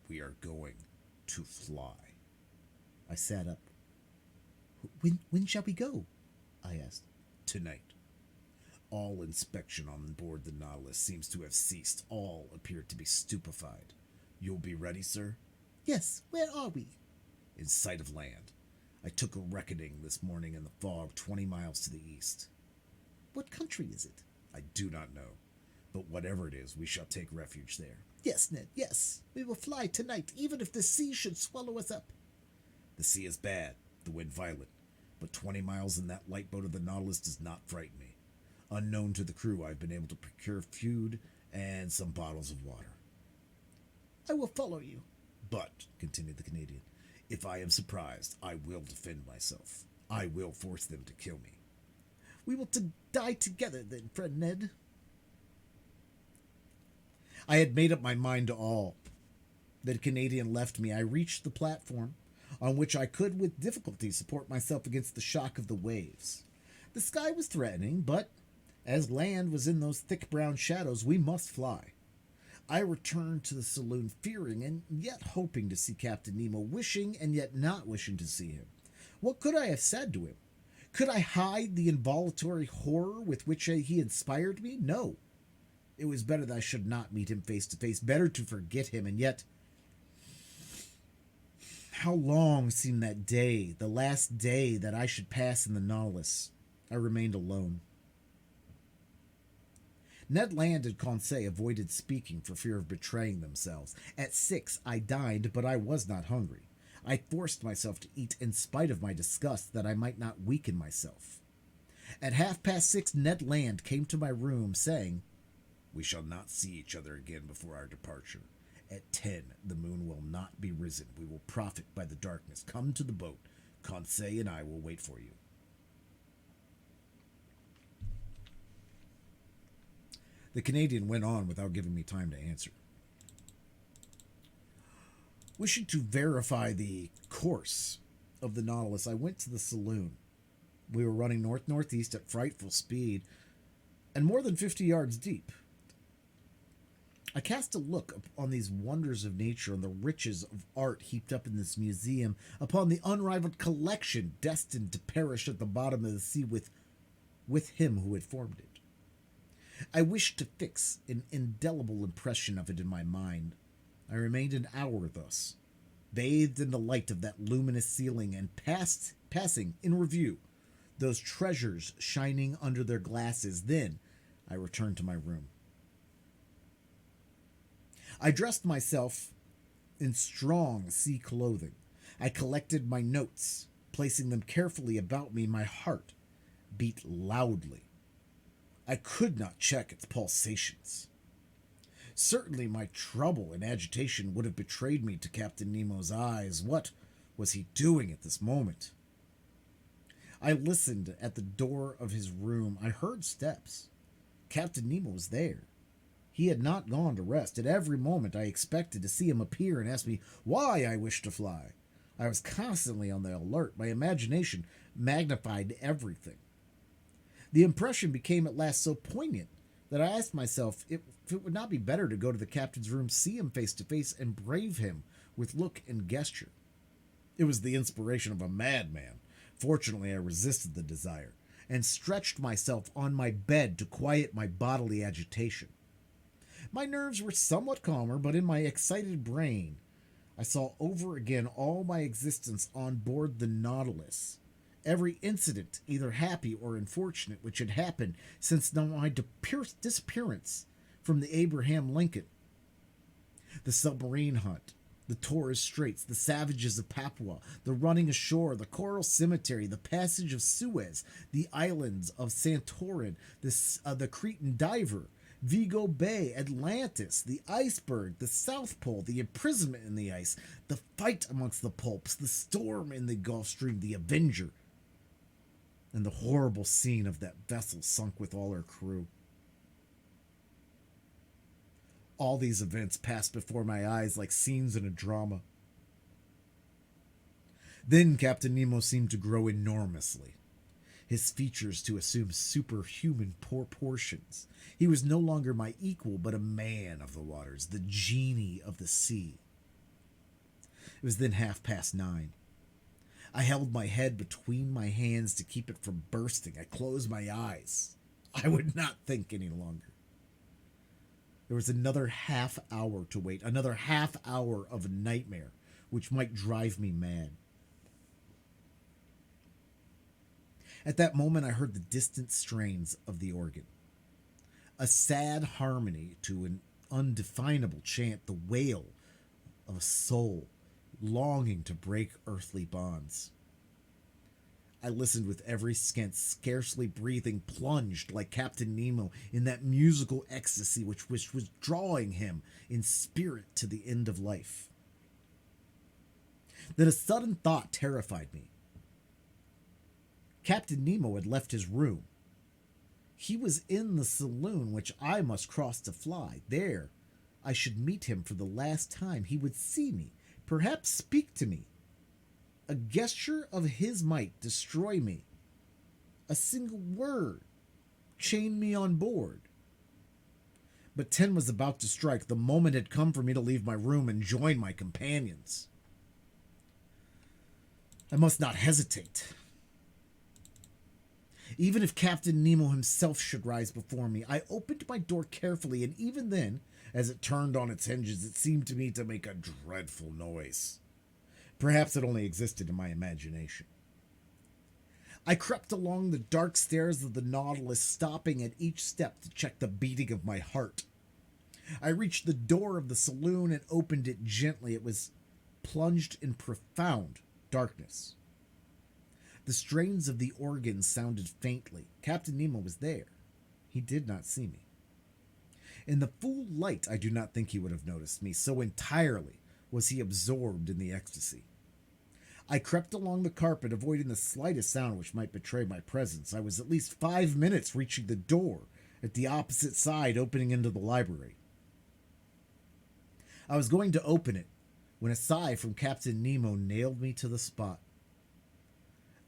"We are going to fly." I sat up. When shall we go?" I asked. "Tonight. All inspection on board the Nautilus seems to have ceased. All appear to be stupefied. You'll be ready, sir?" "Yes. Where are we?" "In sight of land. I took a reckoning this morning in the fog 20 miles to the east." "What country is it?" "I do not know. But whatever it is, we shall take refuge there." "Yes, Ned, yes. We will fly tonight, even if the sea should swallow us up." "The sea is bad, the wind violent, but 20 miles in that light boat of the Nautilus does not frighten me. Unknown to the crew, I've been able to procure food and some bottles of water." "I will follow you." "But," continued the Canadian, "if I am surprised, I will defend myself. I will force them to kill me." "We will die together then, friend Ned." I had made up my mind to all. The Canadian left me. I reached the platform, on which I could with difficulty support myself against the shock of the waves. The sky was threatening, but as land was in those thick brown shadows, we must fly. I returned to the saloon, fearing and yet hoping to see Captain Nemo, wishing and yet not wishing to see him. What could I have said to him? Could I hide the involuntary horror with which he inspired me? No. It was better that I should not meet him face to face, better to forget him, and yet how long seemed that day, the last day that I should pass in the Nautilus. I remained alone. Ned Land and Conseil avoided speaking for fear of betraying themselves. At 6 I dined, but I was not hungry. I forced myself to eat in spite of my disgust, that I might not weaken myself. At 6:30 Ned Land came to my room, saying, "We shall not see each other again before our departure. At 10 the moon will not be risen. We will profit by the darkness. Come to the boat. Conseil and I will wait for you." The Canadian went on without giving me time to answer. Wishing to verify the course of the Nautilus, I went to the saloon. We were running north-northeast at frightful speed and more than 50 yards deep. I cast a look on these wonders of nature, on the riches of art heaped up in this museum, upon the unrivaled collection destined to perish at the bottom of the sea with him who had formed it. I wished to fix an indelible impression of it in my mind. I remained an hour thus, bathed in the light of that luminous ceiling, and passing in review those treasures shining under their glasses. Then I returned to my room. I dressed myself in strong sea clothing. I collected my notes, placing them carefully about me. My heart beat loudly. I could not check its pulsations. Certainly my trouble and agitation would have betrayed me to Captain Nemo's eyes. What was he doing at this moment? I listened at the door of his room. I heard steps. Captain Nemo was there. He had not gone to rest. At every moment I expected to see him appear and ask me why I wished to fly. I was constantly on the alert. My imagination magnified everything. The impression became at last so poignant that I asked myself if it would not be better to go to the captain's room, see him face to face, and brave him with look and gesture. It was the inspiration of a madman. Fortunately, I resisted the desire and stretched myself on my bed to quiet my bodily agitation. My nerves were somewhat calmer, but in my excited brain, I saw over again all my existence on board the Nautilus. Every incident, either happy or unfortunate, which had happened since my disappearance from the Abraham Lincoln. The submarine hunt, the Torres Straits, the savages of Papua, the running ashore, the coral cemetery, the passage of Suez, the islands of Santorin, the Cretan diver, Vigo Bay, Atlantis, the iceberg, the South Pole, the imprisonment in the ice, the fight amongst the pulps, the storm in the Gulf Stream, the Avenger, and the horrible scene of that vessel sunk with all her crew. All these events passed before my eyes like scenes in a drama. Then Captain Nemo seemed to grow enormously, his features to assume superhuman proportions. He was no longer my equal, but a man of the waters, the genie of the sea. It was then 9:30. I held my head between my hands to keep it from bursting. I closed my eyes. I would not think any longer. There was another half hour to wait, another half hour of a nightmare, which might drive me mad. At that moment, I heard the distant strains of the organ. A sad harmony to an undefinable chant, the wail of a soul longing to break earthly bonds. I listened with every scarcely breathing, plunged like Captain Nemo in that musical ecstasy which was drawing him in spirit to the end of life. Then a sudden thought terrified me. Captain Nemo had left his room. He was in the saloon which I must cross to fly. There I should meet him for the last time. He would see me, perhaps speak to me. A gesture of his might destroy me. A single word chain me on board. But 10 was about to strike. The moment had come for me to leave my room and join my companions. I must not hesitate. Even if Captain Nemo himself should rise before me, I opened my door carefully, and even then, as it turned on its hinges, it seemed to me to make a dreadful noise. Perhaps it only existed in my imagination. I crept along the dark stairs of the Nautilus, stopping at each step to check the beating of my heart. I reached the door of the saloon and opened it gently. It was plunged in profound darkness. The strains of the organ sounded faintly. Captain Nemo was there. He did not see me. In the full light, I do not think he would have noticed me, so entirely was he absorbed in the ecstasy. I crept along the carpet, avoiding the slightest sound which might betray my presence. I was at least 5 minutes reaching the door at the opposite side opening into the library. I was going to open it when a sigh from Captain Nemo nailed me to the spot.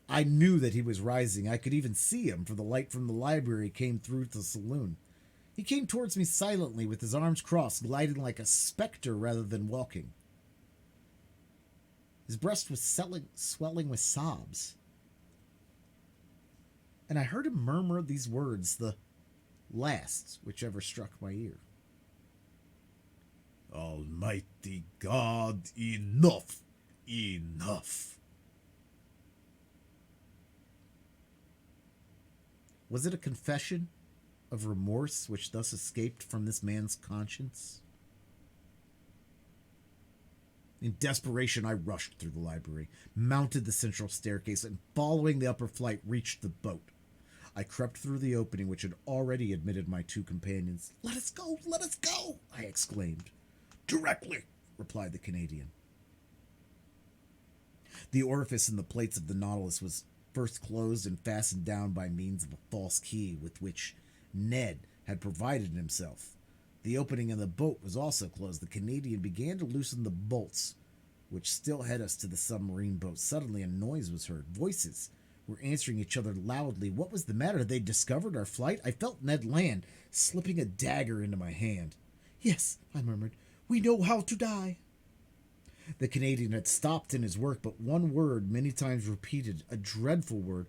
I knew that he was rising. I could even see him, for the light from the library came through the saloon. He came towards me silently with his arms crossed, gliding like a specter rather than walking. His breast was swelling with sobs. And I heard him murmur these words, the last which ever struck my ear. Almighty God, enough! Enough! Was it a confession of remorse which thus escaped from this man's conscience? In desperation, I rushed through the library, mounted the central staircase, and following the upper flight, reached the boat. I crept through the opening which had already admitted my two companions. "Let us go! Let us go!" I exclaimed. Directly, replied the Canadian. The orifice in the plates of the Nautilus was first closed and fastened down by means of a false key with which Ned had provided himself. The opening in the boat was also closed. The Canadian began to loosen the bolts, which still had us to the submarine boat. Suddenly a noise was heard. Voices were answering each other loudly. What was the matter? Had they discovered our flight? I felt Ned Land slipping a dagger into my hand. "Yes," I murmured, "we know how to die." The Canadian had stopped in his work, but one word, many times repeated, a dreadful word,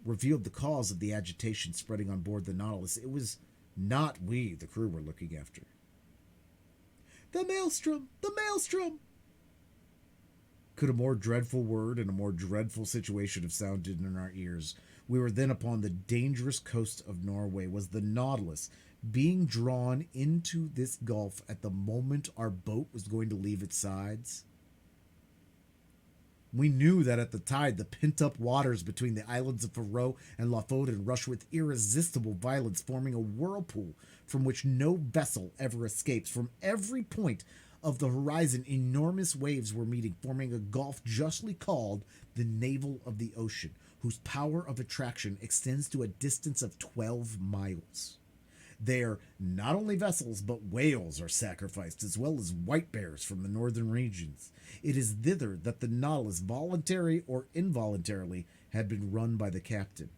revealed the cause of the agitation spreading on board the Nautilus. It was not we, the crew, were looking after. "The maelstrom! The maelstrom!" Could a more dreadful word in a more dreadful situation have sounded in our ears? We were then upon the dangerous coast of Norway. Was the Nautilus being drawn into this gulf at the moment our boat was going to leave its sides? We knew that at the tide the pent-up waters between the islands of Faroe and Lofoten rushed with irresistible violence, forming a whirlpool from which no vessel ever escapes. From every point of the horizon, enormous waves were meeting, forming a gulf justly called the navel of the ocean, whose power of attraction extends to a distance of 12 miles. There, not only vessels, but whales are sacrificed, as well as white bears from the northern regions. It is thither that the Nautilus, voluntary or involuntarily, had been run by the captain.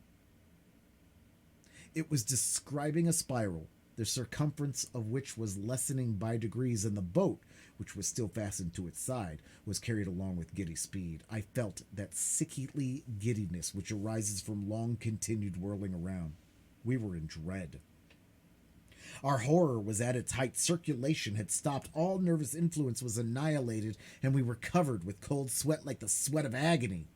It was describing a spiral, the circumference of which was lessening by degrees, and the boat, which was still fastened to its side, was carried along with giddy speed. I felt that sickly giddiness which arises from long-continued whirling around. We were in dread. Our horror was at its height. Circulation had stopped. All nervous influence was annihilated, and we were covered with cold sweat like the sweat of agony.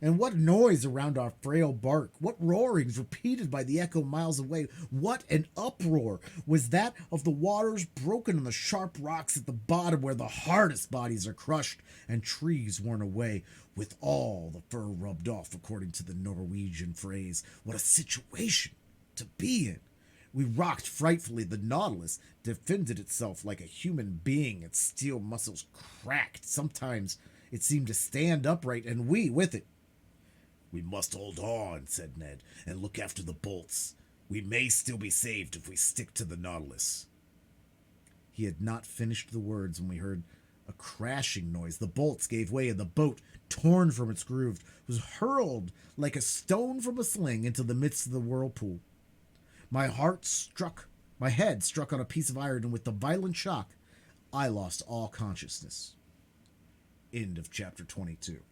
And what noise around our frail bark! What roarings repeated by the echo miles away! What an uproar was that of the waters broken on the sharp rocks at the bottom, where the hardest bodies are crushed and trees worn away, with all the fur rubbed off, according to the Norwegian phrase. What a situation to be in! We rocked frightfully. The Nautilus defended itself like a human being. Its steel muscles cracked. Sometimes it seemed to stand upright, and we with it. "We must hold on," said Ned, "and look after the bolts. We may still be saved if we stick to the Nautilus." He had not finished the words when we heard a crashing noise. The bolts gave way, and the boat, torn from its groove, was hurled like a stone from a sling into the midst of the whirlpool. My head struck on a piece of iron, and with the violent shock, I lost all consciousness. End of chapter 22.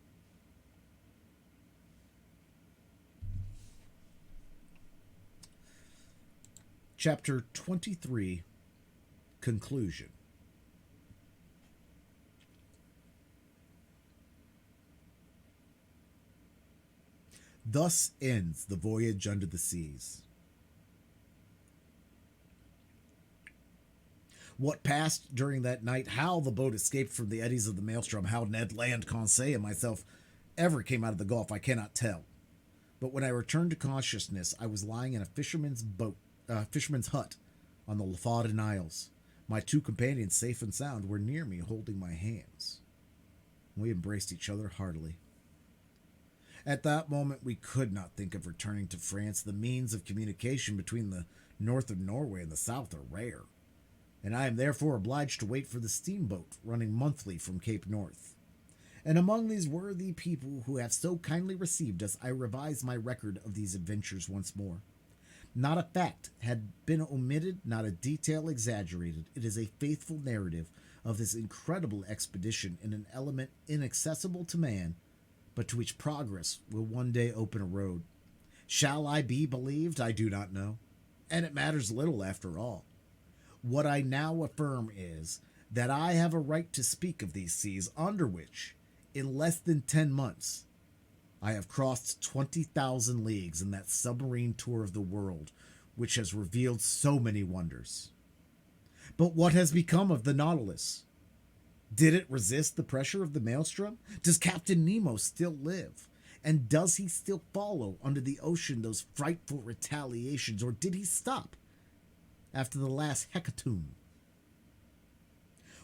Chapter 23, Conclusion. Thus ends the voyage under the seas. What passed during that night, how the boat escaped from the eddies of the maelstrom, how Ned Land, Conseil, and myself ever came out of the Gulf, I cannot tell. But when I returned to consciousness, I was lying in a fisherman's hut on the Lofoten Isles. My two companions, safe and sound, were near me, holding my hands. We embraced each other heartily. At that moment, we could not think of returning to France. The means of communication between the north of Norway and the south are rare, and I am therefore obliged to wait for the steamboat running monthly from Cape North. And among these worthy people who have so kindly received us, I revise my record of these adventures once more. Not a fact had been omitted, not a detail exaggerated. It is a faithful narrative of this incredible expedition in an element inaccessible to man, but to which progress will one day open a road. Shall I be believed? I do not know, and it matters little after all. What I now affirm is that I have a right to speak of these seas under which, in less than 10 months, I have crossed 20,000 leagues in that submarine tour of the world which has revealed so many wonders. But what has become of the Nautilus? Did it resist the pressure of the maelstrom? Does Captain Nemo still live? And does he still follow under the ocean those frightful retaliations, or did he stop after the last hecatomb?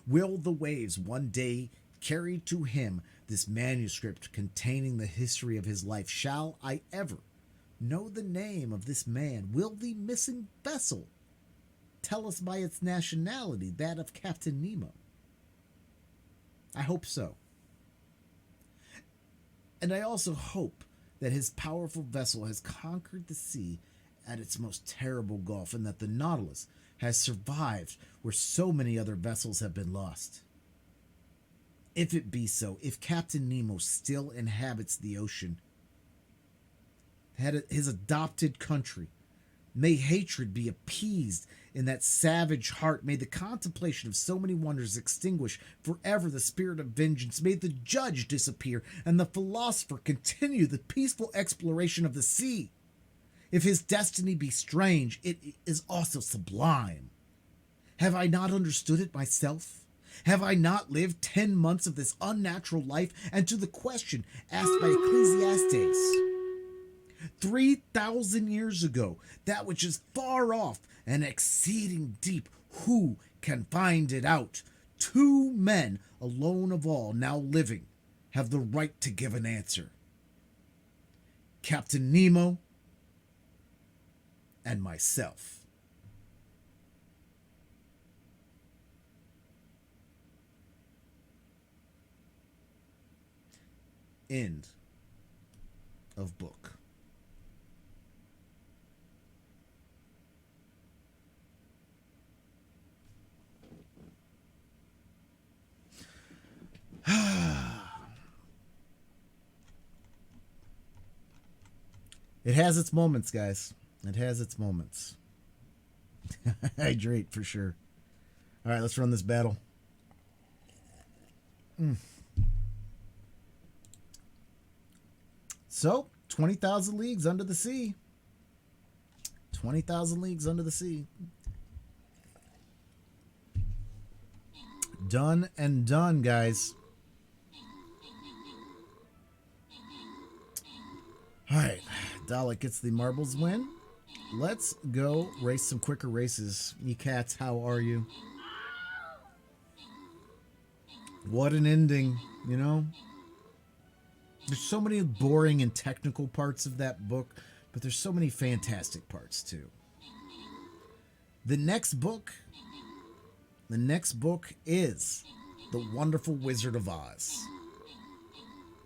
Will the waves one day carry to him this manuscript containing the history of his life? Shall I ever know the name of this man? Will the missing vessel tell us by its nationality, that of Captain Nemo? I hope so. And I also hope that his powerful vessel has conquered the sea at its most terrible gulf, and that the Nautilus has survived where so many other vessels have been lost. If it be so, if Captain Nemo still inhabits the ocean, his adopted country, may hatred be appeased in that savage heart. May the contemplation of so many wonders extinguish forever the spirit of vengeance. May the judge disappear and the philosopher continue the peaceful exploration of the sea. If his destiny be strange, it is also sublime. Have I not understood it myself? Have I not lived 10 months of this unnatural life? And to the question asked by Ecclesiastes, 3,000 years ago, that which is far off and exceeding deep, who can find it out? 2 men alone of all now living have the right to give an answer: Captain Nemo and myself. End of book. It has its moments, guys. It has its moments. Hydrate for sure. All right, let's run this battle. So, 20,000 leagues under the sea. 20,000 leagues under the sea. Done and done, guys. All right, Dalek gets the marbles win. Let's go race some quicker races. You cats, how are you? What an ending, you know? There's so many boring and technical parts of that book, but there's so many fantastic parts too. The next book is The Wonderful Wizard of Oz.